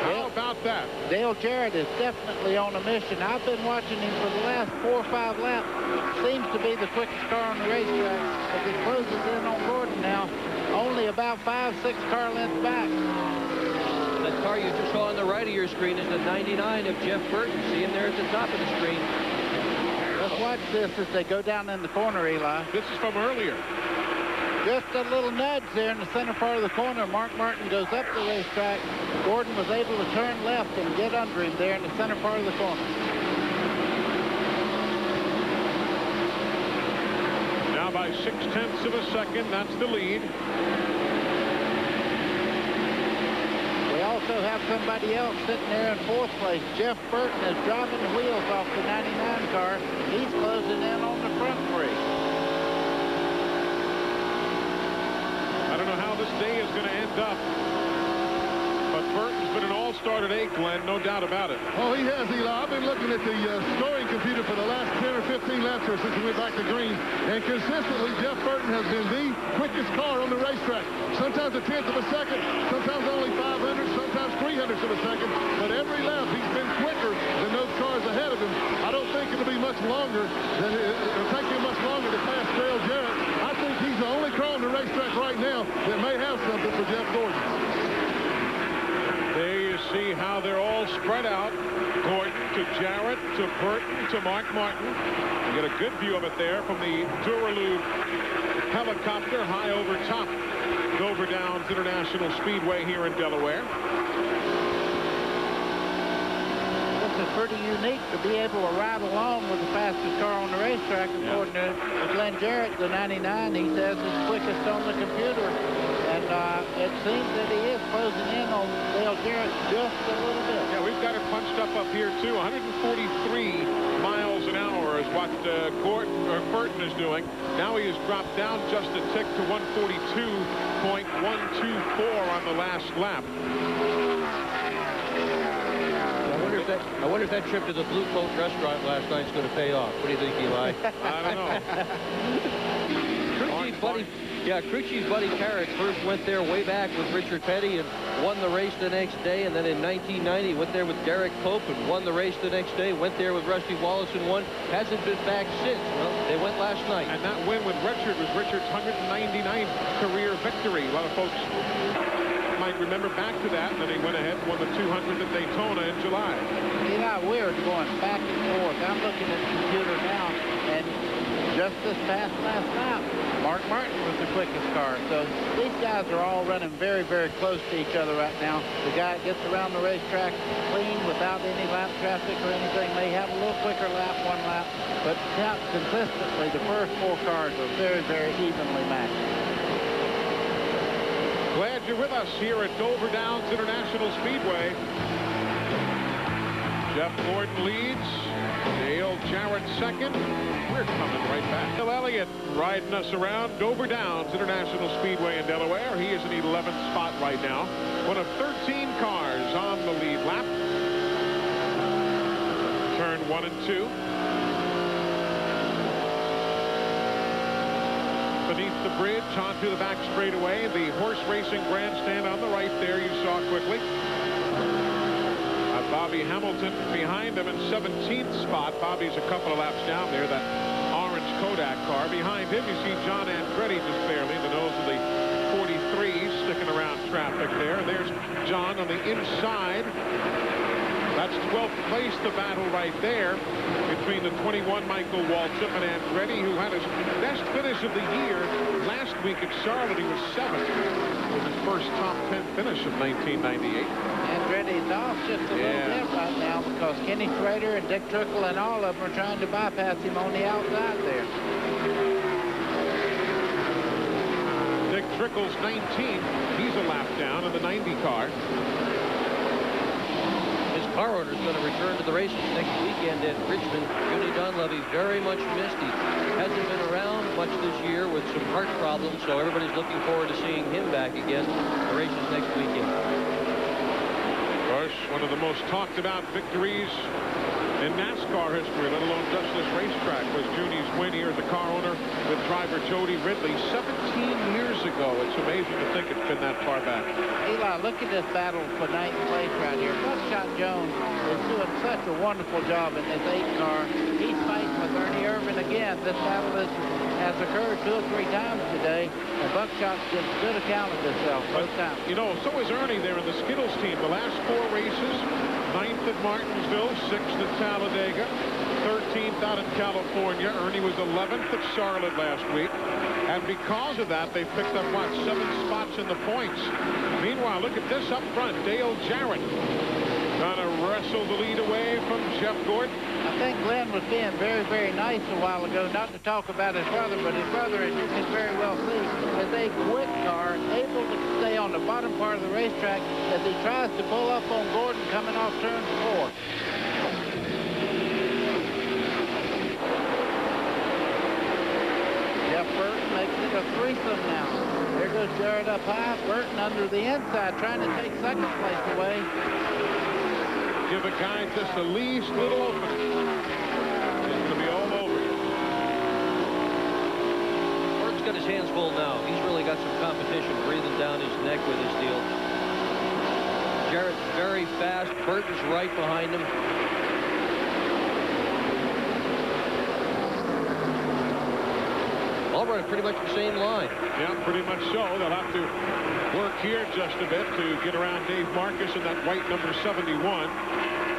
How about that? Dale Jarrett is definitely on a mission. I've been watching him for the last 4 or 5 laps. Seems to be the quickest car on the racetrack. As he closes in on Gordon now, only about 5, 6 car lengths back. That car you just saw on the right of your screen is the 99 of Jeff Burton. See him there at the top of the screen. Let's watch this as they go down in the corner, Eli. This is from earlier. Just a little nudge there in the center part of the corner. Mark Martin goes up the racetrack. Gordon was able to turn left and get under him there in the center part of the corner. Now by 0.6 of a second, that's the lead. We also have somebody else sitting there in 4th place. Jeff Burton is driving the wheels off the 99 car. He's closing in on the front 3. I don't know how this day is going to end up, but Burton's been an all-star today, Glenn, no doubt about it. Oh, he has, Eli. I've been looking at the scoring computer for the last 10 or 15 laps here since we went back to green, and consistently Jeff Burton has been the quickest car on the racetrack. Sometimes 1/10 of a second, sometimes only 500, sometimes 300ths of a second, but every lap he's been quicker than those cars ahead of him. I don't think it'll be much longer. It'll take him much longer to pass Dale Jarrett. I think he's the only car on the racetrack right now that may have something for Jeff Gordon. There you see how they're all spread out. Gordon to Jarrett to Burton to Mark Martin. You get a good view of it there from the Duralube helicopter high over top Dover Downs International Speedway here in Delaware. This is pretty unique to be able to ride along with the fastest car on the racetrack. According to Glenn Jarrett, the 99, he says is quickest on the computer. And it seems that he is closing in on Dale Jarrett just a little bit. Yeah, we've got it punched up here, too. 143 miles an hour is what Burton is doing. Now he has dropped down just a tick to 142.124 on the last lap. I wonder if that trip to the Blue Coat restaurant last night is going to pay off. What do you think, Eli? I don't know. Crucci's buddy Carrick first went there way back with Richard Petty and won the race the next day. And then in 1990, went there with Derek Pope and won the race the next day. Went there with Rusty Wallace and won. Hasn't been back since. Well, they went last night. And that win with Richard was Richard's 199th career victory. A lot of folks might remember back to that. And then he went ahead and won the 200 at Daytona in July. You know, we're going back and forth. I'm looking at the computer now, and just this past last lap, Mark Martin was the quickest car. So these guys are all running very, very close to each other right now. The guy that gets around the racetrack clean without any lap traffic or anything may have a little quicker lap, 1 lap, but consistently the first 4 cars are very, very evenly matched. Glad you're with us here at Dover Downs International Speedway. Jeff Gordon leads. Dale Jarrett second. We're coming right back. Bill Elliott riding us around Dover Downs International Speedway in Delaware. He is in 11th spot right now. One of 13 cars on the lead lap. Turn 1 and 2. Beneath the bridge onto the back straightaway. The horse racing grandstand on the right there you saw quickly. Bobby Hamilton behind him in 17th spot. Bobby's a couple of laps down there, that orange Kodak car. Behind him you see John Andretti just barely in the nose of the 43, sticking around traffic there. There's John on the inside. That's 12th place, the battle right there between the 21 Michael Waltrip and Andretti, who had his best finish of the year last week at Charlotte. He was 7th with his first top 10 finish of 1998. Andretti's off just a little bit right now because Kenny Schrader and Dick Trickle and all of them are trying to bypass him on the outside there. Dick Trickle's 19th. He's a lap down in the 90 car. Car owner's going to return to the races next weekend at Richmond. Junie Donlevy very much missed. He hasn't been around much this year with some heart problems, so everybody's looking forward to seeing him back again at the races next weekend. Of course, one of the most talked about victories in NASCAR history, let alone dustless racetrack, was Junie's win here as a car owner with driver Jody Ridley 17 years ago. It's amazing to think it's been that far back. Eli, look at this battle for 9th place right here. Buckshot Jones is doing such a wonderful job in this 8 car. He's fighting with Ernie Irvin again. This battle has occurred 2 or 3 times today, and Buckshot gives good account of himself both times. You know, so is Ernie there in the Skittles team. The last 4 races, 9th at Martinsville, 6th at Talladega, 13th out in California. Ernie was 11th at Charlotte last week. And because of that, they picked up, what, 7 spots in the points. Meanwhile, look at this up front. Dale Jarrett trying to wrestle the lead away from Jeff Gordon. I think Glenn was being very, very nice a while ago, not to talk about his brother, but his brother, as you can very well see, is a quick car, able to stay on the bottom part of the racetrack as he tries to pull up on Gordon coming off turn 4. Jeff Burton makes it a threesome now. There goes Jarrett up high. Burton under the inside trying to take 2nd place away. Give a guy just the least little opening. It's going to be all over. Burton's got his hands full now. He's really got some competition breathing down his neck with this deal. Jarrett's very fast. Burton's right behind him. All running pretty much the same line. Yeah, pretty much so. They'll have to work here just a bit to get around Dave Marcus in that white number 71.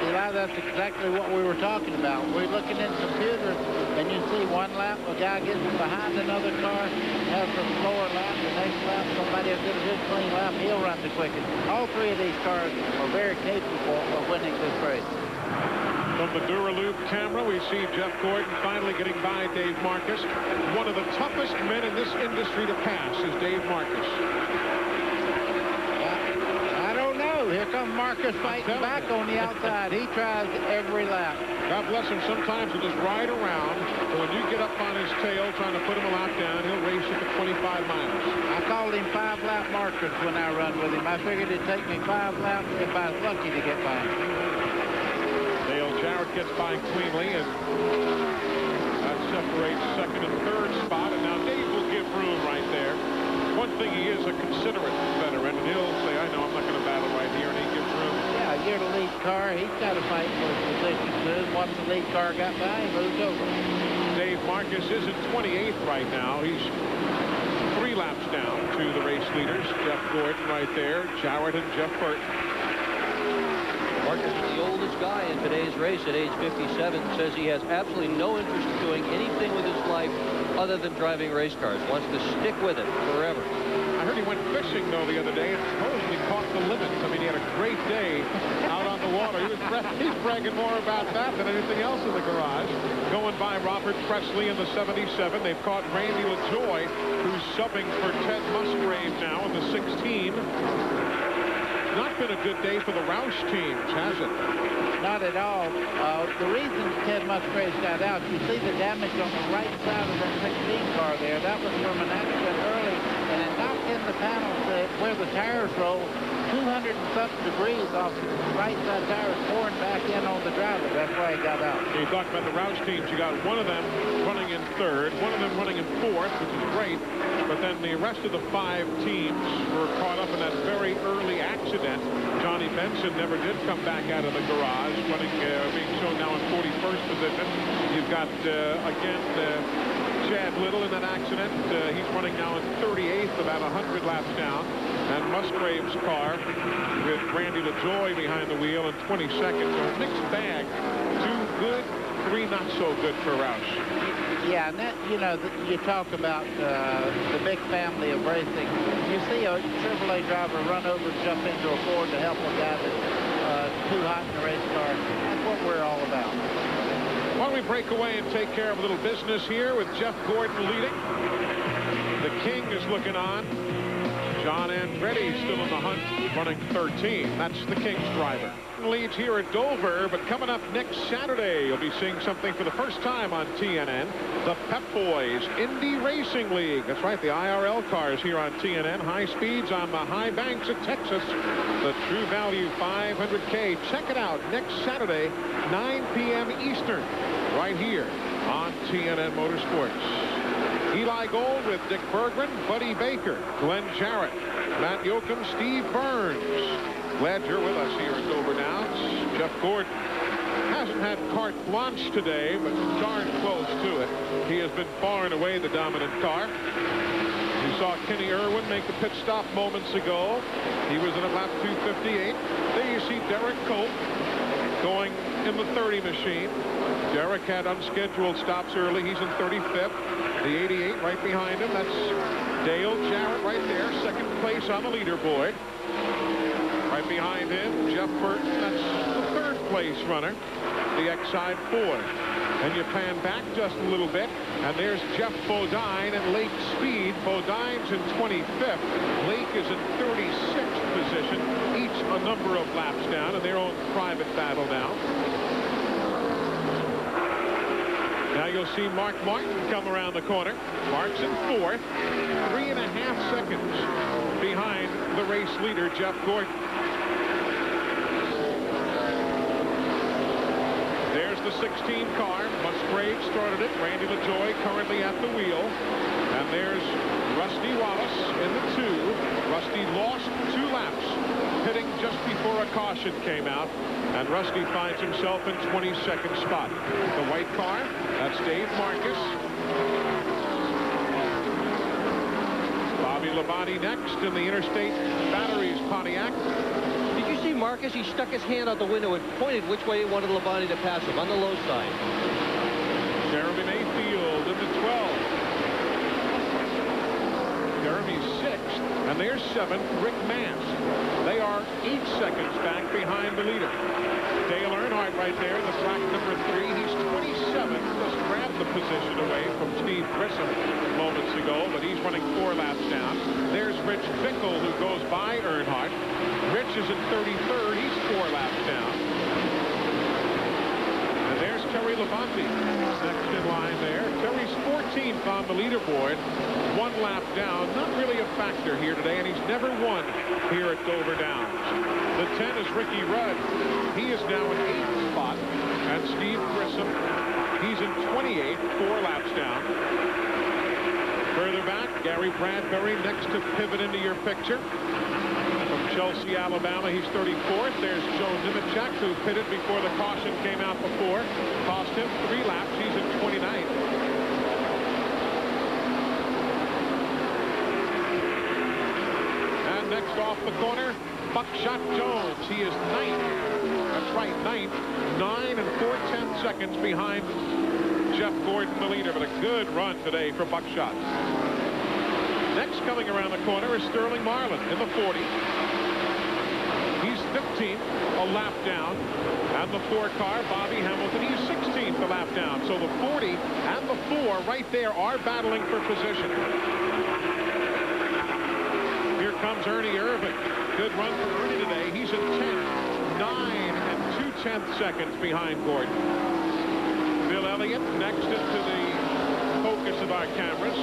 Eli, that's exactly what we were talking about. We're looking in computers, and you see one lap, a guy gets behind another car, has a slower lap. The next lap, somebody will get a good clean lap, he'll run the quickest. All 3 of these cars are very capable of winning this race. From the Duraloop camera, we see Jeff Gordon finally getting by Dave Marcus. One of the toughest men in this industry to pass is Dave Marcus. I don't know. Here comes Marcus fighting back on the outside. He tries every lap. God bless him. Sometimes he'll just ride around, but when you get up on his tail trying to put him a lap down, he'll race you for 25 miles. I called him 5-lap Marcus when I run with him. I figured it'd take me 5 laps if I was lucky to get by him. Jarrett gets by cleanly, and that separates 2nd and 3rd spot. And now Dave will give room right there. One thing, he is a considerate veteran, and he'll say, I know I'm not going to battle right here, and he gives room. Yeah, you're the lead car. He's got to fight for his position too. Once the lead car got by, he moved over. Dave Marcus is in 28th right now. He's 3 laps down to the race leaders. Jeff Gordon right there, Jarrett and Jeff Burton. Marcus is the oldest guy in today's race at age 57. Says he has absolutely no interest in doing anything with his life other than driving race cars. Wants to stick with it forever. I heard he went fishing, though, the other day and supposedly caught the limit. I mean, he had a great day out on the water. He's bragging more about that than anything else in the garage. Going by Robert Presley in the 77. They've caught Randy LaJoy, who's subbing for Ted Musgrave now in the 16. not been a good day for the Roush teams, has it? Not at all. The reason Ted Musgraves got out, you see the damage on the right side of that 16 car there. That was from an accident early, and it knocked in the panels where the tires roll 200 and something degrees off the right side tires pouring back in on the driver. That's why he got out. You talked about the Roush teams. You got one of them running in third, one of them running in fourth, which is great. But then the rest of the 5 teams were caught up in that very early accident. Johnny Benson never did come back out of the garage, running, being shown now in 41st position. You've got, again, Chad Little in that accident. He's running now in 38th, about 100 laps down. And Musgrave's car with Randy LaJoy behind the wheel in 22nd. So a mixed bag. 2 good, 3 not so good for Roush. Yeah, and that, you know, you talk about the big family of racing. You see a Chevrolet driver run over and jump into a Ford to help a guy that's too hot in the race car. That's what we're all about. Why don't we break away and take care of a little business here with Jeff Gordon leading. The King is looking on. John Andretti still in the hunt, running 13. That's the King's driver. Leads here at Dover, but coming up next Saturday, you'll be seeing something for the first time on TNN. The Pep Boys Indy Racing League. That's right, the IRL cars here on TNN. High speeds on the high banks of Texas. The True Value 500K. Check it out next Saturday, 9 p.m. Eastern, right here on TNN Motorsports. Eli Gold with Dick Berggren, Buddy Baker, Glenn Jarrett, Matt Yoakum, Steve Burns. Glad you're with us here at Dover Downs. Jeff Gordon hasn't had carte blanche today, but darn close to it. He has been far and away the dominant car. You saw Kenny Irwin make the pit stop moments ago. He was in a lap 258. There you see Derek Cope going in the 30 machine. Derek had unscheduled stops early. He's in 35th. The 88 right behind him. That's Dale Jarrett right there. Second place on the leaderboard. Right behind him, Jeff Burton. That's the third place runner. The Exide Ford. And you pan back just a little bit, and there's Jeff Bodine and Lake Speed. Bodine's in 25th. Lake is in 36th position. Each a number of laps down in their own private battle now. Now you'll see Mark Martin come around the corner. Mark's in 4th, 3.5 seconds behind the race leader, Jeff Gordon. There's the 16 car. Musgrave started it. Randy LaJoy currently at the wheel. And there's Rusty Wallace in the 2. Rusty lost 2 laps, pitting just before a caution came out. And Rusty finds himself in 22nd spot. The white car, that's Dave Marcus. Bobby Labonte next in the Interstate Batteries Pontiac. Did you see Marcus? He stuck his hand out the window and pointed which way he wanted Labonte to pass him, on the low side. Jeremy Mayfield in the 12. Jeremy's 6th, and there's 7th, Rick Mance. They are 8 seconds back behind the leader. Dale Earnhardt right there in the track number 3. He's 27th, just grabbed the position away from Steve Grissom moments ago, but he's running 4 laps down. There's Rich Bickle, who goes by Earnhardt. Rich is in 33rd. He's 4 laps down. And there's Terry Labonte next in line there. Terry's 14th on the leaderboard. 1 lap down. Not really a factor here today, and he's never won here at Dover Downs. The 10 is Ricky Rudd. He is now in 8th spot. And Steve Grissom, he's in 28th, 4 laps down. Further back, Gary Bradbury next to pivot into your picture. From Chelsea, Alabama, he's 34th. There's Joe Nemechek, who pitted before the caution came out before. Cost him 3 laps. He's in 29th. And next off the corner, Buckshot Jones. He is 9th. That's right, 9th. 9 and 4/10 seconds behind Jeff Gordon, the leader, but a good run today for Buckshot. Next coming around the corner is Sterling Marlin in the 40. He's 15th, a lap down. And the 4 car, Bobby Hamilton, he's 16th, a lap down. So the 40 and the 4 right there are battling for position. Here comes Ernie Irvin. Good run for Ernie today. He's at 10, 9 2/10 seconds behind Gordon. Bill Elliott next into the focus of our cameras.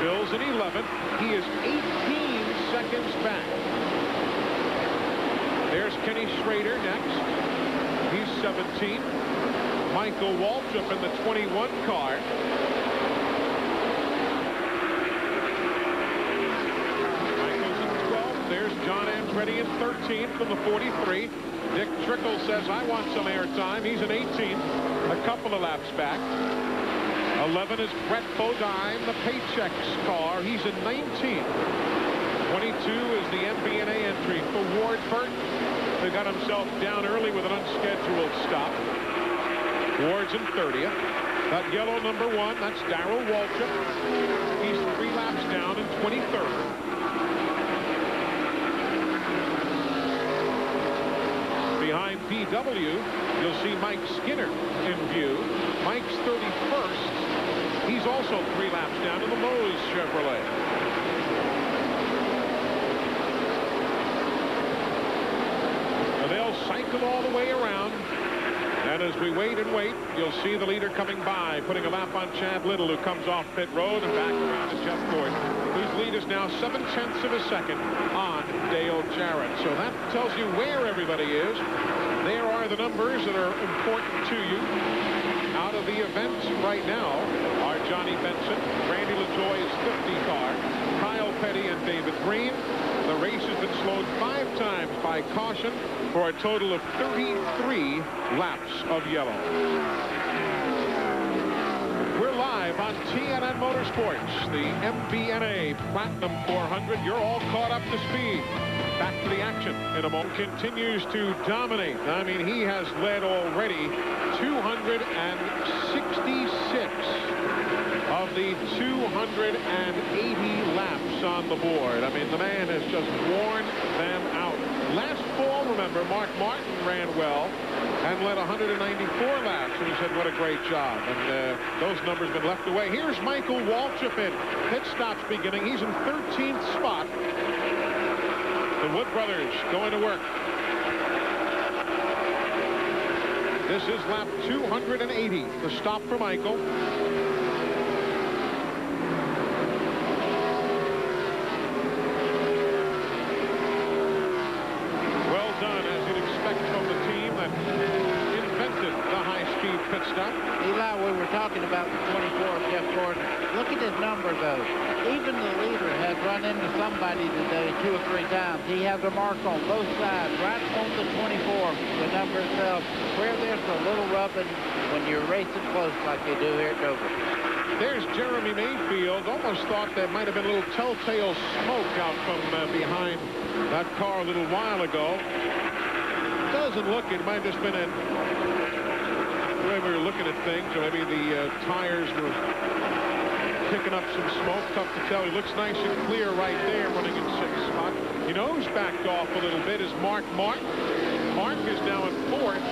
Bill's in 11th. He is 18 seconds back. There's Kenny Schrader next. He's 17. Michael Waltrip in the 21 car. Michael's in 12th. There's John Andretti in 13th from the 43. Dick Trickle says, I want some airtime. He's in 18th, a couple of laps back. 11 is Brett Bodine, the Paychecks car. He's in 19th. 22 is the MBNA entry for Ward Burton, who got himself down early with an unscheduled stop. Ward's in 30th. That yellow number 1, that's Darrell Waltrip. He's 3 laps down in 23rd. Behind PW, you'll see Mike Skinner in view. Mike's 31st. He's also 3 laps down in the Lowe's Chevrolet. And they'll cycle all the way around. And as we wait and wait, you'll see the leader coming by, putting a lap on Chad Little, who comes off pit road and back around to Jeff Gordon, whose lead is now 7/10 of a second on Dale Jarrett. So that tells you where everybody is. There are the numbers that are important to you. Out of the events right now are Johnny Benson, Randy LaJoy's 50 car, Kyle Petty and David Green. The race has been slowed 5 times by caution for a total of 33 laps of yellow. We're live on TNN Motorsports, the MBNA Platinum 400. You're all caught up to speed. Back to the action in a moment. Continues to dominate. I mean, he has led already 266 of the 280 laps on the board. I mean, the man has just worn them out. Last fall, remember, Mark Martin ran well and led 194 laps, and he said, what a great job. And those numbers have been left away. Here's Michael Waltrip in. Pit stops beginning. He's in 13th spot. The Wood brothers going to work. This is lap 280. The stop for Michael. Well done, as you'd expect from the team that invented the high-speed pit stop. Eli, we were talking about the 24 of Jeff Gordon. Look at his number, though. Even the leader has run into somebody today 2 or 3 times. He has a mark on both sides, right on the 24, the number itself. Where there's a little rubbing when you're racing close like they do here at Dover. There's Jeremy Mayfield. Almost thought there might have been a little telltale smoke out from behind that car a little while ago. Doesn't look, it might have just been the way we were looking at things, or maybe the tires were picking up some smoke. Tough to tell. He looks nice and clear right there, running in 6th spot. You know who's backed off a little bit is Mark Martin. Mark is now in 4th,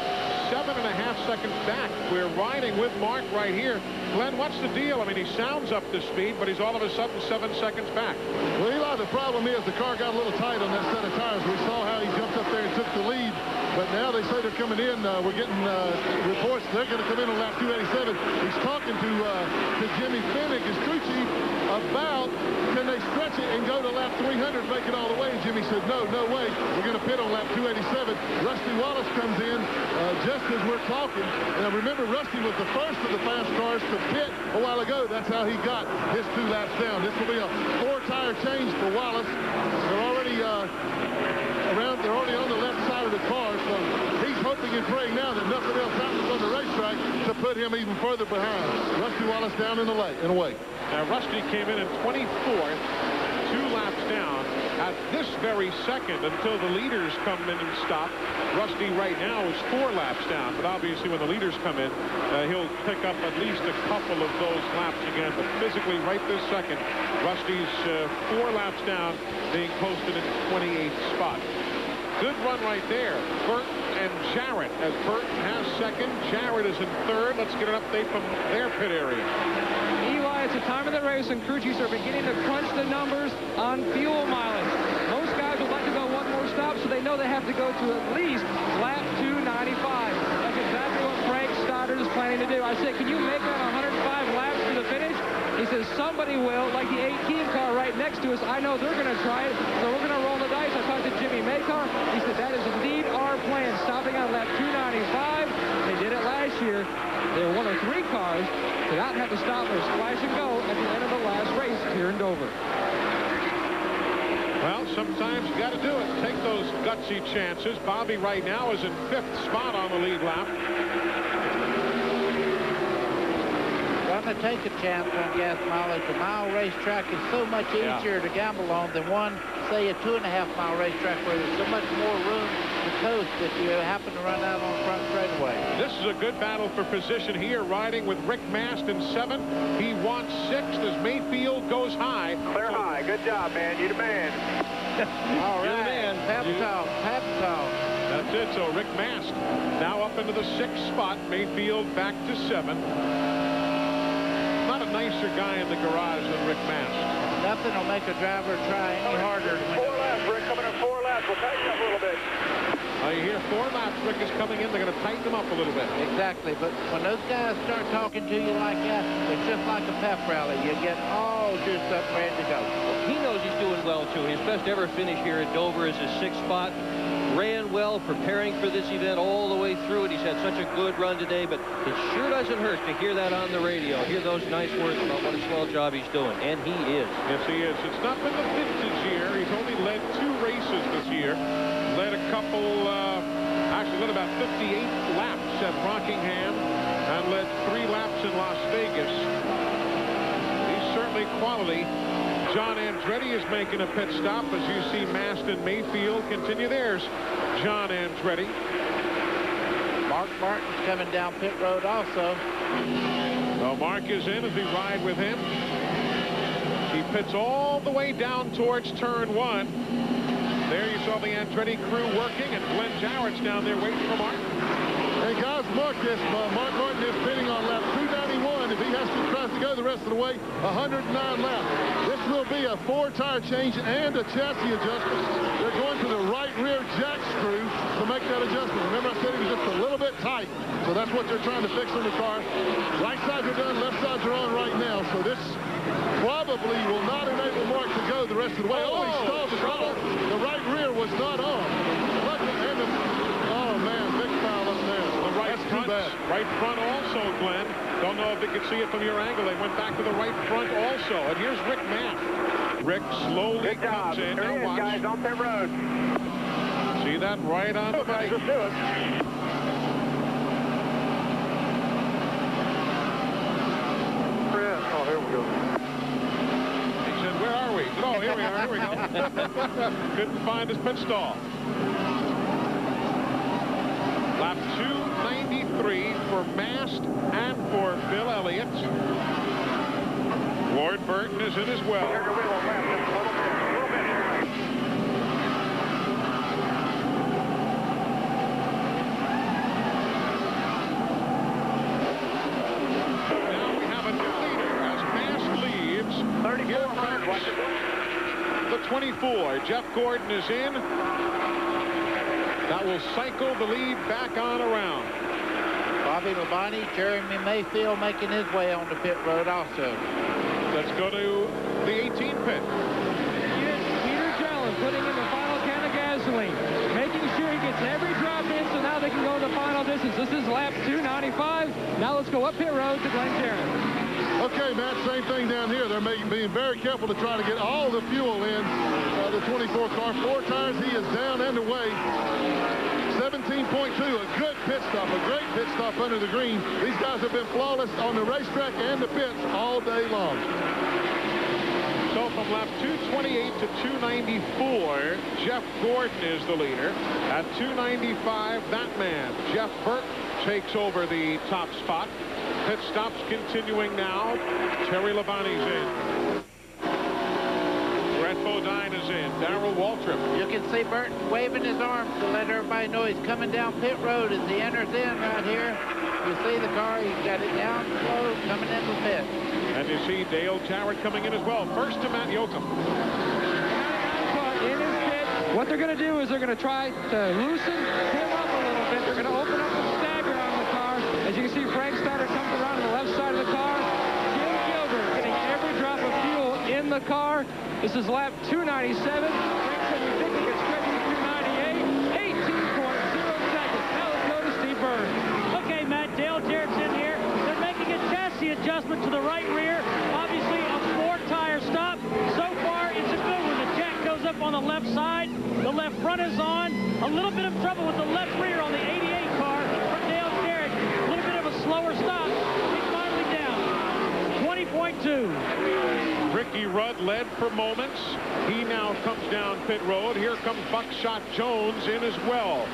7.5 seconds back. We're riding with Mark right here. Glenn, what's the deal? I mean, he sounds up to speed, but he's all of a sudden 7 seconds back. Well, Eli, the problem is the car got a little tight on that set of tires. We saw how he jumped up there and took the lead. But now they say they're coming in. We're getting reports they're going to come in on lap 287. He's talking to Jimmy Finnick, his crew chief, about can they stretch it and go to lap 300, make it all the way. And Jimmy said, no way. We're going to pit on lap 287. Rusty Wallace comes in just as we're talking. Now, remember, Rusty was the first of the fast cars to pit a while ago. That's how he got his 2 laps down. This will be a 4-tire change for Wallace. They're already they're already on the left side of the car, so he's hoping and praying now that nothing else happens on the racetrack to put him even further behind. Rusty Wallace down in the away. Now, Rusty came in 24th, 2 laps down. At this very second, until the leaders come in and stop, Rusty right now is 4 laps down. But obviously, when the leaders come in, he'll pick up at least a couple of those laps again. But physically, right this second, Rusty's 4 laps down, being posted in 28th spot. Good run right there. Burton and Jarrett, as Burton has 2nd. Jarrett is in 3rd. Let's get an update from their pit area. Eli, it's the time of the race, and crew chiefs are beginning to crunch the numbers on fuel mileage. Most guys would like to go 1 more know they have to go to at least lap 295. That's exactly what Frank Stoddard is planning to do. I said, can you make that 105 laps to the finish? He says, somebody will, like the 18 car right next to us. I know they're going to try it, so we're going to roll the dice. I talked to Jimmy Maycar. He said, that is indeed our plan, stopping on lap 295. They did it last year. They were one of 3 cars to not have to stop or splash and go at the end of the last race here in Dover. Well, sometimes you got to do it. Take those gutsy chances. Bobby right now is in 5th spot on the lead lap. To take a chance on gas mileage. A mile racetrack is so much easier to gamble on than one, say, a 2.5-mile racetrack where there's so much more room to coast if you happen to run out on the front straightaway. This is a good battle for position here, riding with Rick Mast in 7th. He wants 6th as Mayfield goes high. Clear high. Good job, man. You the man. All right. Pep talk. Pep talk. That's it. So Rick Mast now up into the 6th spot. Mayfield back to 7th. Not a nicer guy in the garage than Rick Mast. Nothing will make a driver try any harder. 4 laps, Rick. Coming in 4 laps. We'll tighten you up a little bit. You hear 4 laps. Rick is coming in. They're going to tighten them up a little bit. Exactly. But when those guys start talking to you like that, it's just like a pep rally. You get all juiced up, ready to go. He knows he's doing well, too. His best ever finish here at Dover is his 6th spot. Ran well, preparing for this event all the way through it. He's had such a good run today, but it sure doesn't hurt to hear that on the radio. Hear those nice words about what a swell job he's doing, and he is. Yes, he is. It's not been the vintage year. He's only led 2 races this year. Led a couple, actually led about 58 laps at Rockingham and led 3 laps in Las Vegas. He's certainly quality. John Andretti is making a pit stop as you see Mast and Mayfield continue theirs. John Andretti. Mark Martin's coming down pit road also. So Mark is in as we ride with him. He pits all the way down towards turn 1. There you saw the Andretti crew working, and Glenn Jarrett's down there waiting for Mark. Hey guys, Mark Martin is pitting on lap 291. If he has to try to go the rest of the way, 109 laps. This will be a 4-tire change and a chassis adjustment. They're going to the right rear jack screw to make that adjustment. Remember I said it was just a little bit tight, so that's what they're trying to fix on the car. Right sides are done, left sides are on right now, so this probably will not enable Mark to go the rest of the way. Oh, he stalled the car. The right rear was not on. Oh man, big foul up there. The right front, right front also, Glenn. Don't know if you can see it from your angle. They went back to the right front also. And here's Rick Mast. Rick slowly comes in. There he is, guys, on pit road. See that right on the bike. Let's do it. Oh, here we go. He said, where are we? Oh, here we are. Here we go. Couldn't find his pit stall. Lap 293 for Mast and for Bill Elliott. Ward Burton is in as well. Now we have a new leader as Mast leaves. 3400. The 24. Jeff Gordon is in. That will cycle the lead back on around. Bobby Labonte, Jeremy Mayfield making his way on the pit road also. Let's go to the 18 pit. Peter Jellin putting in the final can of gasoline, making sure he gets every drop in so now they can go the final distance. This is lap 295. Now let's go up pit road to Glenn Jarrett. Okay, Matt, same thing down here. They're being very careful to try to get all the fuel in the 24 car. 4 tires, he is down and away. 17.2, a good pit stop, a great pit stop under the green. These guys have been flawless on the racetrack and the pits all day long. So from lap 228 to 294, Jeff Gordon is the leader. At 295, that man, Jeff Burke, takes over the top spot. Pit stops continuing now. Terry Labonte's in. Brett Bodine is in. Darrell Waltrip. You can see Burton waving his arms to let everybody know he's coming down pit road as he enters in right here. You see the car, he's got it down slow, coming into the pit. And you see Dale Jarrett coming in as well. First to Matt Yoakum. In his pit, What they're going to do is they're going to try to loosen him up a little bit. They're going to open up the stagger on the car. As you can see, Frank Steiner comes around to the left side of the car. Jim Gilbert getting every drop of fuel in the car. This is lap 297. Frank said we think we can stretch it to 298. 18.0 seconds. Now let's go to Steve Byrne. Okay, Matt, Dale Jarrett's in here. They're making a chassis adjustment to the right rear. Obviously, a four-tire stop. So far, it's a good one. The jack goes up on the left side. The left front is on. A little bit of trouble with the left rear on the 88 car from Dale Jarrett. A little bit of a slower stop. He's finally down. 20.2. Ricky Rudd led for moments. He now comes down pit road. Here comes Buckshot Jones in as well.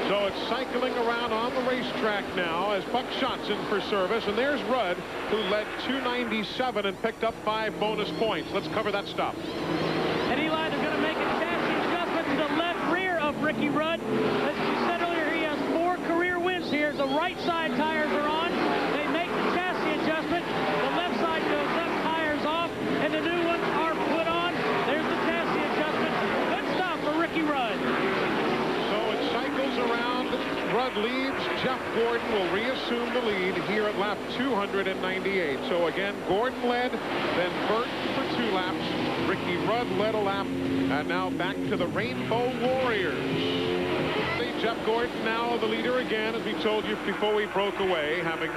So it's cycling around on the racetrack now as Buckshot's in for service. And there's Rudd, who led 297 and picked up 5 bonus points. Let's cover that stop. And Eli, they're going to make a chassis adjustment to the left rear of Ricky Rudd. As we said earlier, he has 4 career wins here. The right side tires are on. They make the chassis adjustment. The left side goes up, tires off, and the new ones are put on. There's the chassis adjustment. Good stop for Ricky Rudd. So it cycles around. Rudd leads. Jeff Gordon will reassume the lead here at lap 298. So again, Gordon led, then Burton for 2 laps. Ricky Rudd led a lap, and now back to the Rainbow Warriors. Jeff Gordon now the leader again, as we told you before we broke away, having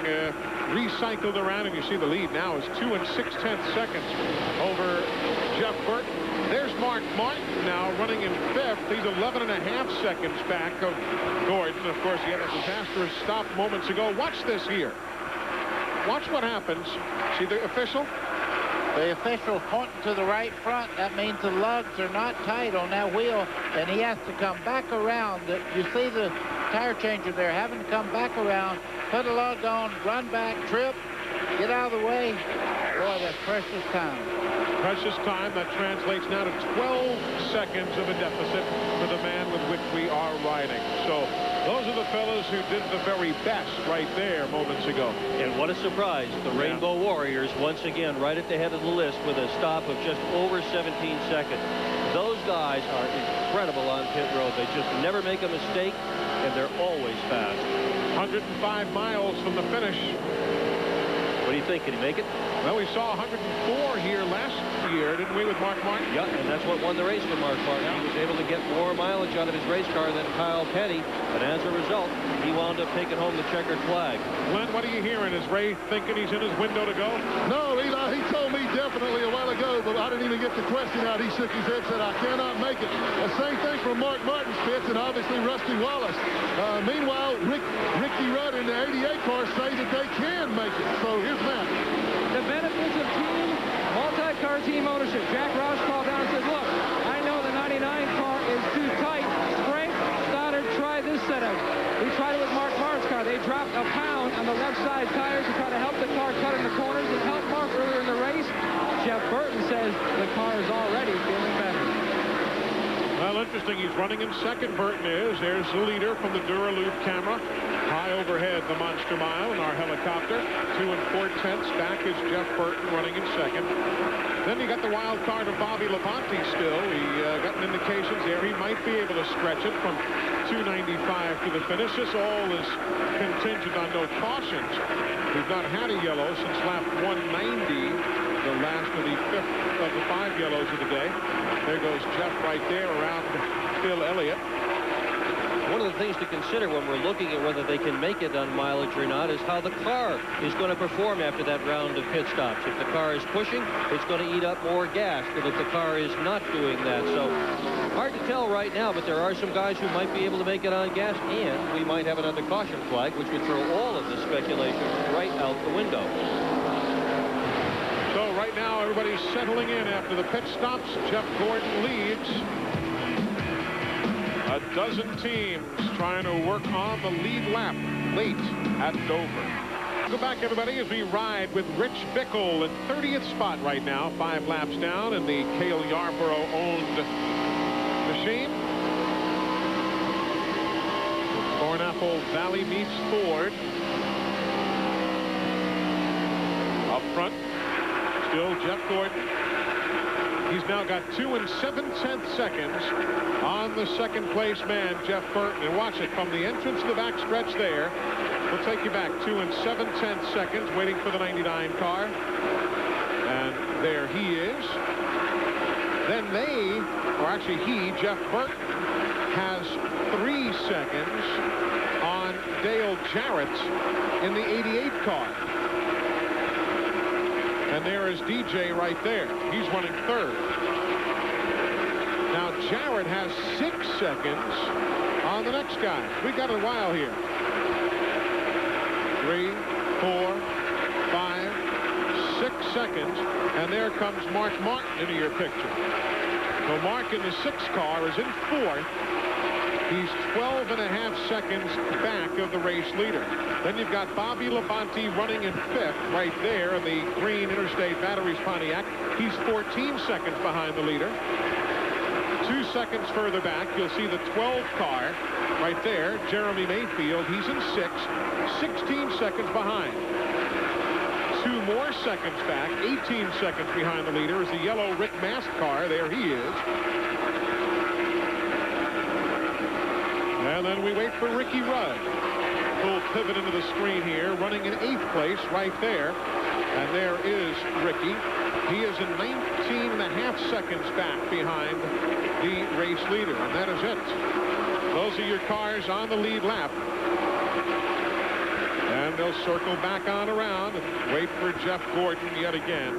recycled around, and you see the lead now is 2 6/10 seconds over Jeff Burton. There's Mark Martin now running in 5th. He's 11.5 seconds back of Gordon. Of course, he had a disastrous stop moments ago. Watch this here. Watch what happens. See the official? The official pointing to the right front. That means the lugs are not tight on that wheel, and he has to come back around. You see the tire changer there having to come back around, put a lug on, run back, trip, get out of the way. Boy, that's precious time. Precious time. That translates now to 12 seconds of a deficit for the man with which we are riding. So those are the fellas who did the very best right there moments ago. And what a surprise. The Rainbow Warriors once again right at the head of the list with a stop of just over 17 seconds. Those guys are incredible on pit road. They just never make a mistake, and they're always fast. 105 miles from the finish. What do you think? Can he make it? Well, we saw 104 here last year, didn't we, with Mark Martin? Yeah, and that's what won the race for Mark Martin. He was able to get more mileage out of his race car than Kyle Petty, and as a result, he wound up taking home the checkered flag. Glenn, what are you hearing? Is Ray thinking he's in his window to go? No, Eli, he told me definitely a while ago, but I didn't even get the question out. He shook his head, said, I cannot make it. The same thing from Mark Martin's pits and obviously Rusty Wallace. Meanwhile, Ricky Rudd in the 88 car say that they can make it. So here's Matt. The benefits of multi-car team ownership. Jack Roush called down and said, look, I know the 99 car is too tight. Frank Stoddard tried this setup. We tried it with Mark Martin's car. They dropped a pound on the left side tires to try to help the car cut in the corners and help Mark earlier in the race. Jeff Burton says the car is already feeling better. Well, interesting. He's running in second, Burton is. There's the leader from the Duraloop camera. High overhead, the Monster Mile and our helicopter. 2 4/10 back is Jeff Burton running in second. Then you got the wild card of Bobby Labonte still. We got indications there he might be able to stretch it from 295 to the finish. This all is contingent on no cautions. We've not had a yellow since lap 190, the last of the 5th of the 5 yellows of the day. There goes Jeff right there around Phil Elliott. One of the things to consider when we're looking at whether they can make it on mileage or not is how the car is going to perform after that round of pit stops. If the car is pushing, it's going to eat up more gas than if the car is not doing that. So hard to tell right now, but there are some guys who might be able to make it on gas, and we might have another caution flag, which would throw all of the speculation right out the window. So right now, everybody's settling in after the pit stops. Jeff Gordon leads. A dozen teams trying to work on the lead lap late at Dover. Go back, everybody, as we ride with Rich Bickle in 30th spot right now, 5 laps down in the Cale Yarborough-owned machine. Thornapple Valley meets Ford. Up front, still Jeff Gordon. He's now got 2 7/10 seconds on the second place man, Jeff Burton. And watch it from the entrance to the back stretch there. We'll take you back 2 7/10 seconds waiting for the 99 car. And there he is. Then Jeff Burton, has 3 seconds on Dale Jarrett in the 88 car. And there is DJ right there. He's running 3rd. Now Jarrett has 6 seconds on the next guy. We got a while here. 3, 4, 5, 6 seconds. And there comes Mark Martin into your picture. So Mark in the 6th car is in 4th. He's 12.5 seconds back of the race leader. Then you've got Bobby Labonte running in 5th right there in the green Interstate Batteries Pontiac. He's 14 seconds behind the leader. 2 seconds further back, you'll see the 12 car right there, Jeremy Mayfield. He's in 6th, 16 seconds behind. 2 more seconds back, 18 seconds behind the leader is the yellow Rick Mast car. There he is. And then we wait for Ricky Rudd. Full pivot into the screen here, running in 8th place right there. And there is Ricky. He is in 19.5 seconds back behind the race leader. And that is it. Those are your cars on the lead lap. And they'll circle back on around and wait for Jeff Gordon yet again.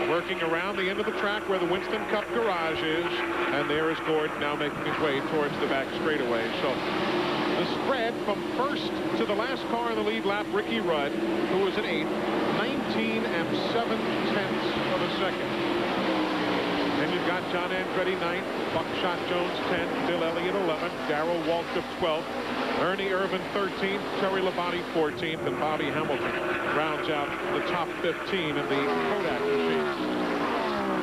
Working around the end of the track where the Winston Cup garage is. And there is Gordon now making his way towards the back straightaway. So the spread from 1st to the last car in the lead lap, Ricky Rudd, who was in 8th, 19 7/10 of a second. Then you've got John Andretti 9th, Buckshot Jones 10th, Bill Elliott 11th, Darrell Waltrip 12th, Ernie Irvin 13th, Terry Labonte 14th, and Bobby Hamilton rounds out the top 15 in the Kodak machine.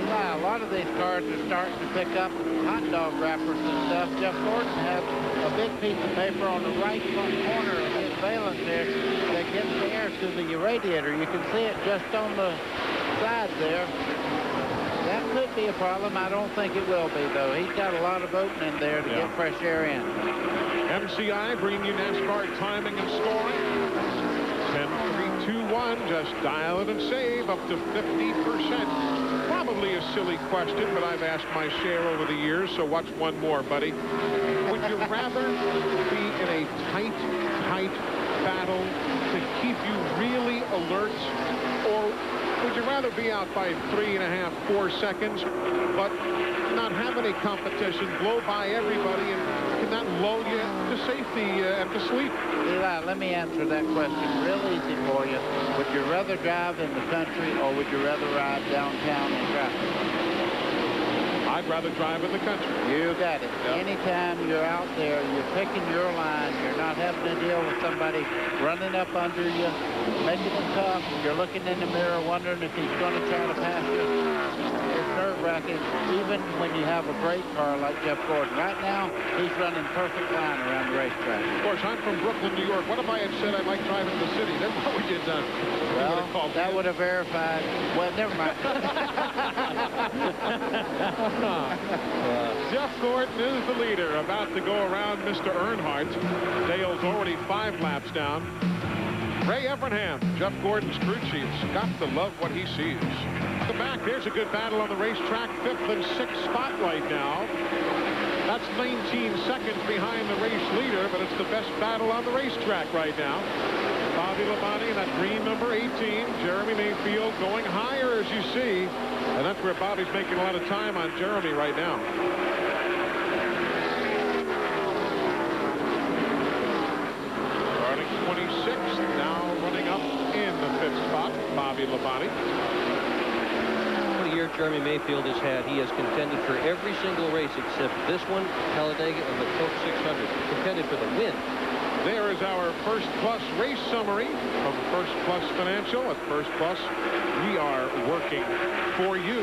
Yeah, a lot of these cars are starting to pick up hot dog wrappers and stuff. Jeff Gordon has a big piece of paper on the right front corner of his valence there that gets the air to the radiator. You can see it just on the side there. That could be a problem. I don't think it will be, though. He's got a lot of opening there to get fresh air in. MCI bringing you NASCAR timing and scoring. 10-3-2-1. Just dial it and save up to 50%. Probably a silly question, but I've asked my share over the years, so watch one more, buddy. Would you rather be in a tight battle to keep you really alert, or would you rather be out by 3.5, 4 seconds, but not have any competition, blow by everybody, and can that lull you to safety and to sleep? Eli, let me answer that question real easy for you. Would you rather drive in the country, or would you rather ride downtown in traffic? I'd rather drive in the country. You got it. Yep. Anytime you're out there, you're picking your line. You're not having to deal with somebody running up under you, making it tough. You're looking in the mirror, wondering if he's going to try to pass you. It's nerve-wracking, even when you have a great car like Jeff Gordon. Right now, he's running perfect line around the racetrack. Of course, I'm from Brooklyn, New York. What if I had said I'd like driving in the city? Then what would you have done? Well, that would have verified. Well, never mind. Jeff Gordon is the leader, about to go around Mr. Earnhardt. Dale's already 5 laps down. Ray Evernham, Jeff Gordon's crew chief, got to love what he sees. At the back, there's a good battle on the racetrack. 5th and 6th spot right now. That's 19 seconds behind the race leader, but it's the best battle on the racetrack right now. Bobby Labonte in that green number 18. Jeremy Mayfield going higher, as you see. And that's where Bobby's making a lot of time on Jeremy right now. Starting 26th, now running up in the 5th spot, Bobby Labonte. What a year Jeremy Mayfield has had. He has contended for every single race except this one, Talladega, and the Coke 600. Contended for the win. There is our First Plus race summary from First Plus Financial. At First Plus, we are working for you.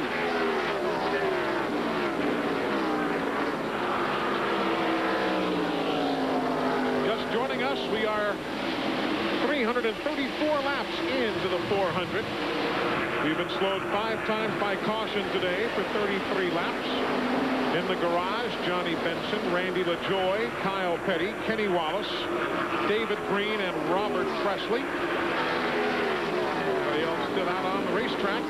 Just joining us, we are 334 laps into the 400. We've been slowed 5 times by caution today for 33 laps. In the garage, Johnny Benson, Randy LaJoy, Kyle Petty, Kenny Wallace, David Green, and Robert Presley. Everybody else still out on the racetrack.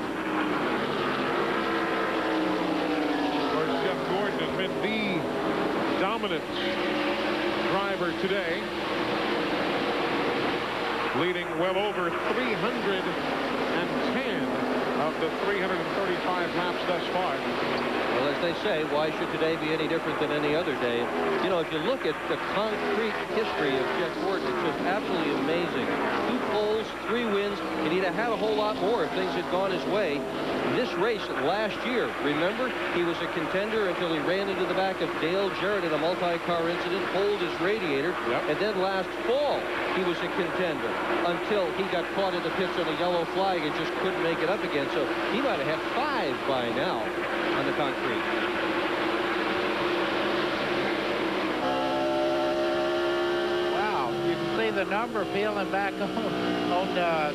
Of course, Jeff Gordon has been the dominant driver today, leading well over 310 of the 335 laps thus far. Well, as they say, why should today be any different than any other day? You know, if you look at the concrete history of Jeff Gordon, it's just absolutely amazing. 2 poles, 3 wins, and he'd have had a whole lot more if things had gone his way. This race last year, remember, he was a contender until he ran into the back of Dale Jarrett in a multi-car incident, pulled his radiator, and then last fall, he was a contender until he got caught in the pits on a yellow flag and just couldn't make it up again. So he might have had 5 by now on the concrete. Wow, you can see the number peeling back on the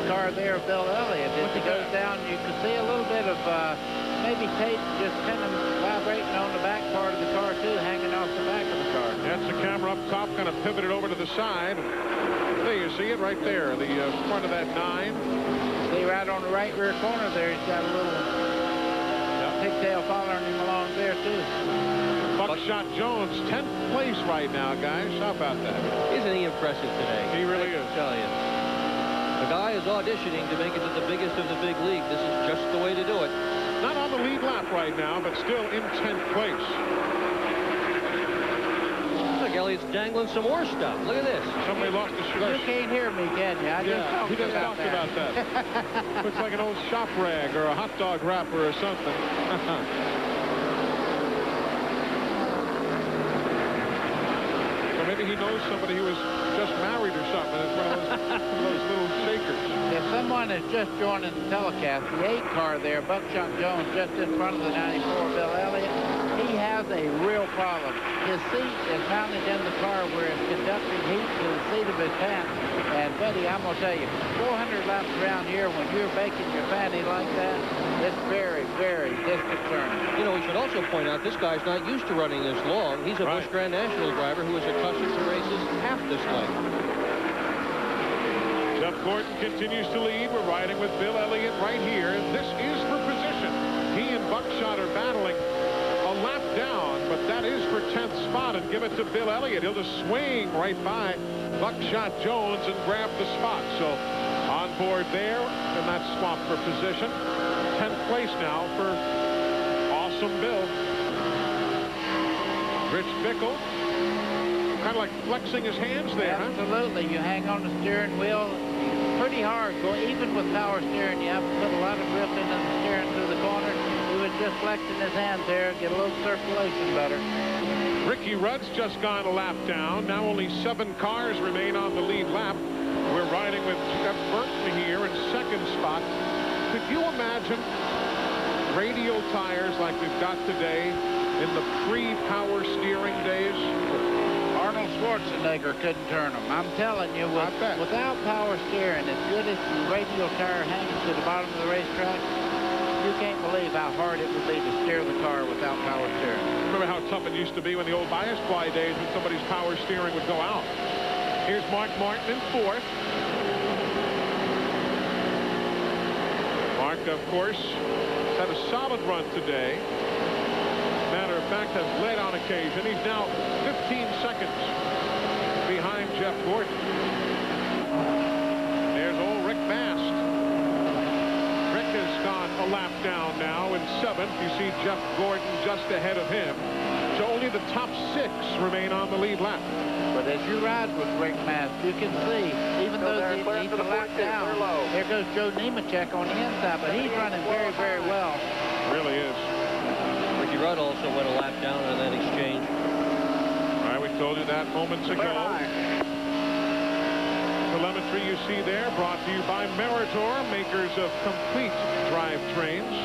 car there of Bill Elliott. As he goes down, you can see a little bit of maybe tape just kind of vibrating on the back part of the car, too, hanging off the back of the car. That's the camera up top, kind of pivoted over to the side. There, you see it right there, the front of that 9. See right on the right rear corner there, he's got a little pigtail following him along there, too. Buckshot Jones, 10th place right now, guys. How about that? Isn't he impressive today? He really is. I tell you. The guy is auditioning to make it to the biggest of the big league. This is just the way to do it. Not on the lead lap right now, but still in 10th place. Look, Elliott's dangling some more stuff. Look at this. Somebody lost the shirt. You can't hear me, can you? He just talked about that. Looks like an old shop rag or a hot dog wrapper or something. So maybe he knows somebody who was just married or something. It's one of those little shakers. If someone is just joining the telecast, the 8 car there, Buckshot Jones, just in front of the 94 Bill Elliott, he has a real problem. His seat is mounted in the car where it's conducting heat to the seat of his pants. And, Betty, I'm going to tell you, 400 laps around here when you're baking your fanny like that, it's very, very disconcerting. You know, we should also point out this guy's not used to running this long. He's a Busch Grand National driver who is accustomed to races half this length. Jeff Gordon continues to lead. We're riding with Bill Elliott right here. This is for position. He and Buckshot are battling a lap down, but that is for 10th spot, and give it to Bill Elliott. He'll just swing right by Buckshot Jones and grab the spot. So on board there, and that swap for position. 10th place now for Awesome Bill. Rich Bickle, kind of like flexing his hands there, Absolutely. You hang on the steering wheel pretty hard. Even with power steering, you have to put a lot of grip into the steering through the corner. He was just flexing his hands there, get a little circulation better. Ricky Rudd's just gone a lap down. Now only 7 cars remain on the lead lap. We're riding with Jeff Burton here in 2nd spot. Could you imagine radial tires like we've got today in the pre-power steering days? Arnold Schwarzenegger couldn't turn them. I'm telling you, without power steering, as good as the radial tire hangs to the bottom of the racetrack, you can't believe how hard it would be to steer the car without power steering. Remember how tough it used to be when the old bias ply days when somebody's power steering would go out. Here's Mark Martin in 4th. Mark, of course, had a solid run today. Matter of fact, has led on occasion. He's now 15 seconds behind Jeff Gordon. There's old Rick Mast. Rick has gone a lap down now in 7th. You see Jeff Gordon just ahead of him. So only the top 6 remain on the lead lap. But as you ride with Rick Mast, you can see, even though he's a lap down, there goes Joe Nemechek on the inside, but he's running very, very well. Really is. Ricky Rudd also went a lap down on that exchange. All right, we told you that moments ago. Telemetry you see there brought to you by Meritor, makers of complete drivetrains.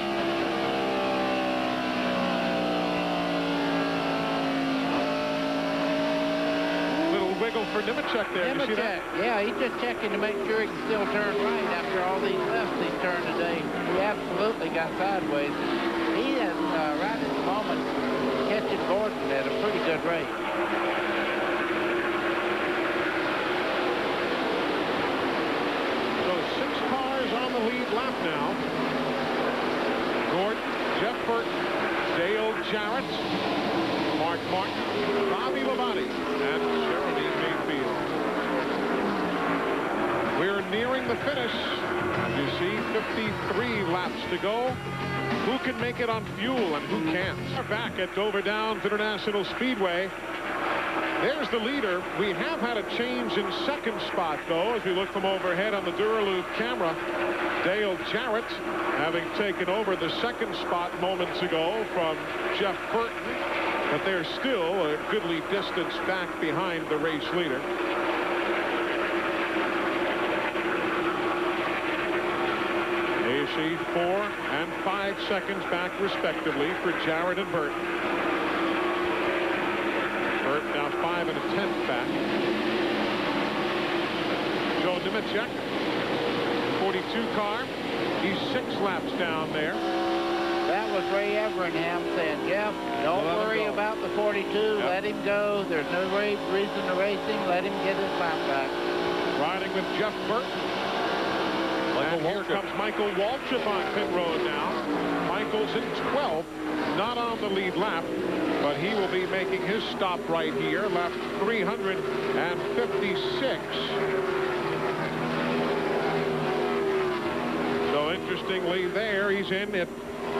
wiggle for Nemechek there. You see that? Yeah, he's just checking to make sure he can still turn right after all these lefts he's turned today. He absolutely got sideways. He is, right at the moment, catching Gordon at a pretty good rate. So 6 cars on the lead lap now. Gordon, Jeff Burton, Dale Jarrett, Mark Martin, Bobby Labonte, and Jeremy Mayfield. We're nearing the finish. You see 53 laps to go. Who can make it on fuel and who can't? We're back at Dover Downs International Speedway. There's the leader. We have had a change in second spot, though, as we look from overhead on the Duraloop camera. Dale Jarrett having taken over the second spot moments ago from Jeff Burton. But they're still a goodly distance back behind the race leader. AC 4 and 5 seconds back, respectively, for Jarrett and Burton. Burton now 5 1/10 back. Joe Nemechek, 42 car. He's 6 laps down there. That was Ray Everingham saying, Jeff, don't worry about the 42. Yep. Let him go. There's no reason to race him. Let him get his lap back. Riding with Jeff Burton. And here comes Michael Waltrip on pit road now. Michael's in 12th, not on the lead lap, but he will be making his stop right here, lap 356. So interestingly there, he's in at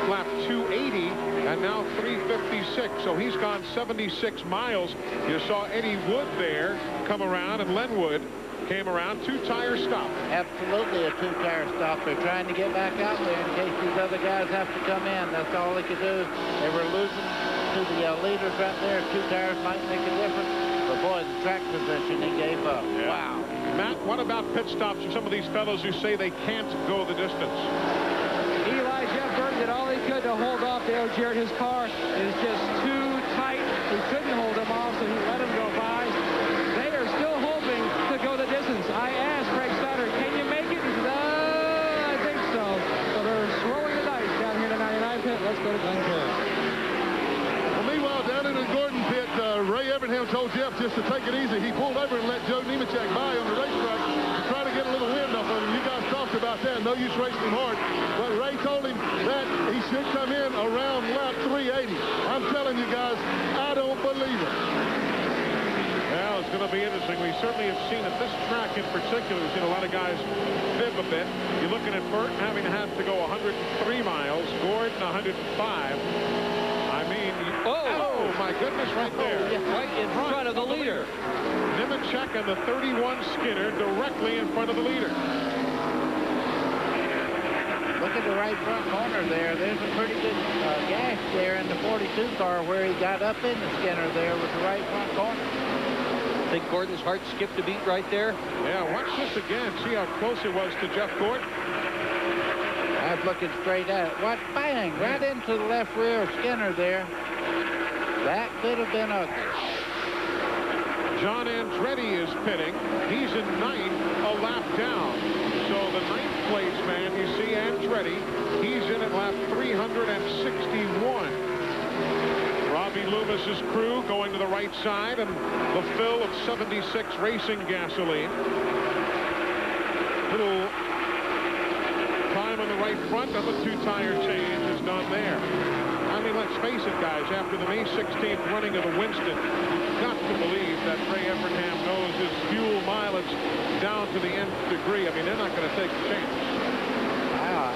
lap 280 and now 356. So he's gone 76 miles. You saw Eddie Wood there come around, and Len Wood came around. 2-tire stop. Absolutely a 2-tire stop. They're trying to get back out there in case these other guys have to come in. That's all they could do. They were losing to the leaders right there. 2 tires might make a difference. But boy, the track position, he gave up. Yeah. Wow. Matt, what about pit stops for some of these fellows who say they can't go the distance? Eli, Jeff Burton did all he could to hold off Dale Jarrett. His car is just too tight. He couldn't hold him off, so he let him go by. They are still hoping to go the distance. I asked Craig Stoddard, can you make it? He said, I think so. So they're throwing the dice down here to 99 pit. Let's go to Glen Kerr. Well, meanwhile, down in the Gordon pit, Ray Everingham told Jeff just to take it easy. He pulled over and let Joe Nemechek by on the racetrack to try to get a little wind off of him. You guys talked about that. No use racing him hard. But Ray told him that he should come in around lap 380. I'm telling you guys, I don't believe it. Well, it's going to be interesting. We certainly have seen at this track in particular, we've seen a lot of guys fib a bit. You're looking at Burton having had to go 103 miles, Gordon 105. I mean, oh my goodness, right there. Right in front of the leader. Nemechek and the 31 Skinner directly in front of the leader. Look at the right front corner there. There's a pretty good gash there in the 42 car where he got up in the Skinner there with the right front corner. I think Gordon's heart skipped a beat right there. Yeah, watch this again. See how close it was to Jeff Gordon. I was looking straight at it. What? Bang! Right into the left rear of Skinner there. That could have been ugly. John Andretti is pitting. He's in 9th, a lap down. So the 9th place man, you see Andretti, he's in at lap 361. Robbie Loomis's crew going to the right side, and the fill of 76 Racing gasoline. Little time on the right front of a 2-tire change is done there. I mean, let's face it, guys, after the May 16th running of the Winston, you've got to believe that Ray Everingham knows his fuel mileage down to the nth degree. I mean, they're not going to take the chance.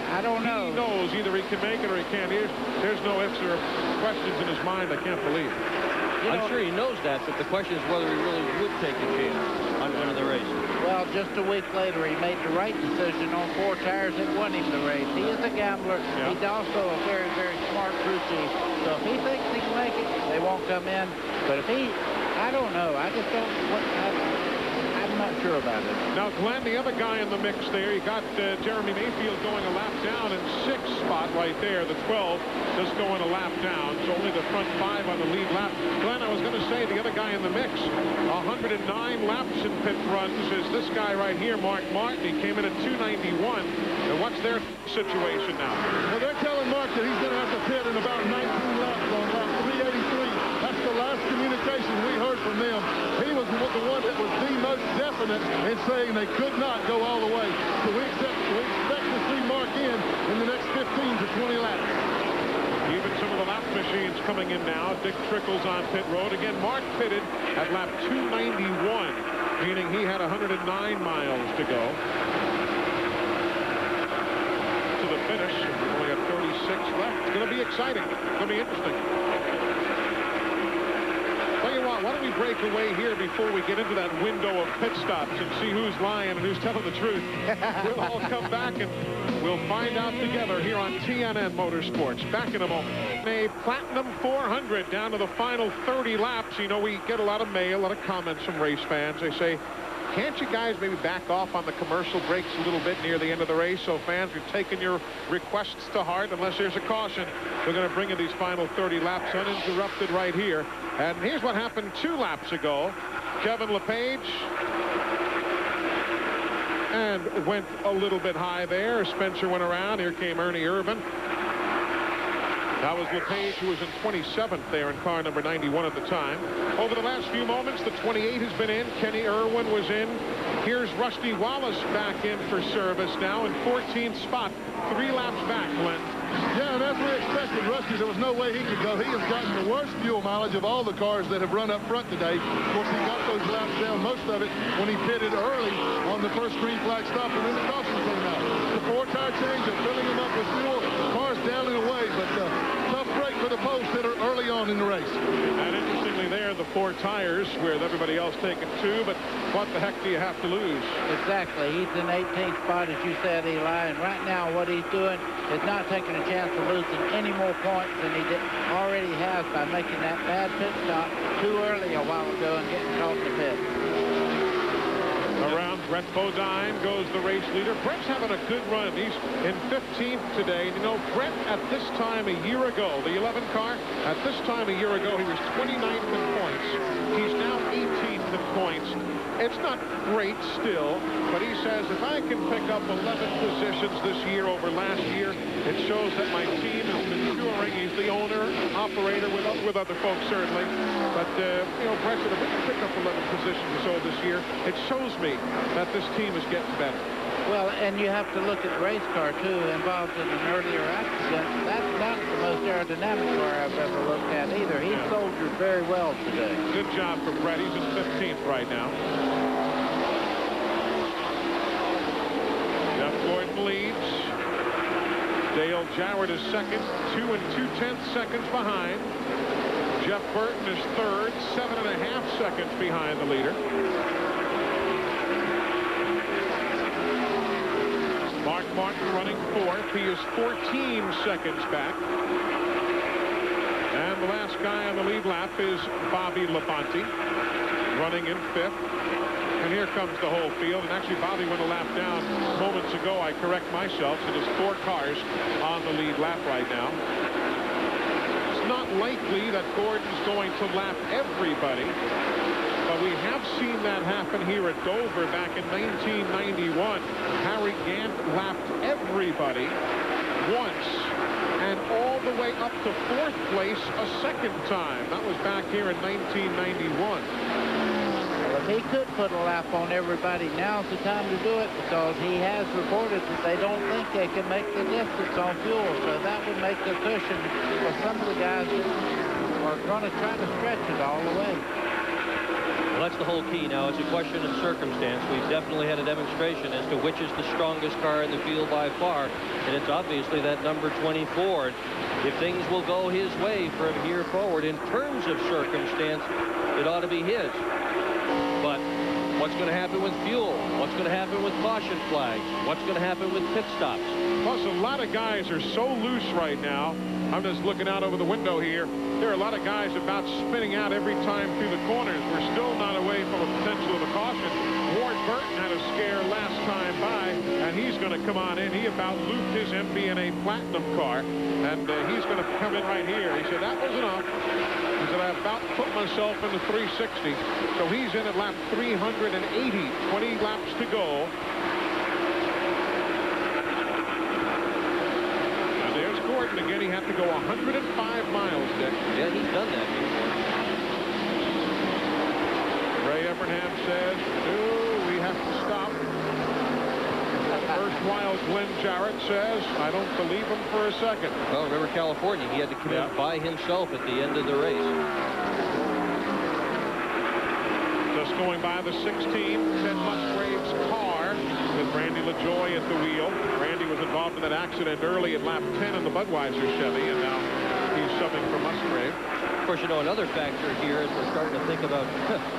I don't know. He knows either he can make it or he can't. There's no ifs or questions in his mind. I can't believe. I'm sure he knows that, but the question is whether he really would take a chance on one of the races. Well, just a week later, he made the right decision on 4 tires that won him the race. He is a gambler. Yeah. He's also a very, very smart crew chief. So if he thinks he can make it, they won't come in. But if he, I don't know. I just don't. I'm I'm not sure about it. Now, Glenn, the other guy in the mix there, you got Jeremy Mayfield going a lap down in 6th spot right there. The 12 just going a lap down. So only the front 5 on the lead lap. Glenn, I was going to say the other guy in the mix, 109 laps in pit runs, is this guy right here, Mark Martin. He came in at 291. And what's their situation now? Well, they're telling Mark that he's going to have to pit in about 19 laps on lap 383. That's the last communication we heard from them. He was the one that was the most definite in saying they could not go all the way. So we expect to see Mark in the next 15 to 20 laps. Even some of the lap machines coming in now. Dick Trickles on pit road. Again, Mark pitted at lap 291, meaning he had 109 miles to go to the finish. We've only got 36 left. It's going to be exciting. It's going to be interesting. Tell you what, why don't we break away here before we get into that window of pit stops and see who's lying and who's telling the truth. We'll all come back and we'll find out together here on TNN Motorsports. Back in a moment. A Platinum 400 down to the final 30 laps. You know, we get a lot of mail, a lot of comments from race fans. They say, can't you guys maybe back off on the commercial breaks a little bit near the end of the race? So fans are taking your requests to heart unless there's a caution. We're going to bring you these final 30 laps uninterrupted right here. And here's what happened 2 laps ago. Kevin LePage and went a little bit high there. Spencer went around. Here came Ernie Irvin. That was LePage, who was in 27th there in car number 91 at the time. Over the last few moments, the 28 has been in. Kenny Irwin was in. Here's Rusty Wallace back in for service now in 14th spot. 3 laps back, Glenn. Yeah, and as we expected, Rusty, there was no way he could go. He has gotten the worst fuel mileage of all the cars that have run up front today. Of course, he got those laps down, most of it, when he pitted early on the first green flag stop, and then the caution came out. The 4-tire change of filling him up with fuel, cars down and away, but tough break for the post hitter early on in the race. And interestingly there, the 4 tires with everybody else taking 2, but what the heck do you have to lose? Exactly. He's in 18th spot, as you said, Eli, and right now what he's doing is not taking a chance of losing any more points than he already has by making that bad pit stop too early a while ago and getting caught in the pit. Around Brett Bodine goes the race leader. Brett's having a good run. He's in 15th today. You know, Brett at this time a year ago, the 11 car, at this time a year ago, he was 29th in points. He's now 18th in points. It's not great still, but he says if I can pick up 11 positions this year over last year, it shows that my team is maturing. He's the owner, operator with other folks certainly. But, you know, Brett said if we can pick up 11 positions or so this year, it shows me that this team is getting better. Well, and you have to look at the race car, too, involved in an earlier accident. That's not the most aerodynamic car I've ever looked at either. He soldiered very well today. Good job for Brett. He's in 15th right now. Jeff Gordon leads. Dale Joward is second, 2 2/10 seconds behind. Jeff Burton is third, 7.5 seconds behind the leader. Mark Martin running 4th. He is 14 seconds back. And the last guy on the lead lap is Bobby Labonte, running in 5th. And here comes the whole field. And actually, Bobby went a lap down moments ago. I correct myself. So there's 4 cars on the lead lap right now. It's not likely that Gordon's going to lap everybody. But we have seen that happen here at Dover back in 1991. Harry Gant lapped everybody once and all the way up to 4th place a second time. That was back here in 1991. Well, if he could put a lap on everybody, now's the time to do it because he has reported that they don't think they can make the distance on fuel. So that would make the cushion for some of the guys that are going to try to stretch it all the way. Well, that's the whole key now. It's a question of circumstance. We've definitely had a demonstration as to which is the strongest car in the field by far, and it's obviously that number 24. If things will go his way from here forward in terms of circumstance, it ought to be his. But what's going to happen with fuel? What's going to happen with caution flags? What's going to happen with pit stops? Plus, a lot of guys are so loose right now. I'm just looking out over the window here. There are a lot of guys about spinning out every time through the corners. We're still not away from a potential of a caution. Ward he's going to come on in. He about looped his MBNA Platinum car, and he's going to come in right here. He said, that was enough. He said, I about put myself in the 360. So he's in at lap 380, 20 laps to go. And there's Gordon again. He had to go 105 miles, Dick. Yeah, he's done that before. Ray Evernham says, no, we have to stop. Erstwhile Glenn Jarrett says, I don't believe him for a second. Well, remember California, he had to come in by himself at the end of the race. Just going by the 16, Ted Musgrave's car with Randy LaJoy at the wheel. Randy was involved in that accident early at lap 10 in the Budweiser Chevy, and now he's subbing for Musgrave. Of course, you know, another factor here is we're starting to think about,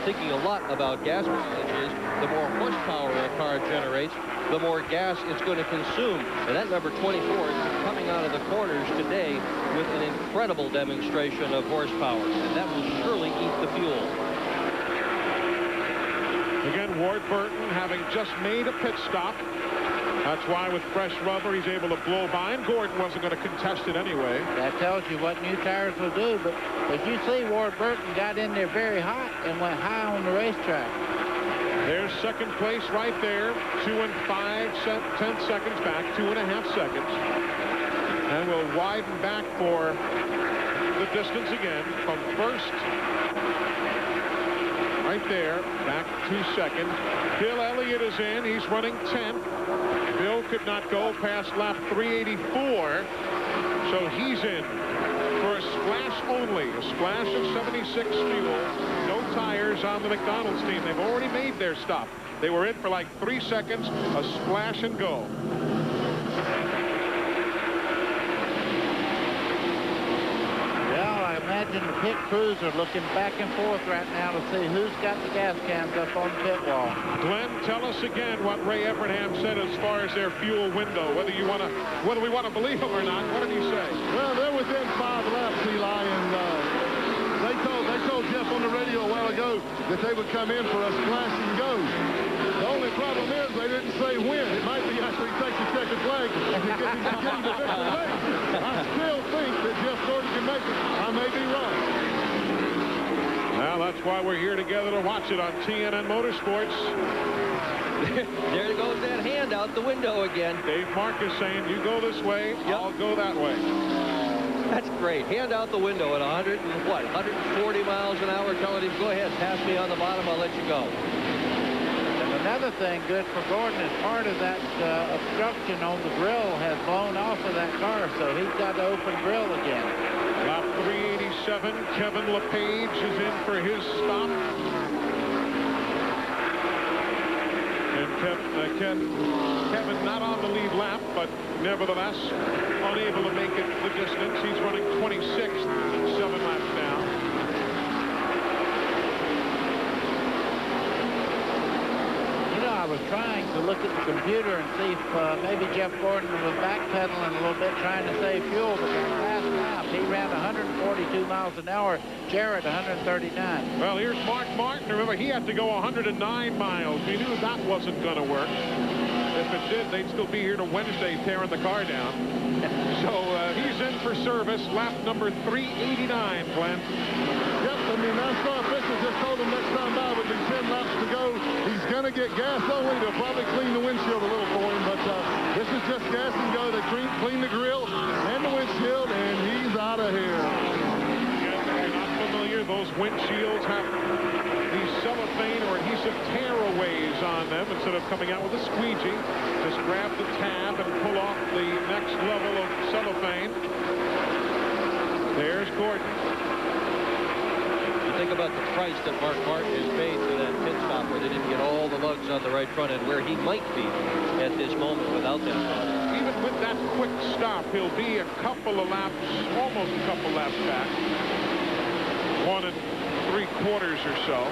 thinking a lot about gas mileage is the more horsepower a car generates, the more gas it's going to consume. And that number 24 is coming out of the corners today with an incredible demonstration of horsepower. And that will surely eat the fuel. Again, Ward Burton having just made a pit stop. That's why with fresh rubber he's able to blow by, and Gordon wasn't going to contest it anyway. That tells you what new tires will do, but as you see, Ward Burton got in there very hot and went high on the racetrack. There's second place right there, 2 and 10 seconds back, 2.5 seconds. And we'll widen back for the distance again from first right there, back 2 seconds. Bill Elliott is in, he's running 10th. Bill could not go past lap 384, so he's in for a splash only, a splash of 76 fuel. No tires on the McDonald's team. They've already made their stop. They were in for like 3 seconds, a splash and go. I imagine the pit crews are looking back and forth right now to see who's got the gas cans up on the pit wall. Glenn, tell us again what Ray Evernham said as far as their fuel window, whether we want to believe him or not. What did he say? Well, they're within 5 laps, Eli, and they told Jeff on the radio a while ago that they would come in for a splash and go. The only problem is they didn't say when. It might be after he takes the checkered flag and he gets the victory lane. I still think that Jeff Gordon can make it. I may be wrong. Well, that's why we're here together to watch it on TNN Motorsports. There goes that hand out the window again. Dave Marcus saying, you go this way, I'll go that way. That's great. Hand out the window at 140 miles an hour, telling him, go ahead, pass me on the bottom, I'll let you go. Another thing good for Gordon is part of that obstruction on the grill has blown off of that car, so he's got to open grill again. Lap 387, Kevin LePage is in for his stop. And Kevin not on the lead lap, but nevertheless unable to make it the distance. He's running 26th, 7 laps down. I was trying to look at the computer and see if maybe Jeff Gordon was backpedaling a little bit trying to save fuel, but in the last lap he ran 142 miles an hour, Jarrett 139. Well, here's Mark Martin. Remember, he had to go 109 miles. He knew that wasn't going to work. If it did, they'd still be here to Wednesday tearing the car down. So he's in for service, lap number 389, Glenn. Yep, I mean, NASCAR officials just told him next time by with 10 laps to go, he's going to get gas only. They'll probably clean the windshield a little for him, but this is just gas and go. They clean the grill and the windshield, and he's out of here. Again, if you're not familiar, those windshields have these cellophane or adhesive tearaways on them instead of coming out with a squeegee. Just grab the tab and pull off the next level of cellophane. There's Gordon. Think about the price that Mark Martin has paid for that pit stop where they didn't get all the lugs on the right front end, where he might be at this moment without that car. Even with that quick stop, he'll be a couple of laps, almost a couple laps back. 1 3/4 or so.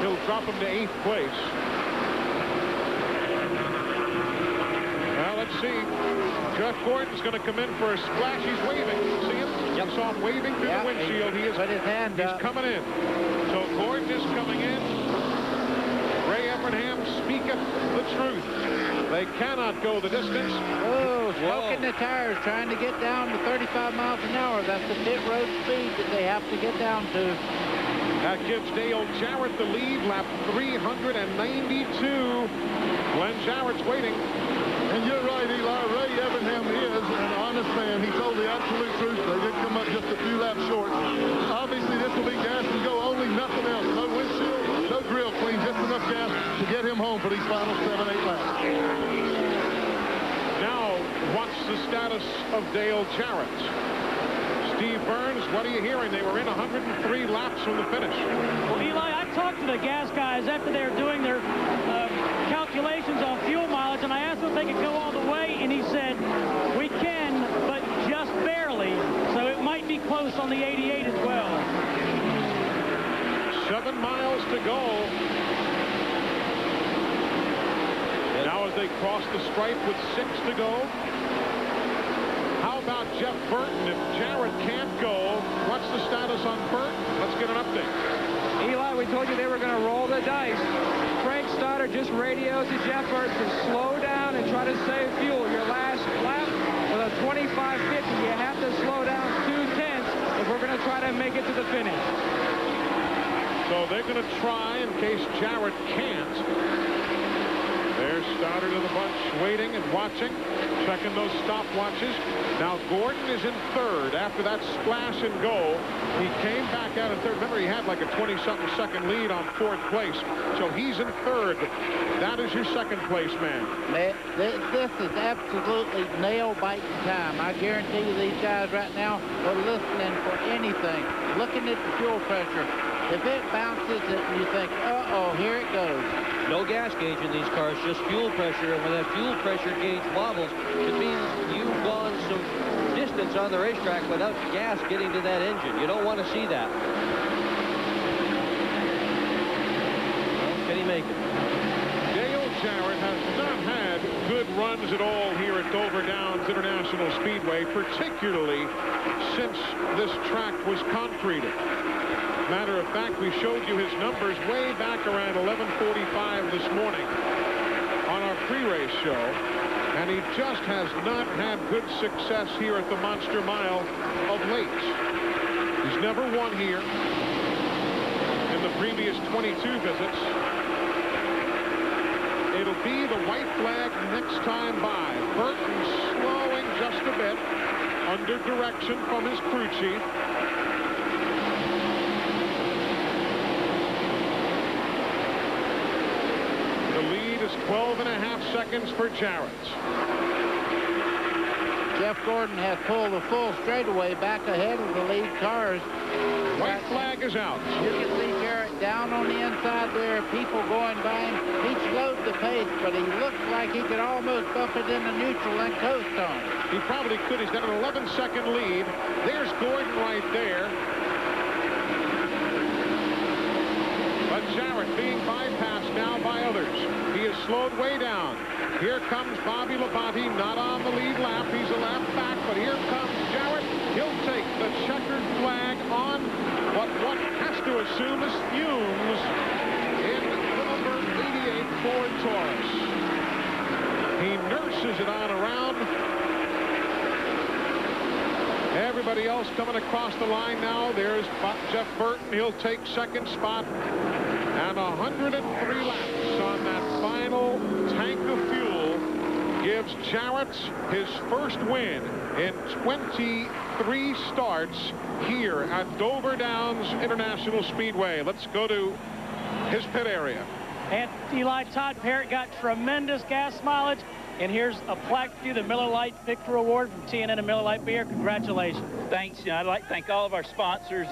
He'll drop him to 8th place. Well, let's see. Jeff Gordon's going to come in for a splash. He's waving. See him? Yep. Saw him waving through the windshield. He's coming in. So Gordon is coming in. Ray Evernham speaketh the truth. They cannot go the distance. Oh, smoking the tires, trying to get down to 35 miles an hour. That's the pit road speed that they have to get down to. That gives Dale Jarrett the lead, lap 392. Glenn Jarrett's waiting. And you're right, Eli. Ray Evernham is an honest man. He told the absolute truth. They did come up just a few laps short. Obviously, this will be gas and go only, nothing else. No windshield, no grill clean, just enough gas to get him home for these final 7-8 laps. Now, what's the status of Dale Jarrett? Steve Burns, what are you hearing? They were in 103 laps from the finish. Well, Eli, I talked to the gas guys after they were doing their calculations on fuel mileage, and I asked them if they could go all the way, and he said, we can, but just barely, so it might be close on the 88 as well. 7 miles to go. Now as they cross the stripe with 6 to go. How about Jeff Burton? If Jarrett can't go, what's the status on Burton? Let's get an update. Eli, we told you they were going to roll the dice. Frank Stoddard just radioed to Jeff Burton to slow down and try to save fuel. Your last lap with a 25.50, you have to slow down 2/10 if we're going to try to make it to the finish. So they're going to try in case Jarrett can't. There's Stoddard of the bunch waiting and watching, checking those stopwatches. Now Gordon is in third after that splash and go. He came back out in third. Remember, he had like a 20-something second lead on 4th place. So he's in third. That is your second place man. This is absolutely nail-biting time. I guarantee you these guys right now are listening for anything, looking at the fuel pressure. If it bounces it and you think, uh-oh, here it goes. No gas gauge in these cars, just fuel pressure. And when that fuel pressure gauge wobbles, it means you've gone some distance on the racetrack without gas getting to that engine. You don't want to see that. Well, can he make it? Dale Jarrett has not had good runs at all here at Dover Downs International Speedway, particularly since this track was concreted. Matter of fact, we showed you his numbers way back around 11:45 this morning on our pre-race show, and he just has not had good success here at the Monster Mile of late. He's never won here in the previous 22 visits. It'll be the white flag next time by. Burton slowing just a bit under direction from his crew chief. The lead is 12.5 seconds for Jarrett. Jeff Gordon has pulled the full straightaway back ahead of the lead cars. White flag is out. You can see Jarrett down on the inside there, people going by him. He slowed the pace, but he looks like he could almost bump it into neutral and coast on. He probably could. He's got an 11-second lead. There's Gordon right there. But Jarrett being bypassed now by others. He is slowed way down. Here comes Bobby Labonte, not on the lead lap. He's a lap back, but here comes Jarrett. He'll take the checkered flag on what one has to assume is fumes in the number 88 Ford Taurus. He nurses it on around. Everybody else coming across the line now. There's Jeff Burton. He'll take second spot. And 103 laps on that final tank of fuel gives Jarrett his first win in 23 starts here at Dover Downs International Speedway. Let's go to his pit area. And Eli, Todd Parrott got tremendous gas mileage. And here's a plaque for you, the Miller Lite Victory Award from TNN and Miller Lite Beer. Congratulations. Thanks. You know, I'd like to thank all of our sponsors,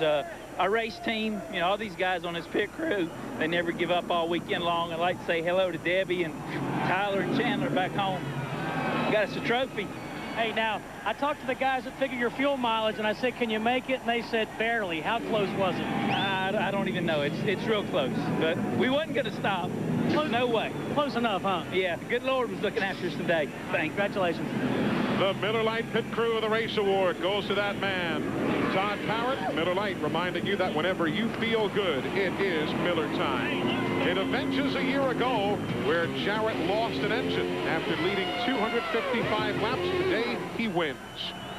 our race team, you know, all these guys on this pit crew. They never give up all weekend long. I'd like to say hello to Debbie and Tyler and Chandler back home. Got us a trophy. Hey, now, I talked to the guys that figure your fuel mileage, and I said, can you make it? And they said, barely. How close was it? I don't even know. It's real close. But we wasn't going to stop. No way. Close enough, huh? Yeah, the good Lord was looking after us today. Thanks. Congratulations. The Miller Lite Pit Crew of the Race Award goes to that man, Todd Parrott, Miller Lite, reminding you that whenever you feel good, it is Miller time. It avenges a year ago where Jarrett lost an engine after leading 255 laps. Today, he wins.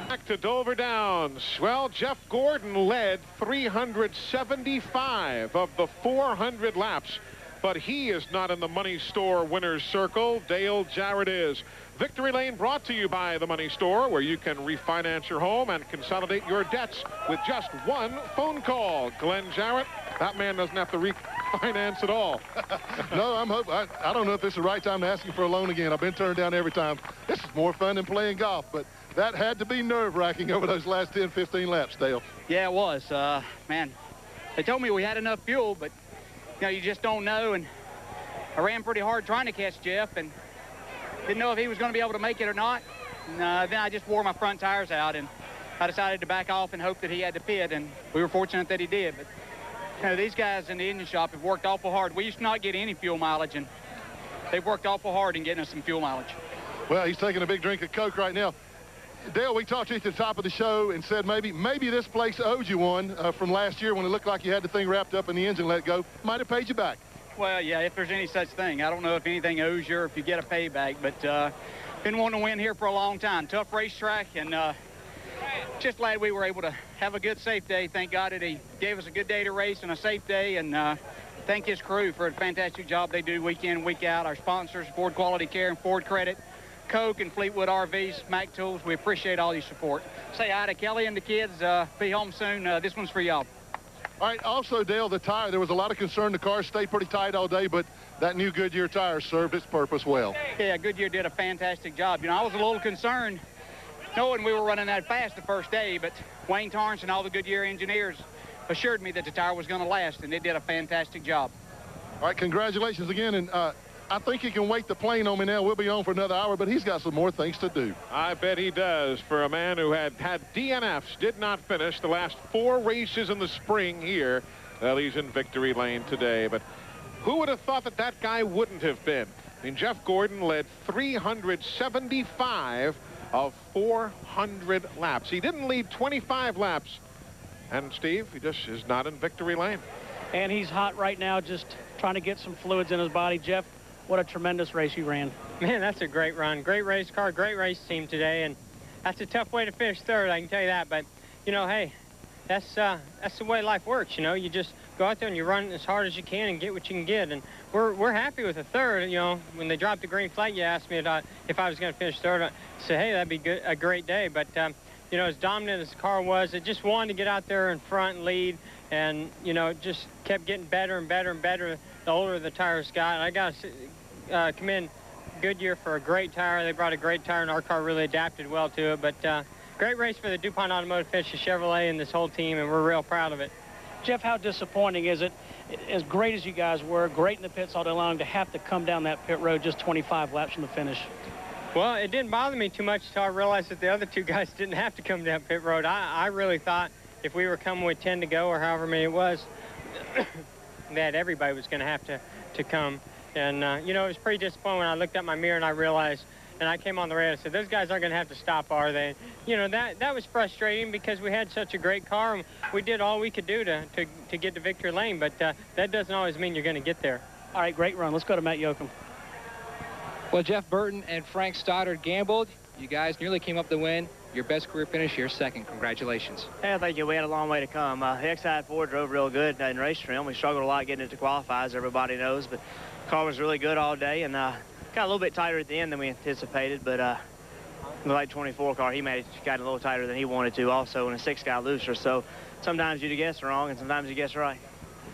Back to Dover Downs. Well, Jeff Gordon led 375 of the 400 laps, but he is not in the Money Store winner's circle. Dale Jarrett is. Victory Lane brought to you by the Money Store, where you can refinance your home and consolidate your debts with just one phone call. Glenn Jarrett, that man doesn't have to refinance at all. No, I don't know if this is the right time to ask him for a loan again. I've been turned down every time. This is more fun than playing golf, but that had to be nerve-wracking over those last 10, 15 laps, Dale. Yeah, it was. Man, they told me we had enough fuel, but, you know, you just don't know. And I ran pretty hard trying to catch Jeff and didn't know if he was going to be able to make it or not. And, then I just wore my front tires out, and I decided to back off and hope that he had to pit, and we were fortunate that he did. But, you know, these guys in the engine shop have worked awful hard. We used to not get any fuel mileage, and they've worked awful hard in getting us some fuel mileage. Well, he's taking a big drink of Coke right now. Dale, we talked to you at the top of the show and said maybe this place owed you one from last year when it looked like you had the thing wrapped up in the engine let go. Might have paid you back. Well, yeah, if there's any such thing. I don't know if anything owes you or if you get a payback, but been wanting to win here for a long time. Tough racetrack, and just glad we were able to have a good, safe day. Thank God that he gave us a good day to race and a safe day, and thank his crew for a fantastic job they do week in, week out. Our sponsors, Ford Quality Care and Ford Credit, Coke and Fleetwood RVs, Mac Tools. We appreciate all your support. Say hi to Kelly and the kids. Be home soon. This one's for y'all. All right, also, Dale, the tire, there was a lot of concern. The car stayed pretty tight all day, but that new Goodyear tire served its purpose well. Yeah, Goodyear did a fantastic job. You know, I was a little concerned knowing we were running that fast the first day, but Wayne Torrance and all the Goodyear engineers assured me that the tire was going to last, and it did a fantastic job. All right, congratulations again, and I think he can wait the plane on me now. We'll be on for another hour, but he's got some more things to do. I bet he does, for a man who had DNFs, did not finish the last 4 races in the spring here. Well, he's in victory lane today, but who would have thought that that guy wouldn't have been? I mean, Jeff Gordon led 375 of 400 laps. He didn't lead 25 laps. And, Steve, he just is not in victory lane. And he's hot right now, just trying to get some fluids in his body. Jeff, what a tremendous race you ran. Man, that's a great run. Great race car, great race team today, and that's a tough way to finish third, I can tell you that. But, you know, hey, that's the way life works, you know. You just go out there and you run as hard as you can and get what you can get. And we're happy with the third. You know, when they dropped the green flag, you asked me if I was going to finish third. I said, hey, that'd be a great day. But, you know, as dominant as the car was, it just wanted to get out there in front and lead. And, you know, just kept getting better and better and better the older the tires got. And I got to commend Goodyear for a great tire. They brought a great tire, and our car really adapted well to it. But great race for the DuPont Automotive Fisher Chevrolet and this whole team, and we're real proud of it. Jeff, how disappointing is it, as great as you guys were, great in the pits all day long, to have to come down that pit road just 25 laps from the finish? Well, it didn't bother me too much until I realized that the other 2 guys didn't have to come down pit road. I really thought if we were coming with 10 to go or however many it was, that everybody was going to have to come. And, you know, it was pretty disappointing when I looked at my mirror and I realized, and I came on the radio and said, those guys aren't going to have to stop, are they? And, you know, that was frustrating because we had such a great car and we did all we could do to get to victory lane, but that doesn't always mean you're going to get there. All right, great run. Let's go to Matt Yoakum. Well, Jeff Burton and Frank Stoddard gambled. You guys nearly came up to win. Your best career finish, your second. Congratulations. Yeah, thank you. We had a long way to come. The X-Side 4 drove real good in race trim. We struggled a lot getting into qualifiers, everybody knows, but the car was really good all day, and got a little bit tighter at the end than we anticipated, but the light 24 car, he got a little tighter than he wanted to also, and the 6 got looser, so sometimes you guess wrong, and sometimes you guess right.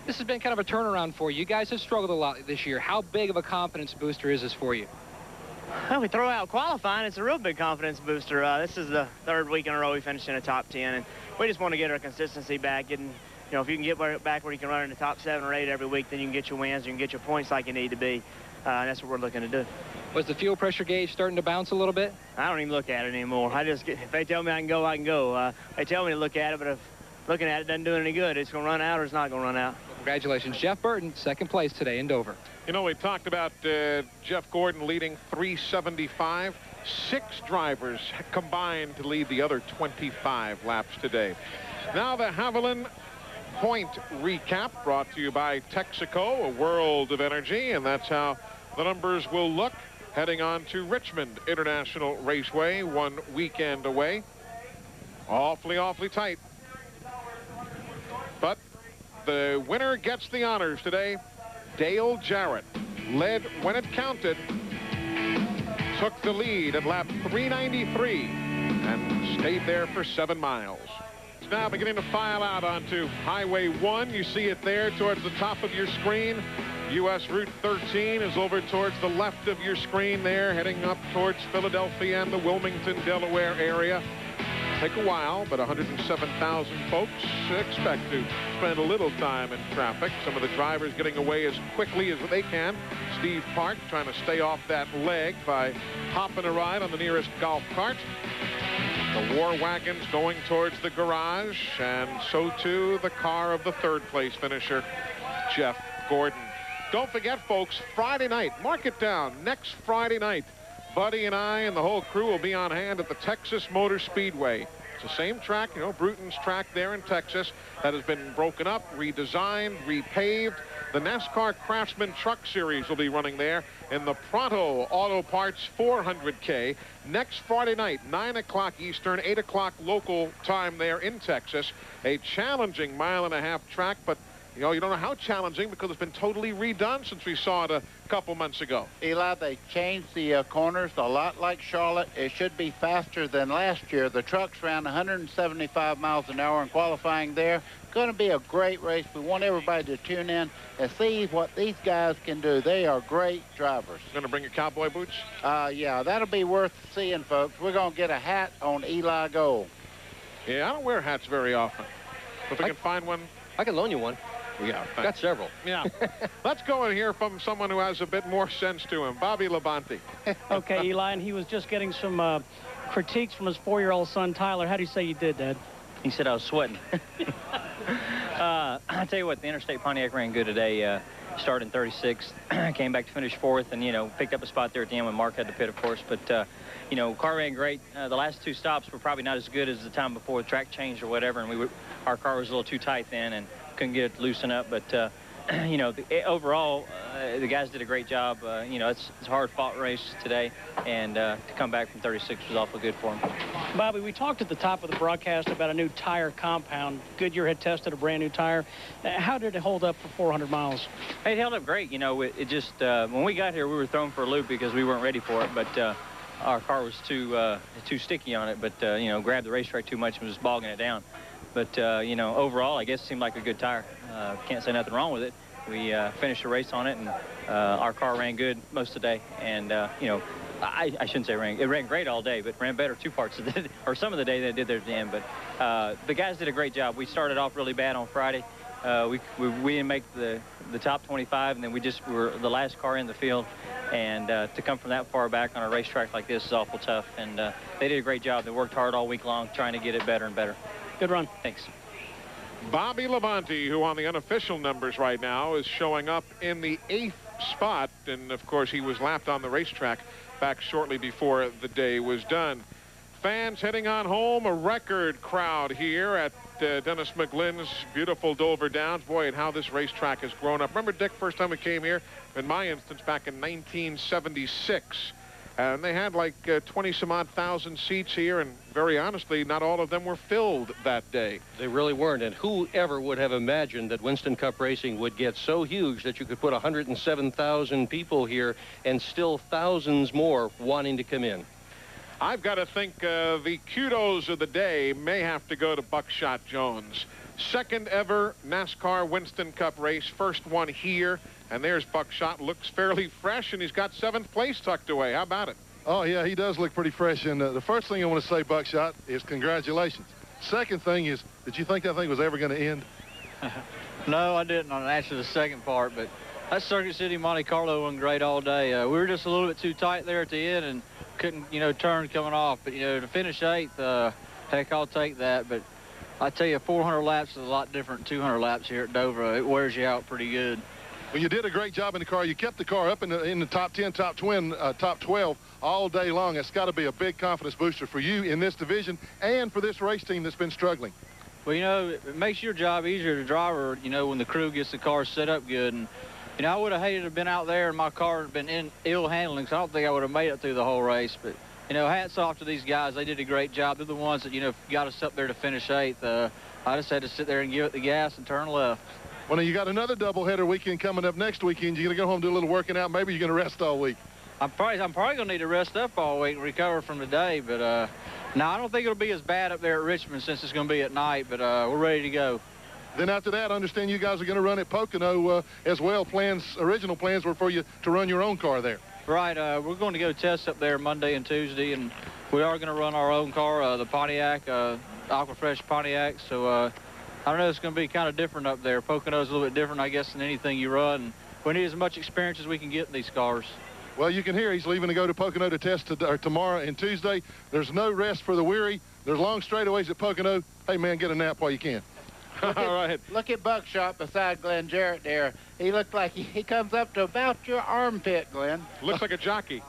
This has been kind of a turnaround for you. You guys have struggled a lot this year. How big of a confidence booster is this for you? Well, we throw out qualifying. It's a real big confidence booster. This is the 3rd week in a row we finished in the top 10, and we just want to get our consistency back. Getting, you know, if you can get back where you can run in the top 7 or 8 every week, then you can get your wins, you can get your points like you need to be. And that's what we're looking to do. Was the fuel pressure gauge starting to bounce a little bit? I don't even look at it anymore. If they tell me I can go, I can go. They tell me to look at it, but if looking at it doesn't do any good, it's going to run out or it's not going to run out. Congratulations, Jeff Burton, 2nd place today in Dover. You know, we talked about Jeff Gordon leading 375. 6 drivers combined to lead the other 25 laps today. Now the Haviland Point recap brought to you by Texaco, a world of energy, and that's how the numbers will look heading on to Richmond International Raceway, 1 weekend away. Awfully tight. But the winner gets the honors today. Dale Jarrett led when it counted, took the lead at lap 393 and stayed there for 7 miles. It's now beginning to file out onto Highway 1. You see it there towards the top of your screen. U.S. Route 13 is over towards the left of your screen there, heading up towards Philadelphia and the Wilmington, Delaware area. Take a while, but 107,000 folks expect to spend a little time in traffic. Some of the drivers getting away as quickly as they can. Steve Park trying to stay off that leg by hopping a ride on the nearest golf cart. The war wagons going towards the garage, and so too the car of the third-place finisher, Jeff Gordon. Don't forget, folks, Friday night, mark it down, next Friday night, Buddy and I and the whole crew will be on hand at the Texas Motor Speedway. It's the same track, you know, Bruton's track there in Texas that has been broken up, redesigned, repaved. The NASCAR Craftsman Truck Series will be running there in the Pronto Auto Parts 400K next Friday night, 9 o'clock Eastern, 8 o'clock local time there in Texas. A challenging 1.5-mile track, but you know, you don't know how challenging because it's been totally redone since we saw it a couple months ago. Eli, they changed the corners a lot like Charlotte. It should be faster than last year. The trucks ran 175 miles an hour in qualifying there. Going to be a great race. We want everybody to tune in and see what these guys can do. They are great drivers. Going to bring your cowboy boots? Yeah, that'll be worth seeing, folks. We're going to get a hat on Eli Gold. Yeah, I don't wear hats very often. If we can find one. I can loan you one. Yeah, got several. Yeah. Let's go and hear from someone who has a bit more sense to him, Bobby Labonte. Okay, Eli, and he was just getting some critiques from his 4-year-old son, Tyler. How do you say you did, Dad? He said I was sweating. I tell you what, the Interstate Pontiac ran good today. Started in 36th, came back to finish 4th, and, you know, picked up a spot there at the end when Mark had to pit, of course. But, you know, car ran great. The last 2 stops were probably not as good as the time before the track changed or whatever, and our car was a little too tight then and couldn't get it to loosen up. But, you know, overall, the guys did a great job. You know, it's a hard-fought race today, and to come back from 36 was awful good for them. Bobby, we talked at the top of the broadcast about a new tire compound. Goodyear had tested a brand new tire. How did it hold up for 400 miles? It held up great. You know, it just, when we got here, we were thrown for a loop because we weren't ready for it, but our car was too sticky on it, but, you know, grabbed the racetrack too much and was just bogging it down. But, you know, overall, I guess it seemed like a good tire. Can't say nothing wrong with it. We finished the race on it, and our car ran good most of the day. And, you know, I shouldn't say it ran great all day, but ran better 2 parts of the day, or some of the day than it did there at the end. But the guys did a great job. We started off really bad on Friday. We didn't make the top 25, and then we were the last car in the field. And to come from that far back on a racetrack like this is awful tough. And they did a great job. They worked hard all week long trying to get it better and better. Good run. Thanks. Bobby Labonte, who on the unofficial numbers right now is showing up in the 8th spot. And, of course, he was lapped on the racetrack back shortly before the day was done. Fans heading on home, a record crowd here at Dennis McGlynn's beautiful Dover Downs. Boy, and how this racetrack has grown up. Remember, Dick, first time we came here, in my instance, back in 1976. And they had like 20-some-odd thousand seats here, and very honestly, not all of them were filled that day. They really weren't, and whoever would have imagined that Winston Cup racing would get so huge that you could put 107,000 people here and still thousands more wanting to come in. I've got to think the kudos of the day may have to go to Buckshot Jones. Second ever NASCAR Winston Cup race, first one here. And there's Buckshot, looks fairly fresh, and he's got 7th place tucked away. How about it? Oh, yeah, he does look pretty fresh. And the first thing I want to say, Buckshot, is congratulations. Second thing is, did you think that thing was ever going to end? No, I didn't on actually the second part, but that Circuit City Monte Carlo went great all day. We were just a little bit too tight there at the end and couldn't, you know, turn coming off. But, you know, to finish 8th, heck, I'll take that. But I tell you, 400 laps is a lot different than 200 laps here at Dover. It wears you out pretty good. Well, you did a great job in the car. You kept the car up in the top 10, top 12 all day long. It's got to be a big confidence booster for you in this division and for this race team that's been struggling. Well, you know, it makes your job easier as a driver, you know, when the crew gets the car set up good. And, you know, I would have hated to have been out there and my car had been in ill handling, so I don't think I would have made it through the whole race. But, you know, hats off to these guys. They did a great job. They're the ones that, you know, got us up there to finish 8th. I just had to sit there and give it the gas and turn left. Well, you got another doubleheader weekend coming up next weekend. You're going to go home and do a little working out. Maybe you're going to rest all week. I'm probably going to need to rest up all week and recover from today. But, no, I don't think it'll be as bad up there at Richmond since it's going to be at night. But we're ready to go. Then after that, I understand you guys are going to run at Pocono as well. Original plans were for you to run your own car there. Right. We're going to go test up there Monday and Tuesday. And we are going to run our own car, the Pontiac, Aquafresh Pontiac. So, I don't know, it's going to be kind of different up there. Pocono's a little bit different, I guess, than anything you run. We need as much experience as we can get in these cars. Well, you can hear he's leaving to go to Pocono to test tomorrow and Tuesday. There's no rest for the weary. There's long straightaways at Pocono. Hey, man, get a nap while you can. All right. Look at Buckshot beside Glenn Jarrett there. He looks like he comes up to about your armpit, Glenn. Looks like a jockey.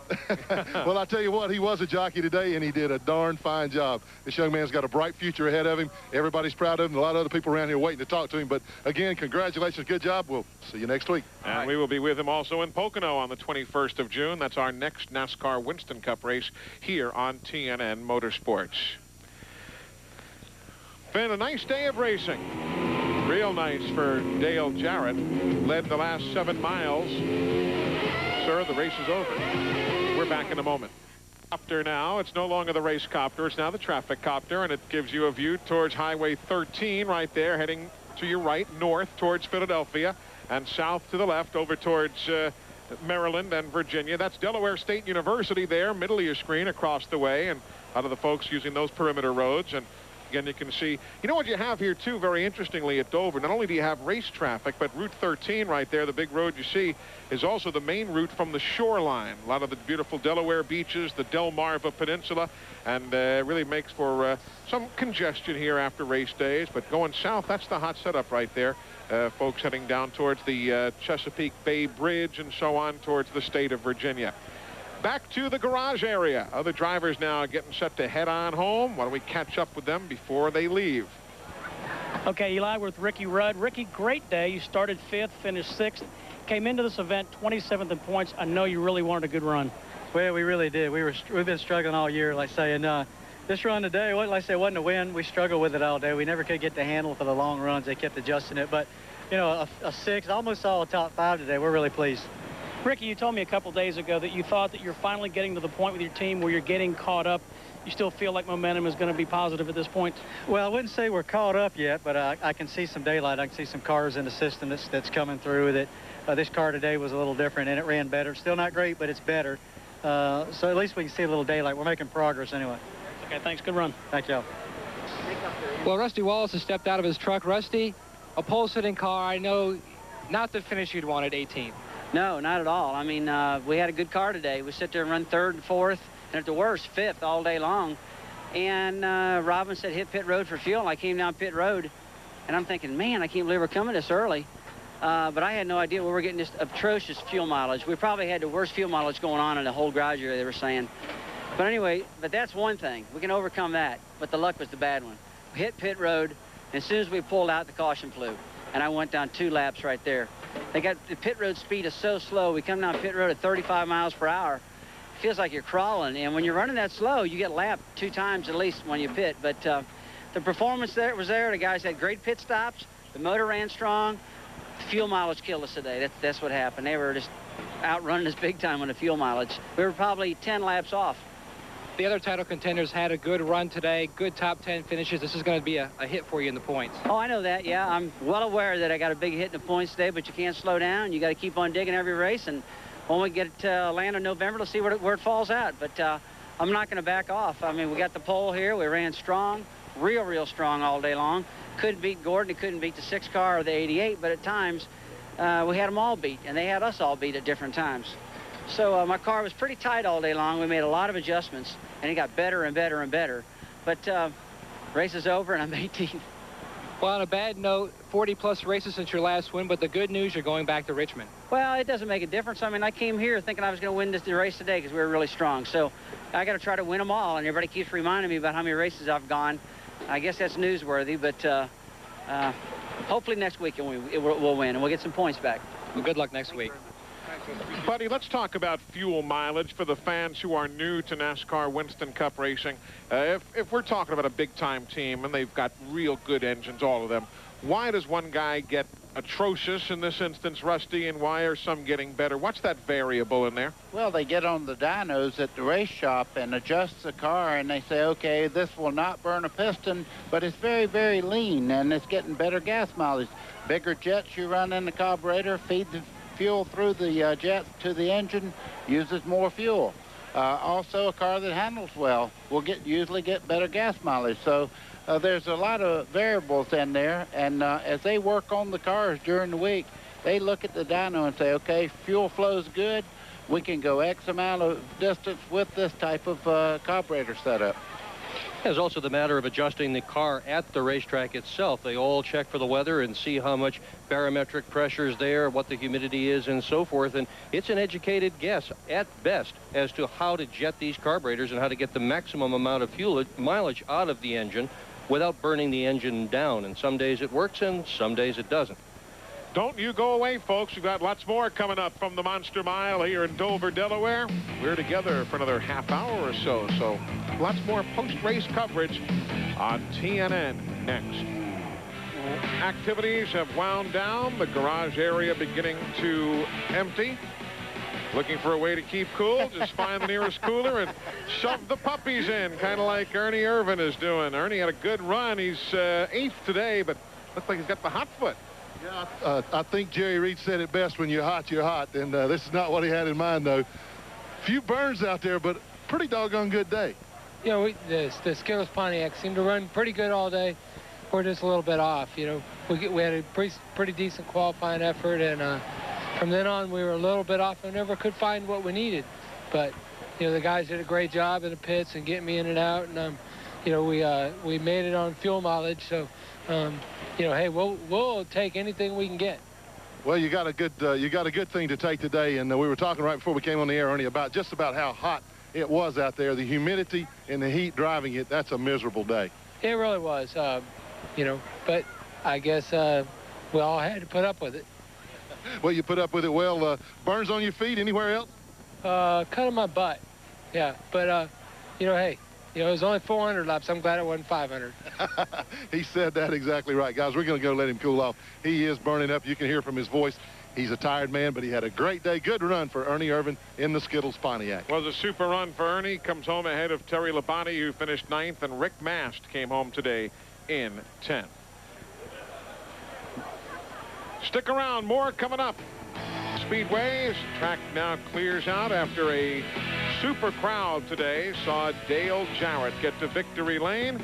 Well, I tell you what, he was a jockey today, and he did a darn fine job. This young man's got a bright future ahead of him. Everybody's proud of him. A lot of other people around here waiting to talk to him. But, again, congratulations. Good job. We'll see you next week. And we will be with him also in Pocono on the 21st of June. That's our next NASCAR Winston Cup race here on TNN Motorsports. Been a nice day of racing. Real nice for Dale Jarrett. Led the last 7 miles. Sir, the race is over. We're back in a moment. Copter now. It's no longer the race copter. It's now the traffic copter, and it gives you a view towards Highway 13 right there, heading to your right, north towards Philadelphia, and south to the left over towards Maryland and Virginia. That's Delaware State University there, middle of your screen across the way, and a lot of the folks using those perimeter roads. And again, you can see, you know what you have here too, very interestingly at Dover, not only do you have race traffic, but Route 13 right there, the big road you see, is also the main route from the shoreline. A lot of the beautiful Delaware beaches, the Delmarva Peninsula, and really makes for some congestion here after race days. But going south, that's the hot setup right there. Folks heading down towards the Chesapeake Bay Bridge and so on towards the state of Virginia. Back to the garage area. Other drivers now getting set to head on home. Why don't we catch up with them before they leave? Okay, Eli, we're with Ricky Rudd. Ricky, great day. You started 5th, finished 6th. Came into this event 27th in points. I know you really wanted a good run. Well, we really did. We've been struggling all year, like saying, this run today, like I say, wasn't a win. We struggled with it all day. We never could get the handle for the long runs. They kept adjusting it. But, you know, a 6, almost saw a top 5 today. We're really pleased. Ricky, you told me a couple days ago that you thought that you're finally getting to the point with your team where you're getting caught up. You still feel like momentum is going to be positive at this point? Well, I wouldn't say we're caught up yet, but I can see some daylight. I can see some cars in the system that's coming through. That this car today was a little different, and it ran better. Still not great, but it's better. So at least we can see a little daylight. We're making progress anyway. Okay, thanks. Good run. Thank y'all. Well, Rusty Wallace has stepped out of his truck. Rusty, a pole-sitting car. I know not the finish you'd wanted, 18th. No, not at all. I mean, we had a good car today. We sit there and run 3rd and 4th, and at the worst, 5th all day long. And Robin said hit pit road for fuel. I came down pit road, and I'm thinking, man, I can't believe we're coming this early. But I had no idea we were getting this atrocious fuel mileage. We probably had the worst fuel mileage going on in the whole garage area, they were saying. But anyway, that's one thing. We can overcome that. But the luck was the bad one. We hit pit road, and as soon as we pulled out, the caution flew. And I went down 2 laps right there. They got the pit road speed is so slow. We come down pit road at 35 miles per hour. It feels like you're crawling. And when you're running that slow, you get lapped 2 times at least when you pit. But the performance there was there. The guys had great pit stops. The motor ran strong. The fuel mileage killed us today. That's what happened. They were just outrunning us big time on the fuel mileage. We were probably 10 laps off. The other title contenders had a good run today, good top 10 finishes. This is going to be a hit for you in the points. Oh, I know that, yeah. I'm well aware that I got a big hit in the points today, but you can't slow down. You got to keep on digging every race, and when we get to Atlanta in November, let's see where it falls out. But I'm not going to back off. I mean, we got the pole here. We ran strong, real strong all day long. Couldn't beat Gordon. Couldn't beat the 6 car or the 88, but at times we had them all beat, and they had us all beat at different times. So my car was pretty tight all day long. We made a lot of adjustments, and it got better and better and better. But race is over, and I'm 18th. Well, on a bad note, 40-plus races since your last win, but the good news, you're going back to Richmond. Well, it doesn't make a difference. I mean, I came here thinking I was going to win the race today because we were really strong. So I got to try to win them all, and everybody keeps reminding me about how many races I've gone. I guess that's newsworthy, but hopefully next weekend we'll win and we'll get some points back. Well, good luck next week. Buddy, let's talk about fuel mileage for the fans who are new to NASCAR Winston Cup racing. If we're talking about a big-time team and they've got real good engines, all of them, why does one guy get atrocious, in this instance, Rusty, and why are some getting better? What's that variable in there? Well, they get on the dynos at the race shop and adjust the car, and they say, okay, this will not burn a piston, but it's very, very lean, and it's getting better gas mileage. Bigger jets you run in the carburetor, feed the fuel through the jets to the engine, uses more fuel. Also, a car that handles well will usually get better gas mileage. So there's a lot of variables in there, and as they work on the cars during the week, they look at the dyno and say, okay, fuel flow's good, we can go X amount of distance with this type of carburetor setup. There's also the matter of adjusting the car at the racetrack itself. They all check for the weather and see how much barometric pressure is there, what the humidity is, and so forth. And it's an educated guess, at best, as to how to jet these carburetors and how to get the maximum amount of fuel mileage out of the engine without burning the engine down. And some days it works and some days it doesn't. Don't you go away, folks. We've got lots more coming up from the Monster Mile here in Dover, Delaware. We're together for another half hour or so. So lots more post-race coverage on TNN next. Activities have wound down. The garage area beginning to empty. Looking for a way to keep cool, just find the nearest cooler and shove the puppies in, kind of like Ernie Irvan is doing. Ernie had a good run. He's 8th today, but looks like he's got the hot foot. Yeah, I think Jerry Reed said it best, when you're hot, you're hot. And this is not what he had in mind, though. Few burns out there, but pretty doggone good day. You know, the Skittles Pontiac seemed to run pretty good all day. We're just a little bit off, you know. We had a pretty decent qualifying effort, and from then on we were a little bit off and never could find what we needed. But, you know, the guys did a great job in the pits and getting me in and out, and, you know, we made it on fuel mileage, so... you know, hey, we'll take anything we can get. Well, you got a good thing to take today, and we were talking right before we came on the air, Ernie, about just about how hot it was out there. The humidity and the heat driving it, that's a miserable day. It really was, you know, but I guess we all had to put up with it. Well, you put up with it well. Burns on your feet anywhere else? Cut on my butt, yeah, but you know, hey. You know, it was only 400 laps. I'm glad it wasn't 500. He said that exactly right. Guys, we're going to go let him cool off. He is burning up. You can hear from his voice. He's a tired man, but he had a great day. Good run for Ernie Irvan in the Skittles Pontiac. Was a super run for Ernie. Comes home ahead of Terry Labonte, who finished 9th, and Rick Mast came home today in 10th. Stick around. More coming up. Speedway track now clears out after a super crowd today. Saw Dale Jarrett get to victory lane.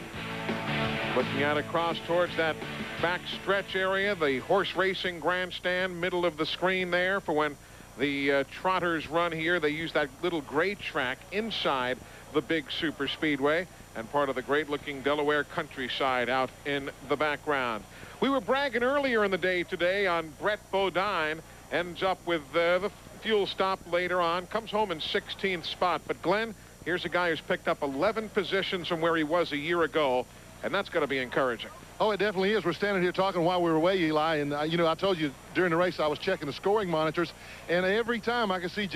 Looking out across towards that back stretch area, the horse racing grandstand, middle of the screen there for when the trotters run here. They use that little gray track inside the big super speedway, and part of the great looking Delaware countryside out in the background. We were bragging earlier in the day today on Brett Bodine. Ends up with the fuel stop later on, comes home in 16th spot. But Glenn, here's a guy who's picked up 11 positions from where he was a year ago, and that's going to be encouraging. Oh, it definitely is. We're standing here talking while we were away, Eli, and you know, I told you during the race I was checking the scoring monitors, and every time I could see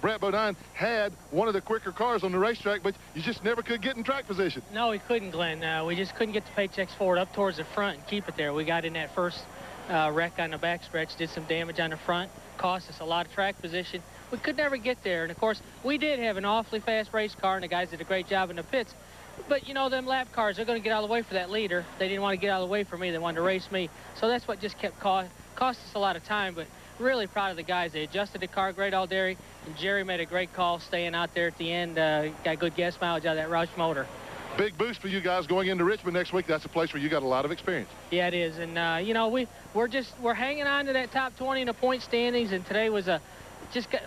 Brett Bodine had one of the quicker cars on the racetrack, but you just never could get in track position. No, we couldn't, Glenn. We just couldn't get the paychecks forward up towards the front and keep it there. We got in that first wreck on the backstretch, did some damage on the front, cost us a lot of track position. We could never get there, and of course we did have an awfully fast race car, and the guys did a great job in the pits. But you know, them lap cars, they're going to get out of the way for that leader. They didn't want to get out of the way for me. They wanted to race me, so that's what just kept cost us a lot of time. But really proud of the guys. They adjusted the car great all day, and Jerry made a great call staying out there at the end. Got good gas mileage out of that Rush motor. Big boost for you guys going into Richmond next week. That's a place where you got a lot of experience. Yeah, it is. And you know, we're hanging on to that top 20 in the point standings, and today was it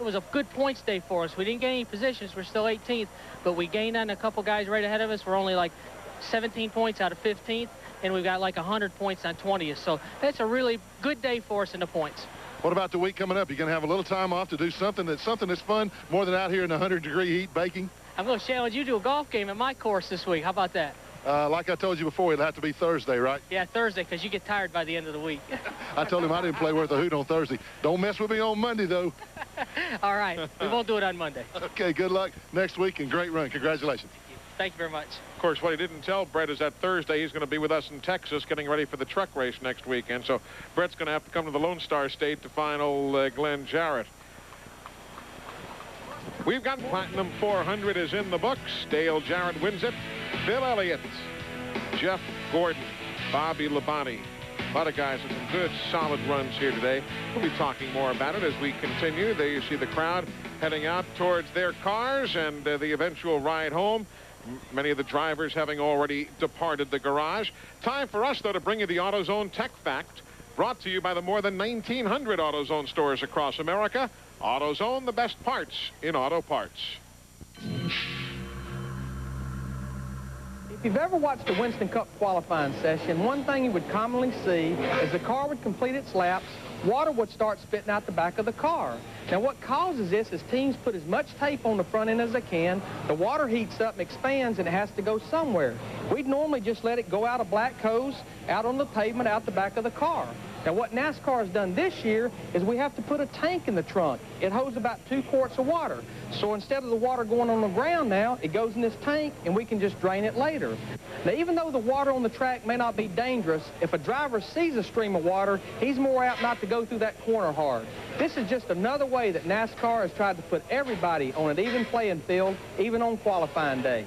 was a good points day for us. We didn't get any positions. We're still 18th, but we gained on a couple guys right ahead of us. We're only like 17 points out of 15th, and we've got like 100 points on 20th. So that's a really good day for us in the points. What about the week coming up? You're going to have a little time off to do something that's fun, more than out here in the 100-degree heat baking? I'm going to challenge you to a golf game at my course this week. How about that? Like I told you before, it'll have to be Thursday, right? Yeah, Thursday, because you get tired by the end of the week. I told him I didn't play worth a hoot on Thursday. Don't mess with me on Monday, though. All right. We won't do it on Monday. Okay, good luck next week and great run. Congratulations. Thank you very much. Of course, what he didn't tell Brett is that Thursday he's going to be with us in Texas getting ready for the truck race next weekend. So Brett's going to have to come to the Lone Star State to find old Glenn Jarrett. We've got Platinum 400 is in the books. Dale Jarrett wins it. Bill Elliott, Jeff Gordon, Bobby Labonte. A lot of guys with some good, solid runs here today. We'll be talking more about it as we continue. There you see the crowd heading out towards their cars and the eventual ride home. Many of the drivers having already departed the garage. Time for us, though, to bring you the AutoZone Tech Fact, brought to you by the more than 1,900 AutoZone stores across America. AutoZone, the best parts in auto parts. If you've ever watched a Winston Cup qualifying session, one thing you would commonly see is the car would complete its laps, water would start spitting out the back of the car. Now what causes this is teams put as much tape on the front end as they can, the water heats up and expands and it has to go somewhere. We'd normally just let it go out a black hose, out on the pavement, out the back of the car. Now what NASCAR has done this year is we have to put a tank in the trunk. It holds about 2 quarts of water. So instead of the water going on the ground now, it goes in this tank and we can just drain it later. Now even though the water on the track may not be dangerous, if a driver sees a stream of water, he's more apt not to go through that corner hard. This is just another way that NASCAR has tried to put everybody on an even playing field, even on qualifying day.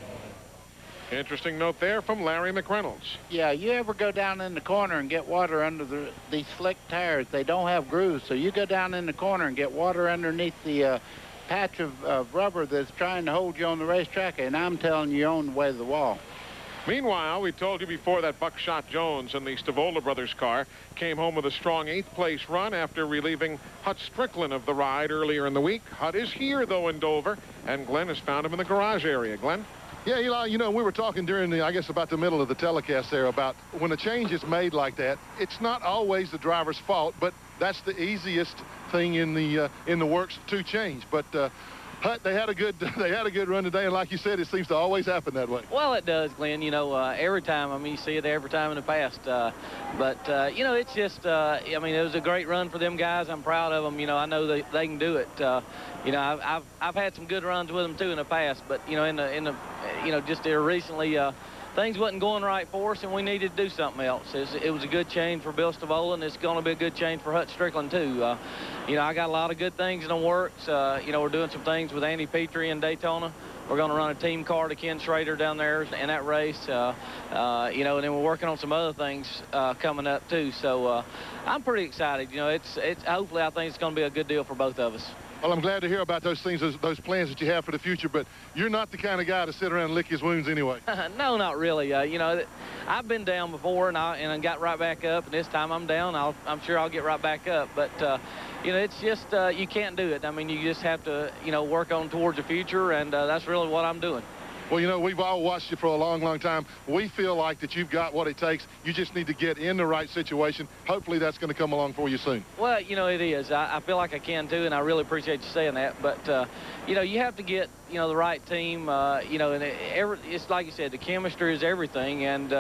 Interesting note there from Larry McReynolds. Yeah, you ever go down in the corner and get water under these slick tires? They don't have grooves, so you go down in the corner and get water underneath the patch of rubber that's trying to hold you on the racetrack, and I'm telling you, you're on the way to the wall. Meanwhile, we told you before that Buckshot Jones in the Stavola brothers car came home with a strong 8th place run after relieving Hut Strickland of the ride earlier in the week. Hut is here, though, in Dover, and Glenn has found him in the garage area. Glenn? Yeah, Eli, you know, we were talking during the, I guess, about the middle of the telecast there about when a change is made like that, it's not always the driver's fault, but that's the easiest thing in the works to change. But Hut, they had a good run today, and like you said, it seems to always happen that way. Well, it does, Glenn. You know, every time. I mean, you see it every time in the past. But you know, it's just. I mean, it was a great run for them guys. I'm proud of them. You know, I know they can do it. You know, I've had some good runs with them too in the past. But you know, in the you know, just there recently. Things wasn't going right for us, and we needed to do something else. It was a good change for Bill Stavola, and it's going to be a good change for Hut Strickland, too. You know, I got a lot of good things in the works. You know, we're doing some things with Andy Petrie in Daytona. We're going to run a team car to Ken Schrader down there in that race. You know, and then we're working on some other things coming up, too. So I'm pretty excited. You know, it's hopefully I think it's going to be a good deal for both of us. Well, I'm glad to hear about those things, those plans that you have for the future, but you're not the kind of guy to sit around and lick his wounds anyway. No, not really. You know, I've been down before, and I got right back up, and this time I'm down. I'm sure I'll get right back up. But, you know, it's just you can't do it. I mean, you just have to, you know, work on towards the future, and that's really what I'm doing. Well, you know, we've all watched you for a long, long time. We feel like that you've got what it takes. You just need to get in the right situation. Hopefully that's going to come along for you soon. Well, you know, it is. I feel like I can, too, and I really appreciate you saying that. But, you know, you have to get, you know, the right team, you know, and it's like you said, the chemistry is everything. And,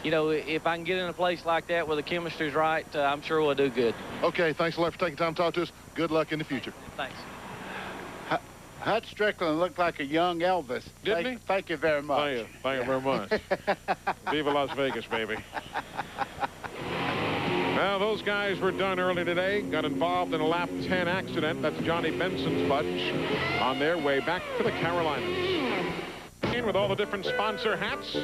you know, if I can get in a place like that where the chemistry's right, I'm sure we'll do good. Okay, thanks a lot for taking time to talk to us. Good luck in the future. Thanks. Hut Strickland looked like a young Elvis. Didn't he? Thank you very much. Thank you very much. Viva Las Vegas, baby. Well, those guys were done early today. Got involved in a lap 10 accident. That's Johnny Benson's bunch on their way back to the Carolinas. With all the different sponsor hats.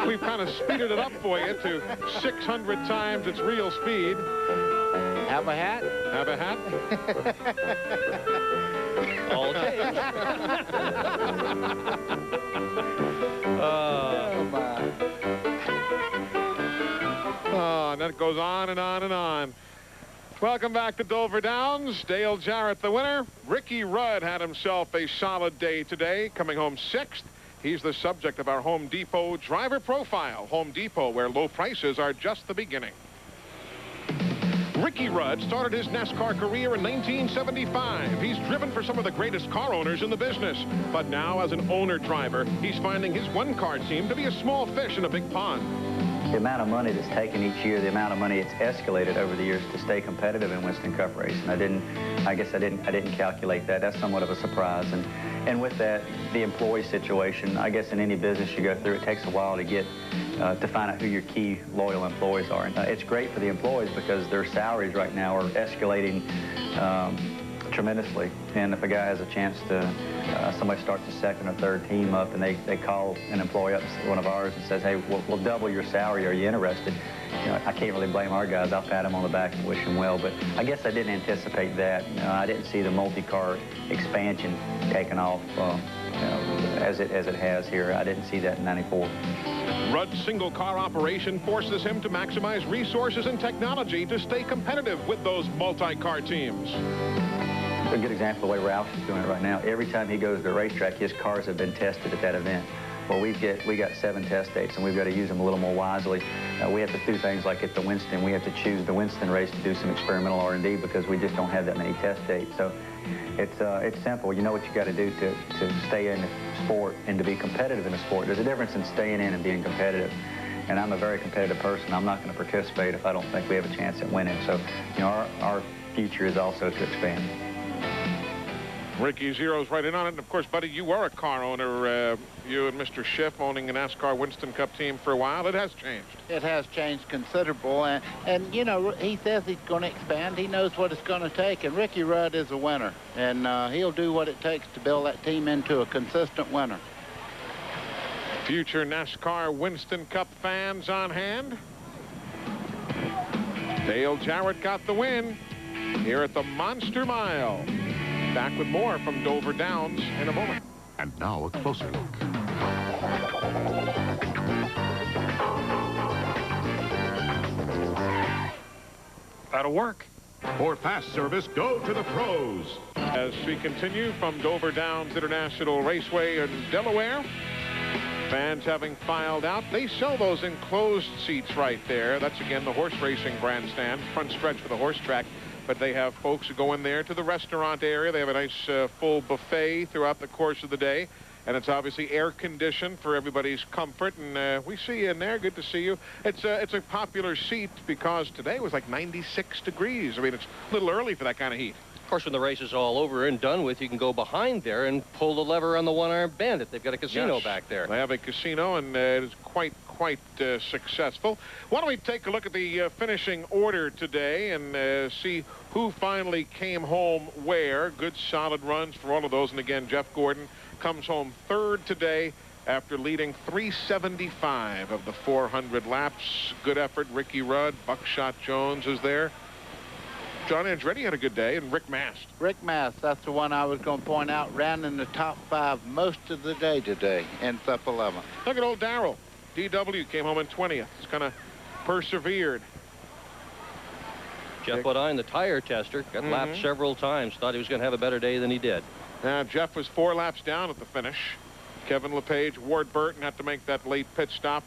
We've kind of speeded it up for you to 600 times its real speed. Have a hat? Have a hat? Okay. Oh, my. Oh, and that goes on and on and on. Welcome back to Dover Downs. Dale Jarrett, the winner. Ricky Rudd had himself a solid day today, coming home 6th. He's the subject of our Home Depot driver profile. Home Depot, where low prices are just the beginning. Ricky Ricky Rudd started his NASCAR career in 1975. He's driven for some of the greatest car owners in the business. But now, as an owner-driver, he's finding his one-car team to be a small fish in a big pond. The amount of money that's taken each year, the amount of money it's escalated over the years to stay competitive in Winston Cup racing. I guess I didn't calculate that. That's somewhat of a surprise. And with that, the employee situation, I guess in any business you go through, it takes a while to get to find out who your key loyal employees are. And it's great for the employees because their salaries right now are escalating tremendously. And if a guy has a chance to, somebody starts a second or third team up and they call an employee up, one of ours, and says, hey, we'll double your salary, are you interested? You know, I can't really blame our guys. I'll pat them on the back and wish them well, but I guess I didn't anticipate that. You know, I didn't see the multi-car expansion taking off as it has here. I didn't see that in '94. Rudd's single-car operation forces him to maximize resources and technology to stay competitive with those multi-car teams. A good example of the way Ralph is doing it right now. Every time he goes to the racetrack, his cars have been tested at that event. Well, we got 7 test dates, and we've got to use them a little more wisely. We have to do things like at the Winston, we have to choose the Winston race to do some experimental R&D because we just don't have that many test dates. So it's simple. You know what you got to do to stay in the sport and to be competitive in the sport. There's a difference in staying in and being competitive. And I'm a very competitive person. I'm not going to participate if I don't think we have a chance at winning. So, you know, our future is also to expand. Ricky zeroes right in on it. And of course, buddy, you are a car owner. You and Mr. Schiff owning a NASCAR Winston Cup team for a while. It has changed. It has changed considerable. And you know, he says he's going to expand. He knows what it's going to take. And Ricky Rudd is a winner. And he'll do what it takes to build that team into a consistent winner. Future NASCAR Winston Cup fans on hand. Dale Jarrett got the win here at the Monster Mile. Back with more from Dover Downs in a moment. And now a closer look. That'll work. For fast service, go to the pros. As we continue from Dover Downs International Raceway in Delaware, fans having filed out. They sell those enclosed seats right there. That's, again, the horse racing grandstand, front stretch for the horse track. But they have folks who go in there to the restaurant area. They have a nice full buffet throughout the course of the day. And it's obviously air-conditioned for everybody's comfort. And we see you in there. Good to see you. It's a popular seat because today was like 96 degrees. I mean, it's a little early for that kind of heat. Of course, when the race is all over and done with, you can go behind there and pull the lever on the one-armed bandit. They've got a casino back there. They have a casino, and it is quite successful. Why don't we take a look at the finishing order today and see who finally came home where. Good solid runs for all of those. And again, Jeff Gordon comes home third today after leading 375 of the 400 laps. Good effort. Ricky Rudd, Buckshot Jones is there. John Andretti had a good day, and Rick Mast. Rick Mast, that's the one I was going to point out, ran in the top 5 most of the day today, ends up 11th. Look at old Darrell. DW came home in 20th. He's kind of persevered. Jeff Bodine, the tire tester, got lapped several times. Thought he was going to have a better day than he did. Now, Jeff was 4 laps down at the finish. Kevin LePage, Ward Burton had to make that late pit stop.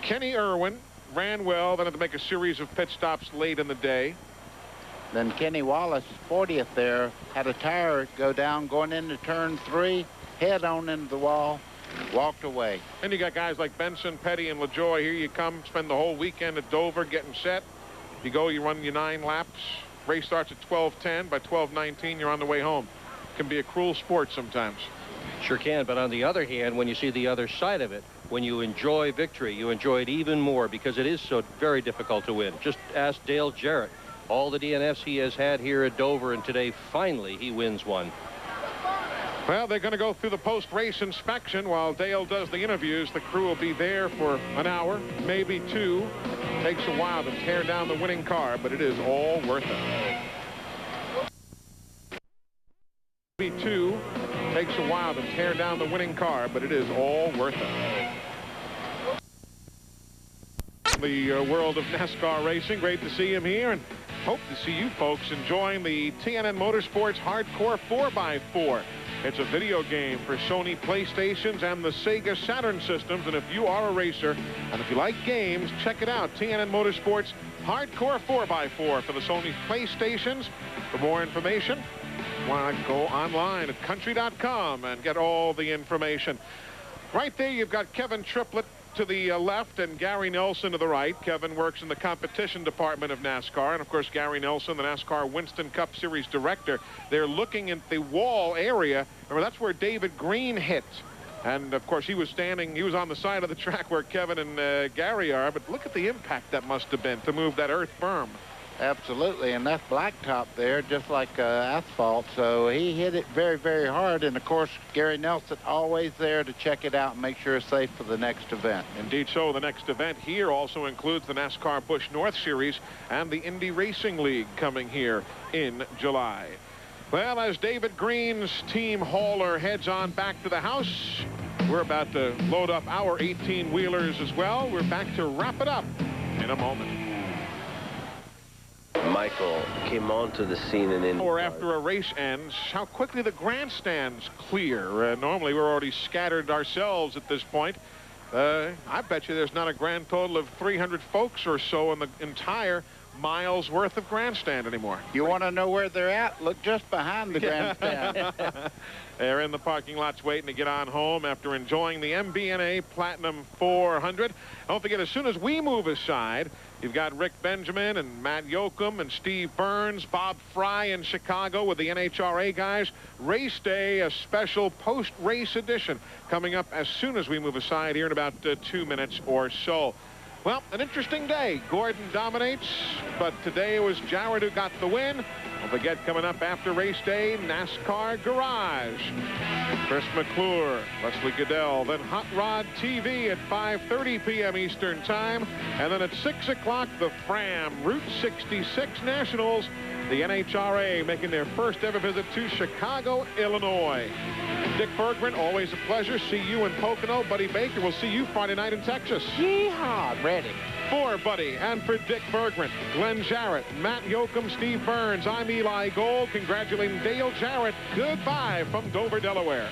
Kenny Irwin ran well, then had to make a series of pit stops late in the day. Then Kenny Wallace, 40th there, had a tire go down going into turn 3, head on into the wall, walked away. And you got guys like Benson, Petty, and LaJoy. Here you come, spend the whole weekend at Dover getting set. You go, you run your 9 laps. Race starts at 12:10. By 12:19, you're on the way home. Can be a cruel sport sometimes. Sure can, but on the other hand, when you see the other side of it, when you enjoy victory, you enjoy it even more because it is so very difficult to win. Just ask Dale Jarrett. All the DNFs he has had here at Dover, and today, finally, he wins one. Well, they're going to go through the post-race inspection while Dale does the interviews. The crew will be there for an hour, maybe 2. Takes a while to tear down the winning car, but it is all worth it. Maybe 2. Takes a while to tear down the winning car, but it is all worth it. The world of NASCAR racing. Great to see him here, and hope to see you folks enjoying the TNN Motorsports Hardcore 4x4. It's a video game for Sony PlayStations and the Sega Saturn systems. And if you are a racer and if you like games, check it out. TNN Motorsports Hardcore 4x4 for the Sony PlayStations. For more information, why not go online at country.com and get all the information. Right there, you've got Kevin Triplett to the left and Gary Nelson to the right. Kevin works in the competition department of NASCAR. And, of course, Gary Nelson, the NASCAR Winston Cup Series director. They're looking at the wall area. Remember, that's where David Green hit. And, of course, he was on the side of the track where Kevin and Gary are. But look at the impact that must have been to move that earth berm. Absolutely, and that's blacktop there, just like asphalt. So he hit it very, very hard. And, of course, Gary Nelson always there to check it out and make sure it's safe for the next event. Indeed so. The next event here also includes the NASCAR Busch North Series and the Indy Racing League coming here in July. Well, as David Green's team hauler heads on back to the house, we're about to load up our 18-wheelers as well. We're back to wrap it up in a moment. Michael came onto the scene in Indy. Or after a race ends, how quickly the grandstands clear. Normally, we're already scattered ourselves at this point. I bet you there's not a grand total of 300 folks or so in the entire miles worth of grandstand anymore. You want to know where they're at? Look just behind the grandstand. They're in the parking lots waiting to get on home after enjoying the MBNA Platinum 400. Don't forget, as soon as we move aside, you've got Rick Benjamin and Matt Yoakum and Steve Burns, Bob Fry in Chicago with the NHRA guys. Race day, a special post-race edition coming up as soon as we move aside here in about 2 minutes or so. Well, an interesting day. Gordon dominates, but today it was Jarrett who got the win. Don't forget, coming up after race day, NASCAR Garage. Chris McClure, Leslie Goodell, then Hot Rod TV at 5:30 p.m. Eastern Time. And then at 6 o'clock, the Fram Route 66 Nationals. The NHRA making their first ever visit to Chicago, Illinois. Dick Bergman, always a pleasure. See you in Pocono. Buddy Baker, we'll see you Friday night in Texas. Yeehaw, ready. For Buddy and for Dick Bergman, Glenn Jarrett, Matt Yoakum, Steve Burns, I'm Eli Gold, congratulating Dale Jarrett. Goodbye from Dover, Delaware.